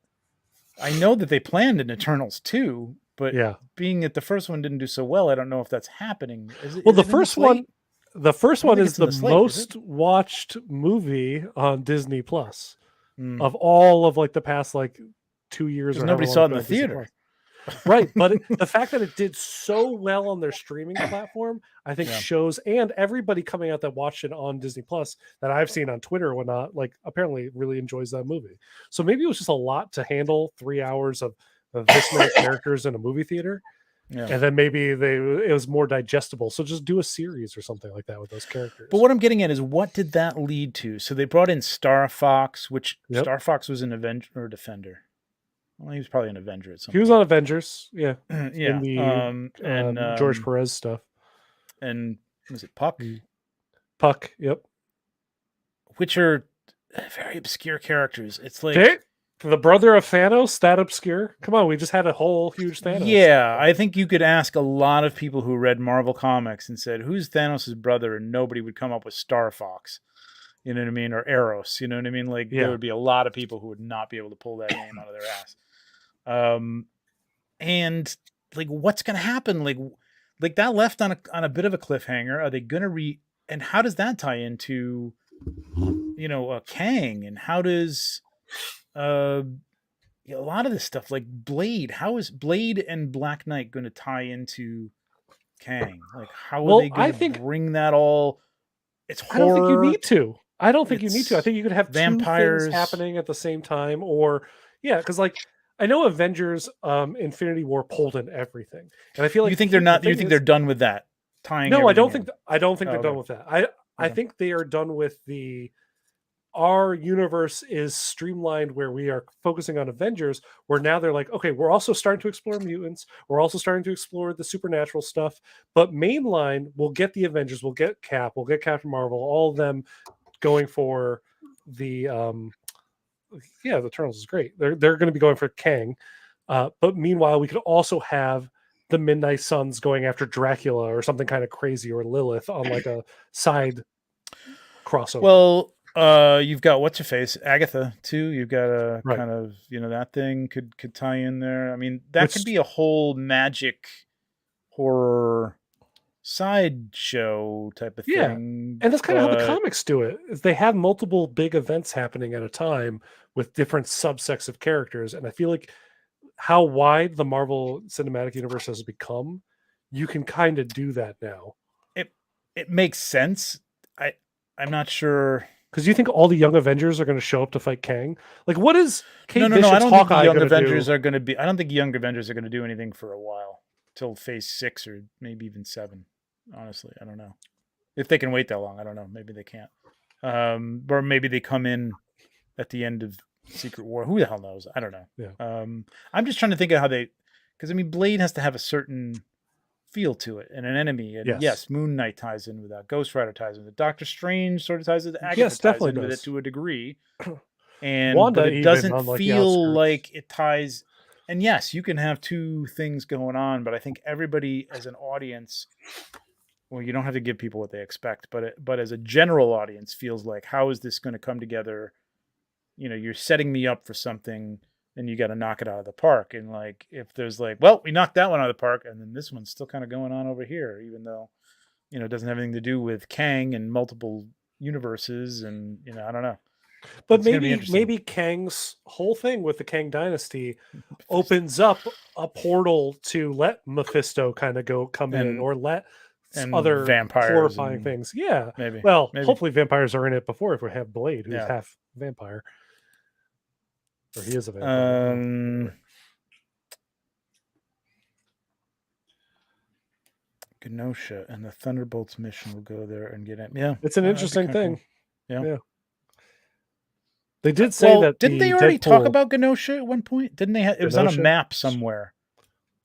I know that they planned an Eternals too, but being that the first one didn't do so well, I don't know if that's happening. The first one is the most is watched movie on Disney Plus of all of like the past like 2 years. Or nobody saw it in the theater. Right, but the fact that it did so well on their streaming platform, I think Yeah. shows, and everybody coming out that watched it on Disney Plus that I've seen on Twitter or whatnot, like apparently really enjoys that movie. So maybe it was just a lot to handle 3 hours of this many characters in a movie theater, Yeah. and then maybe it was more digestible. So just do a series or something like that with those characters. But what I'm getting at is, what did that lead to? So they brought in Star Fox, which Yep. Star Fox was an Avenger or Defender. Well, he was probably an Avenger at some He was on Avengers, yeah, yeah. in the George Perez stuff. And was it Puck? Puck, yep. Which are very obscure characters. It's like the brother of Thanos, that obscure. Come on, we just had a whole huge Thanos. Yeah, I think you could ask a lot of people who read Marvel comics and said, "Who's Thanos' brother?" and nobody would come up with Star Fox. You know what I mean? Or Eros. You know what I mean? Like there would be a lot of people who would not be able to pull that name out of their ass. And like, what's going to happen? Like that left on a bit of a cliffhanger. Are they going to and how does that tie into, Kang? And how does, a lot of this stuff, like Blade, how is Blade and Black Knight going to tie into Kang? Like, how are they going to bring that all? It's horror. I don't think you need to. I don't think you need to. I think you could have vampires 2 things happening at the same time, because like I know Avengers, Infinity War pulled in everything, and I feel like you think they're not. You think they're done with that tying? No, I don't think. I don't think they're done with that. I think they are done with our universe is streamlined where we are focusing on Avengers, where now they're like, okay, we're also starting to explore mutants. We're also starting to explore the supernatural stuff, but mainline, we'll get the Avengers, we'll get Cap, we'll get Captain Marvel, all of them going for the Eternals is great. They're going to be going for Kang. But meanwhile, we could also have the Midnight Suns going after Dracula or something kind of crazy, or Lilith on like a side crossover. Well, you've got what's her face, Agatha too. You've got a kind of that thing could tie in there. I mean, that could be a whole magic horror sideshow type of thing. And that's kind of how the comics do it. Is they have multiple big events happening at a time with different subsects of characters, and I feel like how wide the Marvel Cinematic Universe has become, you can kind of do that now. It makes sense. I'm not sure. Because you think all the Young Avengers are going to show up to fight Kang? Like, what is Kate Bishop's I don't Hawkeye think the Young Avengers do? are going to be. I don't think Young Avengers are going to do anything for a while, till Phase 6 or maybe even 7. Honestly, I don't know if they can wait that long. I don't know. Maybe they can't. Or maybe they come in at the end of Secret War. Who the hell knows? I don't know. Yeah. I'm just trying to think of how because I mean, Blade has to have a certain feel to it and an enemy. And yes, Moon Knight ties in with that. Ghost Rider ties in with it. Doctor Strange sort of ties with it. Agatha ties in with it to a degree. And Wanda, but it doesn't feel like it ties. And yes, you can have 2 things going on, but I think everybody as an audience, well, you don't have to give people what they expect, but as a general audience feels like, how is this going to come together? You're setting me up for something, and you got to knock it out of the park. And like, if there's like, well, we knocked that one out of the park, and then this one's still kind of going on over here, even though, it doesn't have anything to do with Kang and multiple universes. And, I don't know. But maybe Kang's whole thing with the Kang Dynasty opens up a portal to let Mephisto kind of come in, or let other vampires horrifying things. Yeah. Maybe. Well, hopefully vampires are in it before, if we have Blade, who's half vampire. Or he is a vampire. Genosha and the Thunderbolts mission will go there and get it. Yeah. It's an interesting thing. Cool. Yeah. They did say that. Didn't they already talk about Genosha at one point? Didn't they? It was on a map somewhere.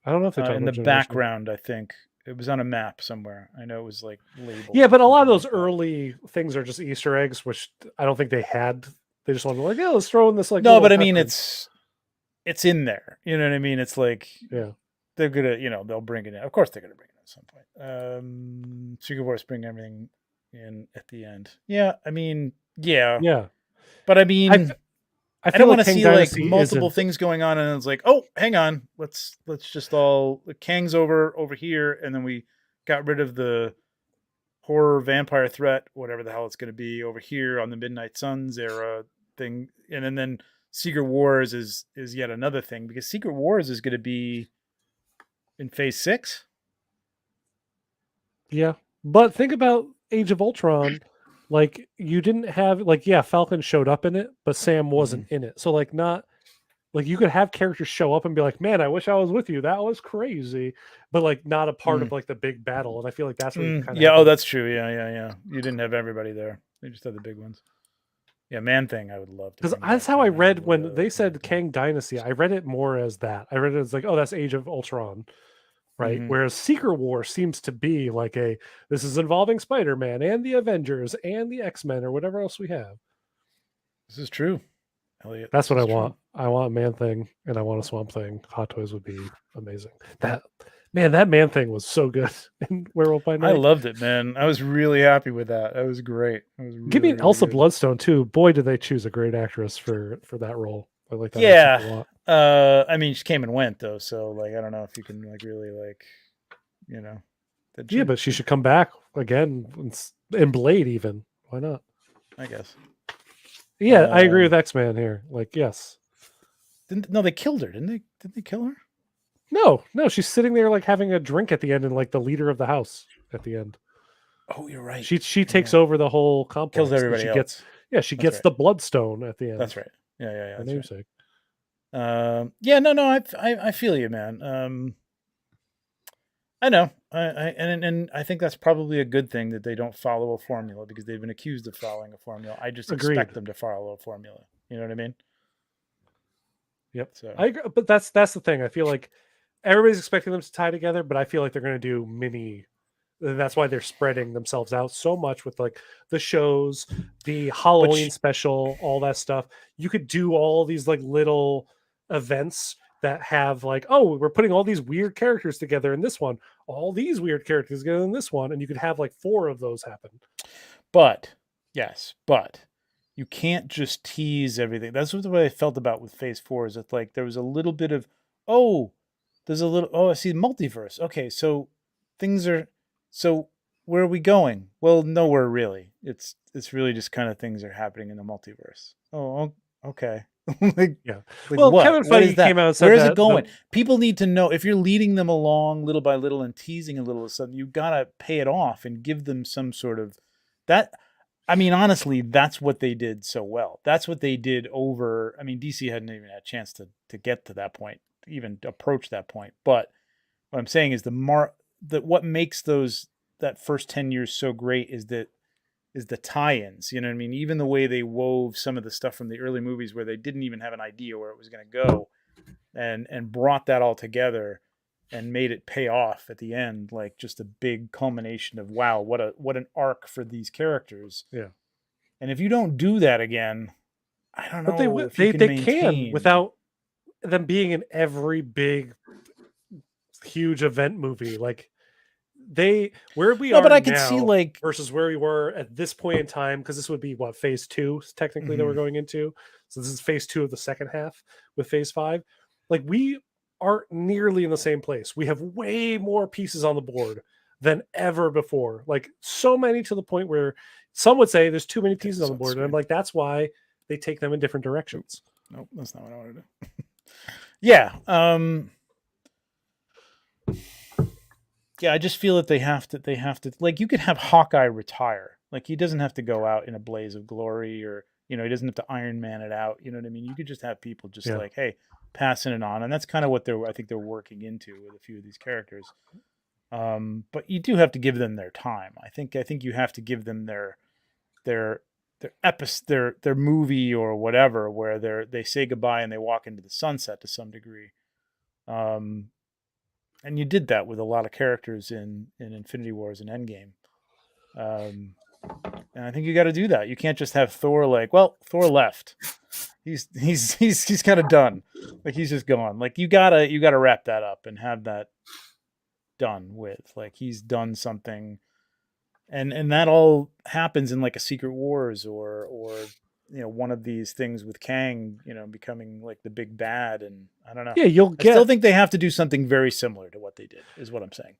I don't know if they talked in about the Genosha. Background. I think it was on a map somewhere. I know it was like labeled. Yeah, but a lot of those early things are just Easter eggs, which I don't think they had. They just wanted to let's throw in this like. No, but I mean, it's in there. You know what I mean? It's like they're gonna, they'll bring it in. Of course, they're gonna bring it in at some point. Secret Wars bring everything in at the end. Yeah, I mean, yeah. But I mean, I don't want to see like multiple things going on, and it's like, oh, hang on, let's just all Kang's over here, and then we got rid of the horror vampire threat, whatever the hell it's going to be over here on the Midnight Suns era thing, and then Secret Wars is yet another thing, because Secret Wars is going to be in Phase 6. Yeah, but think about Age of Ultron. Like you didn't have like Falcon showed up in it, but Sam wasn't in it. So like not like you could have characters show up and be like, "Man, I wish I was with you. That was crazy," but like not a part of like the big battle. And I feel like that's what kind of Yeah. Oh, that's true. Yeah. You didn't have everybody there. They just had the big ones. Yeah, Man Thing. I would love to. because that's how I read when they said Kang Dynasty. I read it more as that. I read it as like, oh, that's Age of Ultron, right? Whereas Secret War seems to be like this is involving Spider-Man and the Avengers and the X-Men or whatever else we have. This is true, Elliot. That's what I want. I want Man Thing and I want a Swamp Thing. Hot Toys would be amazing. That Man Thing was so good in Werewolf by Night. I loved it, man. I was really happy with that. That was great. It was Give me an really Elsa good. Bloodstone too. Boy, did they choose a great actress for that role. I like that. Yeah. A lot. I mean, she came and went though, so like I don't know if you can like really like, you know. Yeah, but she should come back again in Blade even. Why not? I guess. Yeah, I agree with X-Man here. Like, yes. No, they killed her, didn't they? Did they kill her? No, she's sitting there like having a drink at the end and like the leader of the house at the end. Oh, you're right. She takes over the whole complex. Kills everybody else. She gets the Bloodstone at the end. That's right. Yeah. The namesake. Yeah, no, I feel you, man. I know. And I think that's probably a good thing that they don't follow a formula because they've been accused of following a formula. I just expect them to follow a formula. You know what I mean? Yep. So I agree, but that's the thing. I feel like everybody's expecting them to tie together, but I feel like they're going to do mini. And that's why they're spreading themselves out so much with like the shows, the Halloween special, all that stuff. You could do all these like little events that have like, oh, we're putting all these weird characters together in this one, all these weird characters together in this one, and you could have like 4 of those happen. But you can't just tease everything. That's what the way I felt about with Phase 4 is that like there was a little bit of I see multiverse. Okay, so where are we going? Well, nowhere really. It's really just kind of things are happening in the multiverse. Oh, okay. Yeah. Well, what? Kevin Feige came out and said, where is it going? People need to know if you're leading them along little by little and teasing a little of something, you gotta pay it off and give them some sort of that. I mean, honestly, that's what they did so well. That's what they did over. I mean, DC hadn't even had a chance to get to that point, even approach that point. But what I'm saying is what makes that first 10 years so great is the tie-ins. You know what I mean? Even the way they wove some of the stuff from the early movies where they didn't even have an idea where it was going to go, and brought that all together and made it pay off at the end, like just a big culmination of wow, what an arc for these characters. Yeah. And if you don't do that again, I don't know. But they can without them being in every big, huge event movie. Like where we are. But I now could see like versus where we were at this point in time, because this would be what Phase 2 technically that we're going into. So this is Phase 2 of the second half with Phase 5. Like we aren't nearly in the same place. We have way more pieces on the board than ever before. Like so many to the point where some would say there's too many pieces on the board. And I'm like, that's why they take them in different directions. Nope, that's not what I want to do. Yeah. Yeah, I just feel that they have to like you could have Hawkeye retire. Like he doesn't have to go out in a blaze of glory or he doesn't have to Iron Man it out. You know what I mean? You could just have people just like, hey, passing it on. And that's kind of what I think they're working into with a few of these characters. But you do have to give them their time. I think you have to give them their movie or whatever where they say goodbye and they walk into the sunset to some degree. And you did that with a lot of characters in Infinity Wars and Endgame. And I think you got to do that. You can't just have Thor like, well, Thor left. He's kind of done. Like he's just gone. Like you gotta wrap that up and have that done with. Like he's done something, and that all happens in like a Secret Wars or one of these things with Kang, becoming like the big bad. And I don't know. Yeah, I still think they have to do something very similar to what they did. Is what I'm saying.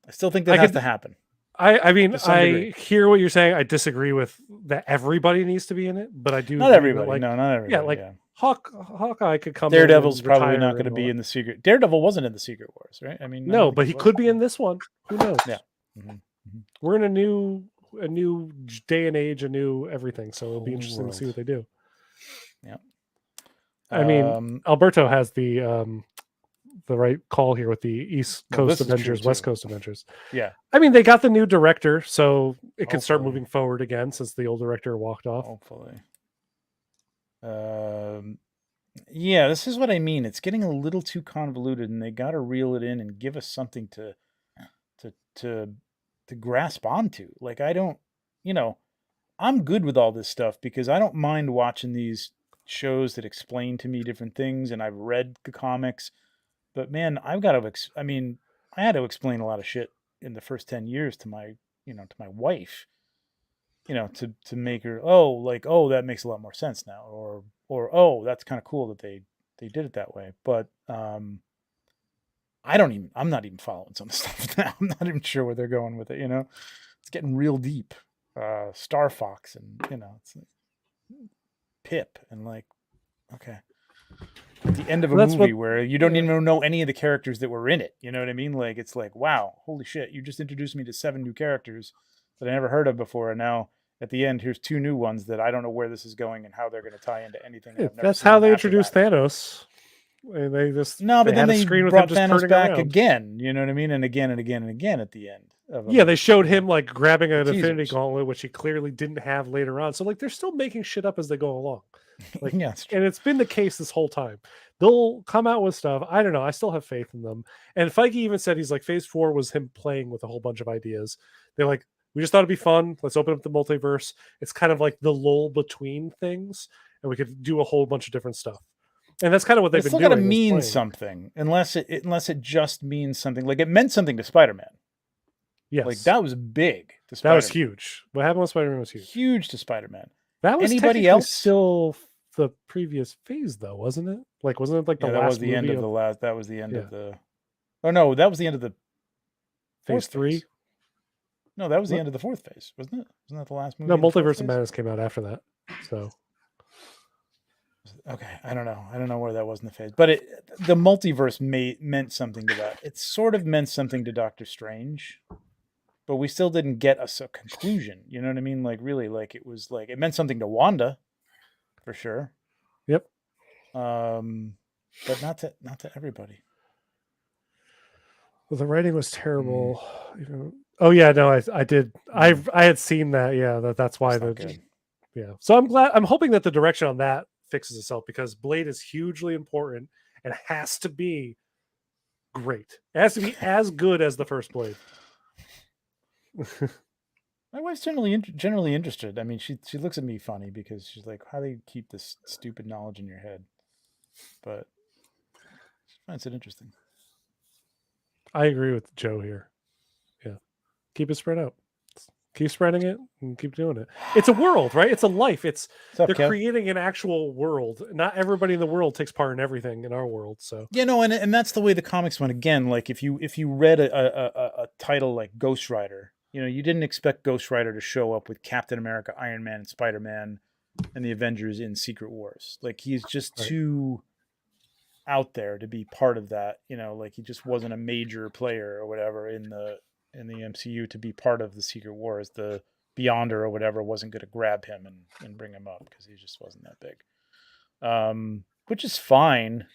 I still think that has to happen. I mean, I hear what you're saying. I disagree with that everybody needs to be in it, but I do. Not everybody. No, not everybody. Yeah, like Hawkeye could come. Daredevil's in and probably retire not going to and be all in the Secret. Daredevil wasn't in the Secret Wars, right? I mean, that. I don't No, think but he was. could be in this one. Who knows? Yeah. Mhm. We're in a new day and age, a new everything. So it'll be Whole interesting to see world. what they do. Yeah. I mean, Alberto has the right call here with the East Well, Coast this is true, Avengers, West too. Coast Avengers. Yeah. I mean, they got the new director, so it can start Hopefully. moving forward again since the old director walked off. Hopefully. Yeah, this is what I mean. It's getting a little too convoluted, and they got to reel it in and give us something to grasp onto. Like, I don't, I'm good with all this stuff because I don't mind watching these shows that explain to me different things, and I've read the comics. But man, I've got to. I mean, I had to explain a lot of shit in the first 10 years to my wife. To make her, that makes a lot more sense now, or oh, that's kind of cool that they did it that way. But I'm not even following some stuff now. I'm not even sure where they're going with it. It's getting real deep. Star Fox, and it's like Pip, and like, okay, at the end of a movie where you don't even know any of the characters that were in it. You know what I mean? Like, it's like, wow, holy shit, you just introduced me to 7 new characters that I never heard of before, and now at the end, here's 2 new ones that I don't know where this is going and how they're going to tie into anything. That's how they introduced Thanos. And they just but then they brought Thanos back around. again. You know what I mean? And again and again and again at the end. They showed him like grabbing an Infinity Gauntlet, which he clearly didn't have later on. So like they're still making shit up as they go along. Like, and it's been the case this whole time. They'll come out with stuff. I don't know. I still have faith in them. And Feige even said he's like Phase 4 was him playing with a whole bunch of ideas. They're like, we just thought it'd be fun. Let's open up the multiverse. It's kind of like the lull between things, and we could do a whole bunch of different stuff. And that's kind of what they've been doing. It's still got to mean something, unless it just means something. Like, it meant something to Spider-Man. Yes, like that was big. That was huge. What happened with Spider-Man was huge. Huge to Spider-Man. That was anybody else still the previous phase, though, wasn't it? Like, wasn't it like the last? That was the end of the last. That was the end of the. Oh no, that was the end of the Phase 3. No, that was the end of the 4th phase, wasn't it? Wasn't that the last movie? No, Multiverse of Madness came out after that. So, okay, I don't know. I don't know where that was in the phase, but the multiverse meant something to that. It sort of meant something to Doctor Strange, but we still didn't get a conclusion. You know what I mean? Like, really, like it was like it meant something to Wanda, for sure. Yep. But not to everybody. Well, the writing was terrible. Oh yeah, no, I did. I had seen that. Yeah, that's why yeah. So I'm hoping that the direction on that fixes itself, because Blade is hugely important and has to be great. It has to be as good as the first Blade. My wife's generally interested. I mean, she looks at me funny because she's like, "How do you keep this stupid knowledge in your head?" But she finds it interesting. I agree with Joe here. Yeah, keep it spread out. Keep spreading it and keep doing it. It's a world, right? It's a life. They're creating an actual world. Not everybody in the world takes part in everything in our world. So and that's the way the comics went. Again, like if you read a title like Ghost Rider, you didn't expect Ghost Rider to show up with Captain America, Iron Man, and Spider-Man, and the Avengers in Secret Wars. Like, he's just too out there to be part of that. Like, he just wasn't a major player or whatever in the MCU to be part of the Secret Wars. The Beyonder or whatever wasn't going to grab him and bring him up because he just wasn't that big. Which is fine.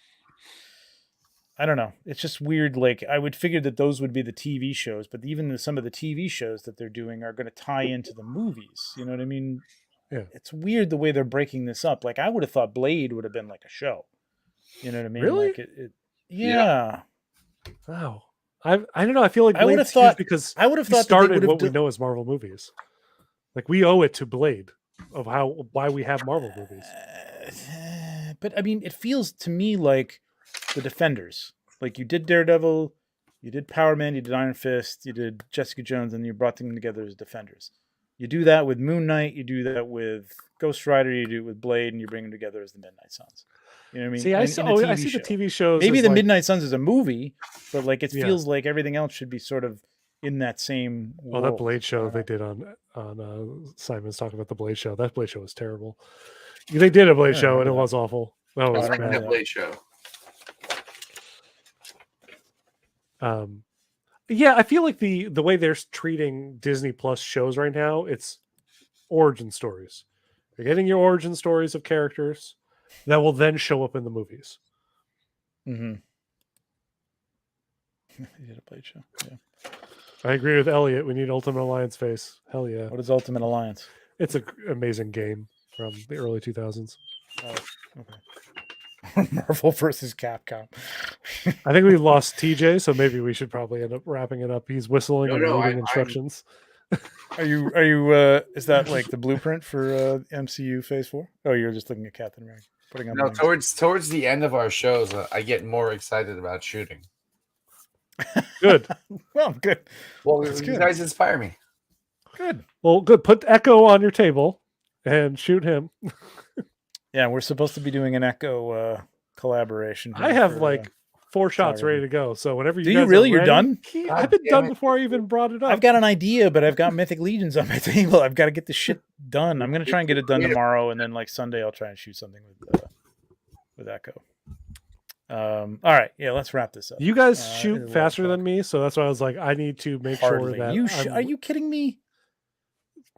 I don't know. It's just weird. Like, I would figure that those would be the TV shows, but even some of the TV shows that they're doing are going to tie into the movies. You know what I mean? Yeah. It's weird the way they're breaking this up. Like, I would have thought Blade would have been like a show. You know what I mean? Really? Like yeah. Wow. I don't know. I feel like I would have thought because I would have thought started what we know as Marvel movies. Like, we owe it to Blade of why we have Marvel movies. But I mean, it feels to me like the Defenders. Like, you did Daredevil, you did Power Man, you did Iron Fist, you did Jessica Jones, and you brought them together as Defenders. You do that with Moon Knight, you do that with Ghost Rider, you do it with Blade, and you bring them together as the Midnight Suns. You know what I mean? See, I see the TV shows. Maybe the Midnight Suns is a movie, but like it feels like everything else should be sort of in that same world. Well, that Blade show they did on Simon's talking about the Blade show. That Blade show was terrible. They did a Blade show and it was awful. Oh, it was I don't Like know bad. the Blade Show. Yeah, I feel like the way they're treating Disney Plus shows right now, it's origin stories. You're getting your origin stories of characters that will then show up in the movies. Mm-hmm. You did a Blade show. Yeah. I agree with Elliot. We need Ultimate Alliance face. Hell yeah. What is Ultimate Alliance? It's an amazing game from the early 2000s. Oh, okay. Marvel versus Capcom. I think we lost TJ, so maybe we should probably end up wrapping it up. He's whistling and No, reading I'm- instructions. Are you is that like the blueprint for MCU Phase 4? Oh, you're just looking at Captain America. Putting on No, wings. towards the end of our shows, I get more excited about shooting. Good. Well, good. Well, That's you good. guys inspire me. Good. Well, good. Put Echo on your table and shoot him. Yeah, we're supposed to be doing an Echo collaboration. I here have for, like 4 shots photography. ready to go. So whenever you Do guys you really? are You're ready, done? God I've been damn done it. before I even brought it up. I've got an idea, but I've got Mythic Legions on my table. I've got to get the shit done. I'm gonna try and get it done tomorrow, and then like Sunday I'll try and shoot something with Echo. All right, yeah, let's wrap this up. You guys it is shoot 11 faster o'clock. than me, so that's why I was like, I need to make Hardly. sure that Are you kidding me?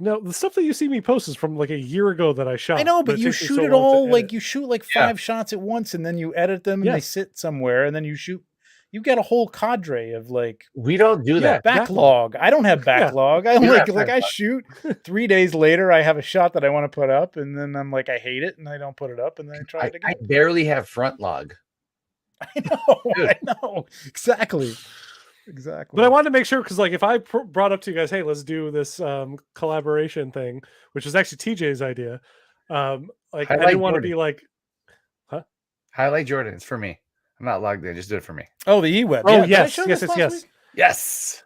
No, the stuff that you see me post is from like a year ago that I shot. I know, but you takes me shoot so it long to all like edit. you shoot like Yeah. 5 shots at once, and then you edit them, and they Yes. sit somewhere, and then you shoot. You've got a whole cadre of like We don't do that. Exactly. backlog. I don't have Yeah. backlog. I You like have I backlog. shoot 3 days later. I have a shot that I want to put up, and then I'm like, I hate it, and I don't put it up, and then I try it I again. barely have front log. I know. Dude. I know. Exactly. Exactly. But I wanted to make sure because, like, if I brought up to you guys, hey, let's do this collaboration thing, which is actually TJ's idea. Like, I like didn't want to Jordan. be like, Highlight Jordan. It's for me. I'm not logged in. Just do it for me. Oh, the eWeb. oh Yeah, did I yes, show yes, this yes, last yes. week? Yes.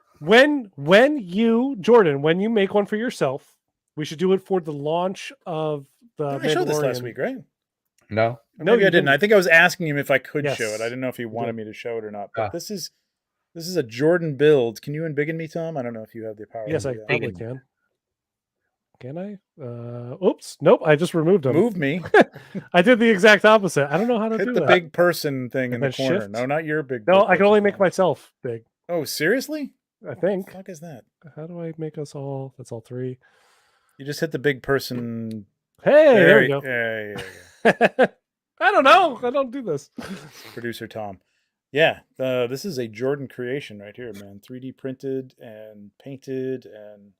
When you, Jordan, when you make one for yourself, we should do it for the launch of the. I showed this last Mandalorian. week, right? No. Or No, maybe you I didn't. I didn't. think I was asking him if I could show it. Yes, I didn't know if he wanted did. me to show it or not. But Ah. this is a Jordan build. Can you embiggen me, Tom? I don't know if you have the power. Yes, to I do that. probably can. Can I? Oops, nope. I just removed them. Move me. I did the exact opposite. I don't know how to Hit do the that. big person thing in And the then corner. shift? No, not your big. No, big I can only person make thing. myself big. Oh, seriously? I think. What the fuck is that? How do I make us all? That's all 3. You just hit the big person. Hey, there we you- go. yeah. I don't know. I don't do this. Producer Tom. Yeah, this is a Jordan creation right here, man. 3D printed and painted, and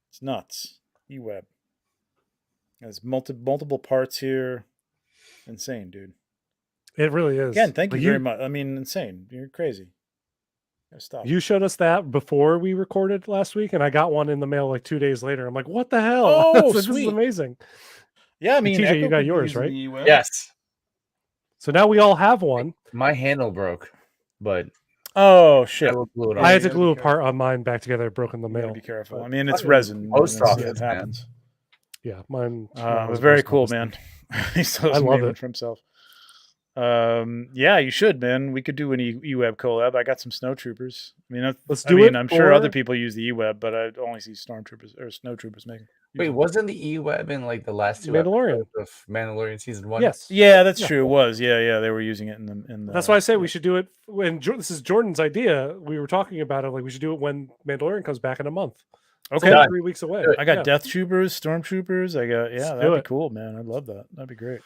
it's nuts. eWeb. There's multiple parts here. Insane, dude. It really is. Again, thank But you very much. I mean, insane. You're crazy. Gotta stop. You showed us that before we recorded last week, and I got one in the mail like 2 days later. I'm like, what the hell? Oh, This is sweet. amazing. Yeah, I mean, TJ, you Echo got could be yours, using right? the eWeb. Yes. So now we all have one. My handle broke, but Oh I shit. will glue it Yeah, on. I you had to gotta glue be a part on mine back together. It broke in the You gotta mail. be careful. But I mean, it's fucking resin. post and office, it man. happens. Yeah, mine. But very cool, man. He still I hasn't love made one it. for himself. Yeah, you should, man. We could do an eWeb collab. I got some snowtroopers. I mean, Let's I do mean, it I'm sure other for- people use the eWeb, but I only see stormtroopers or snowtroopers making. Wait, wasn't the E-Web in like the last 2 Mandalorian. episodes of Mandalorian season 1? Yes. Yeah, that's Yeah. true. It was. Yeah. They were using it in the. That's why I say we should do it when this is Jordan's idea. We were talking about it. Like we should do it when Mandalorian comes back in a month. It's Okay. only 3 weeks away. I got Yeah. Death Troopers, Stormtroopers. I got Let's yeah, do that'd be it. cool, man. I'd love that. That'd be great.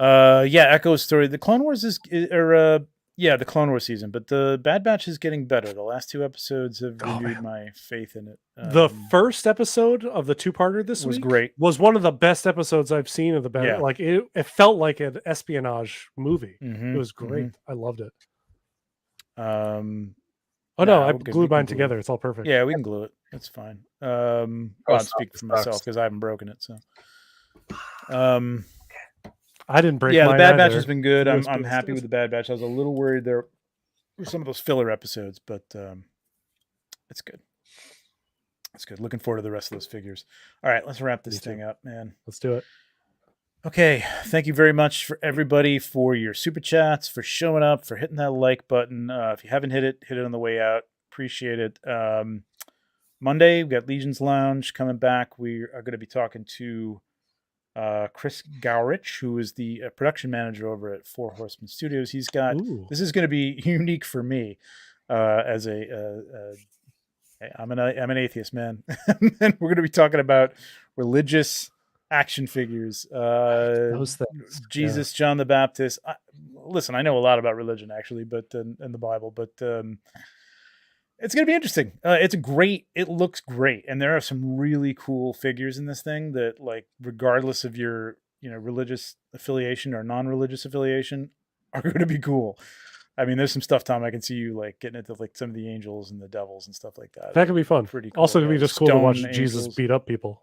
Yeah, Echo's story. The Clone Wars the Clone Wars season, but the Bad Batch is getting better. The last 2 episodes have Oh, renewed man. my faith in it. The first episode of the 2-parter this was week great. was one of the best episodes I've seen of the Bad. Yeah. Like it felt like an espionage movie. Mhm, It was great. I loved it. mhm. Oh no, Yeah, I we can glued mine glue it. together. It's all perfect. Yeah, we can glue it. It's fine. Well, I'm stop, speaking for stop. myself because I haven't broken it. So, I didn't break. yeah, the mine Bad Batch either. has been good. US I'm happy does. with the Bad Batch. I was a little worried there were some of those filler episodes, but it's good. It's good. Looking forward to the rest of those figures. All right, let's wrap this Me too. thing up, man. Let's do it. Okay, thank you very much for everybody for your super chats, for showing up, for hitting that like button. If you haven't hit it on the way out. Appreciate it. Monday, we've got Legion's Lounge coming back. We are going to be talking to Chris Gowrich, who is the production manager over at Four Horsemen Studios. He's got Ooh. this is going to be unique for me as I'm an atheist, man. And we're going to be talking about religious action figures. Those things. Jesus, John the Baptist. Listen, I know a lot about religion actually, but and the Bible, but it's going to be interesting. It looks great. And there are some really cool figures in this thing that, like, regardless of your, religious affiliation or non-religious affiliation, are going to be cool. I mean, there's some stuff, Tom, I can see you like getting into like some of the angels and the devils and stuff like that. That could be fun. Pretty cool. Also, it'd be just cool to watch Stone Jesus angels. beat up people.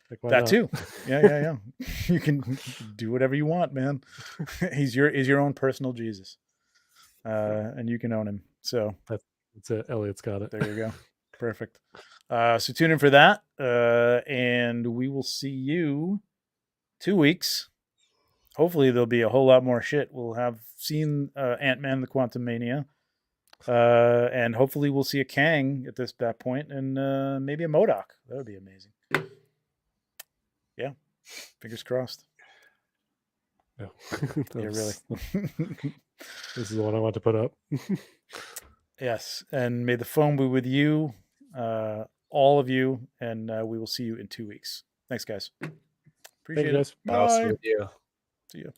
Like, why That not? too. Yeah. You can do whatever you want, man. He's your own personal Jesus. And you can own him. So That's it. Elliot's got it. there you go. Perfect. So tune in for that. And we will see you 2 weeks. Hopefully there'll be a whole lot more shit. We'll have seen Ant-Man the Quantumania. And hopefully we'll see a Kang at that point, and maybe a MODOK. That would be amazing. Yeah. Fingers crossed. Yeah. Yeah, really. This is the one I want to put up. Yes. And may the foam be with you, all of you, and we will see you in 2 weeks. Thanks, guys. Appreciate Thank you, it. guys. I'll see Bye. with you. See you.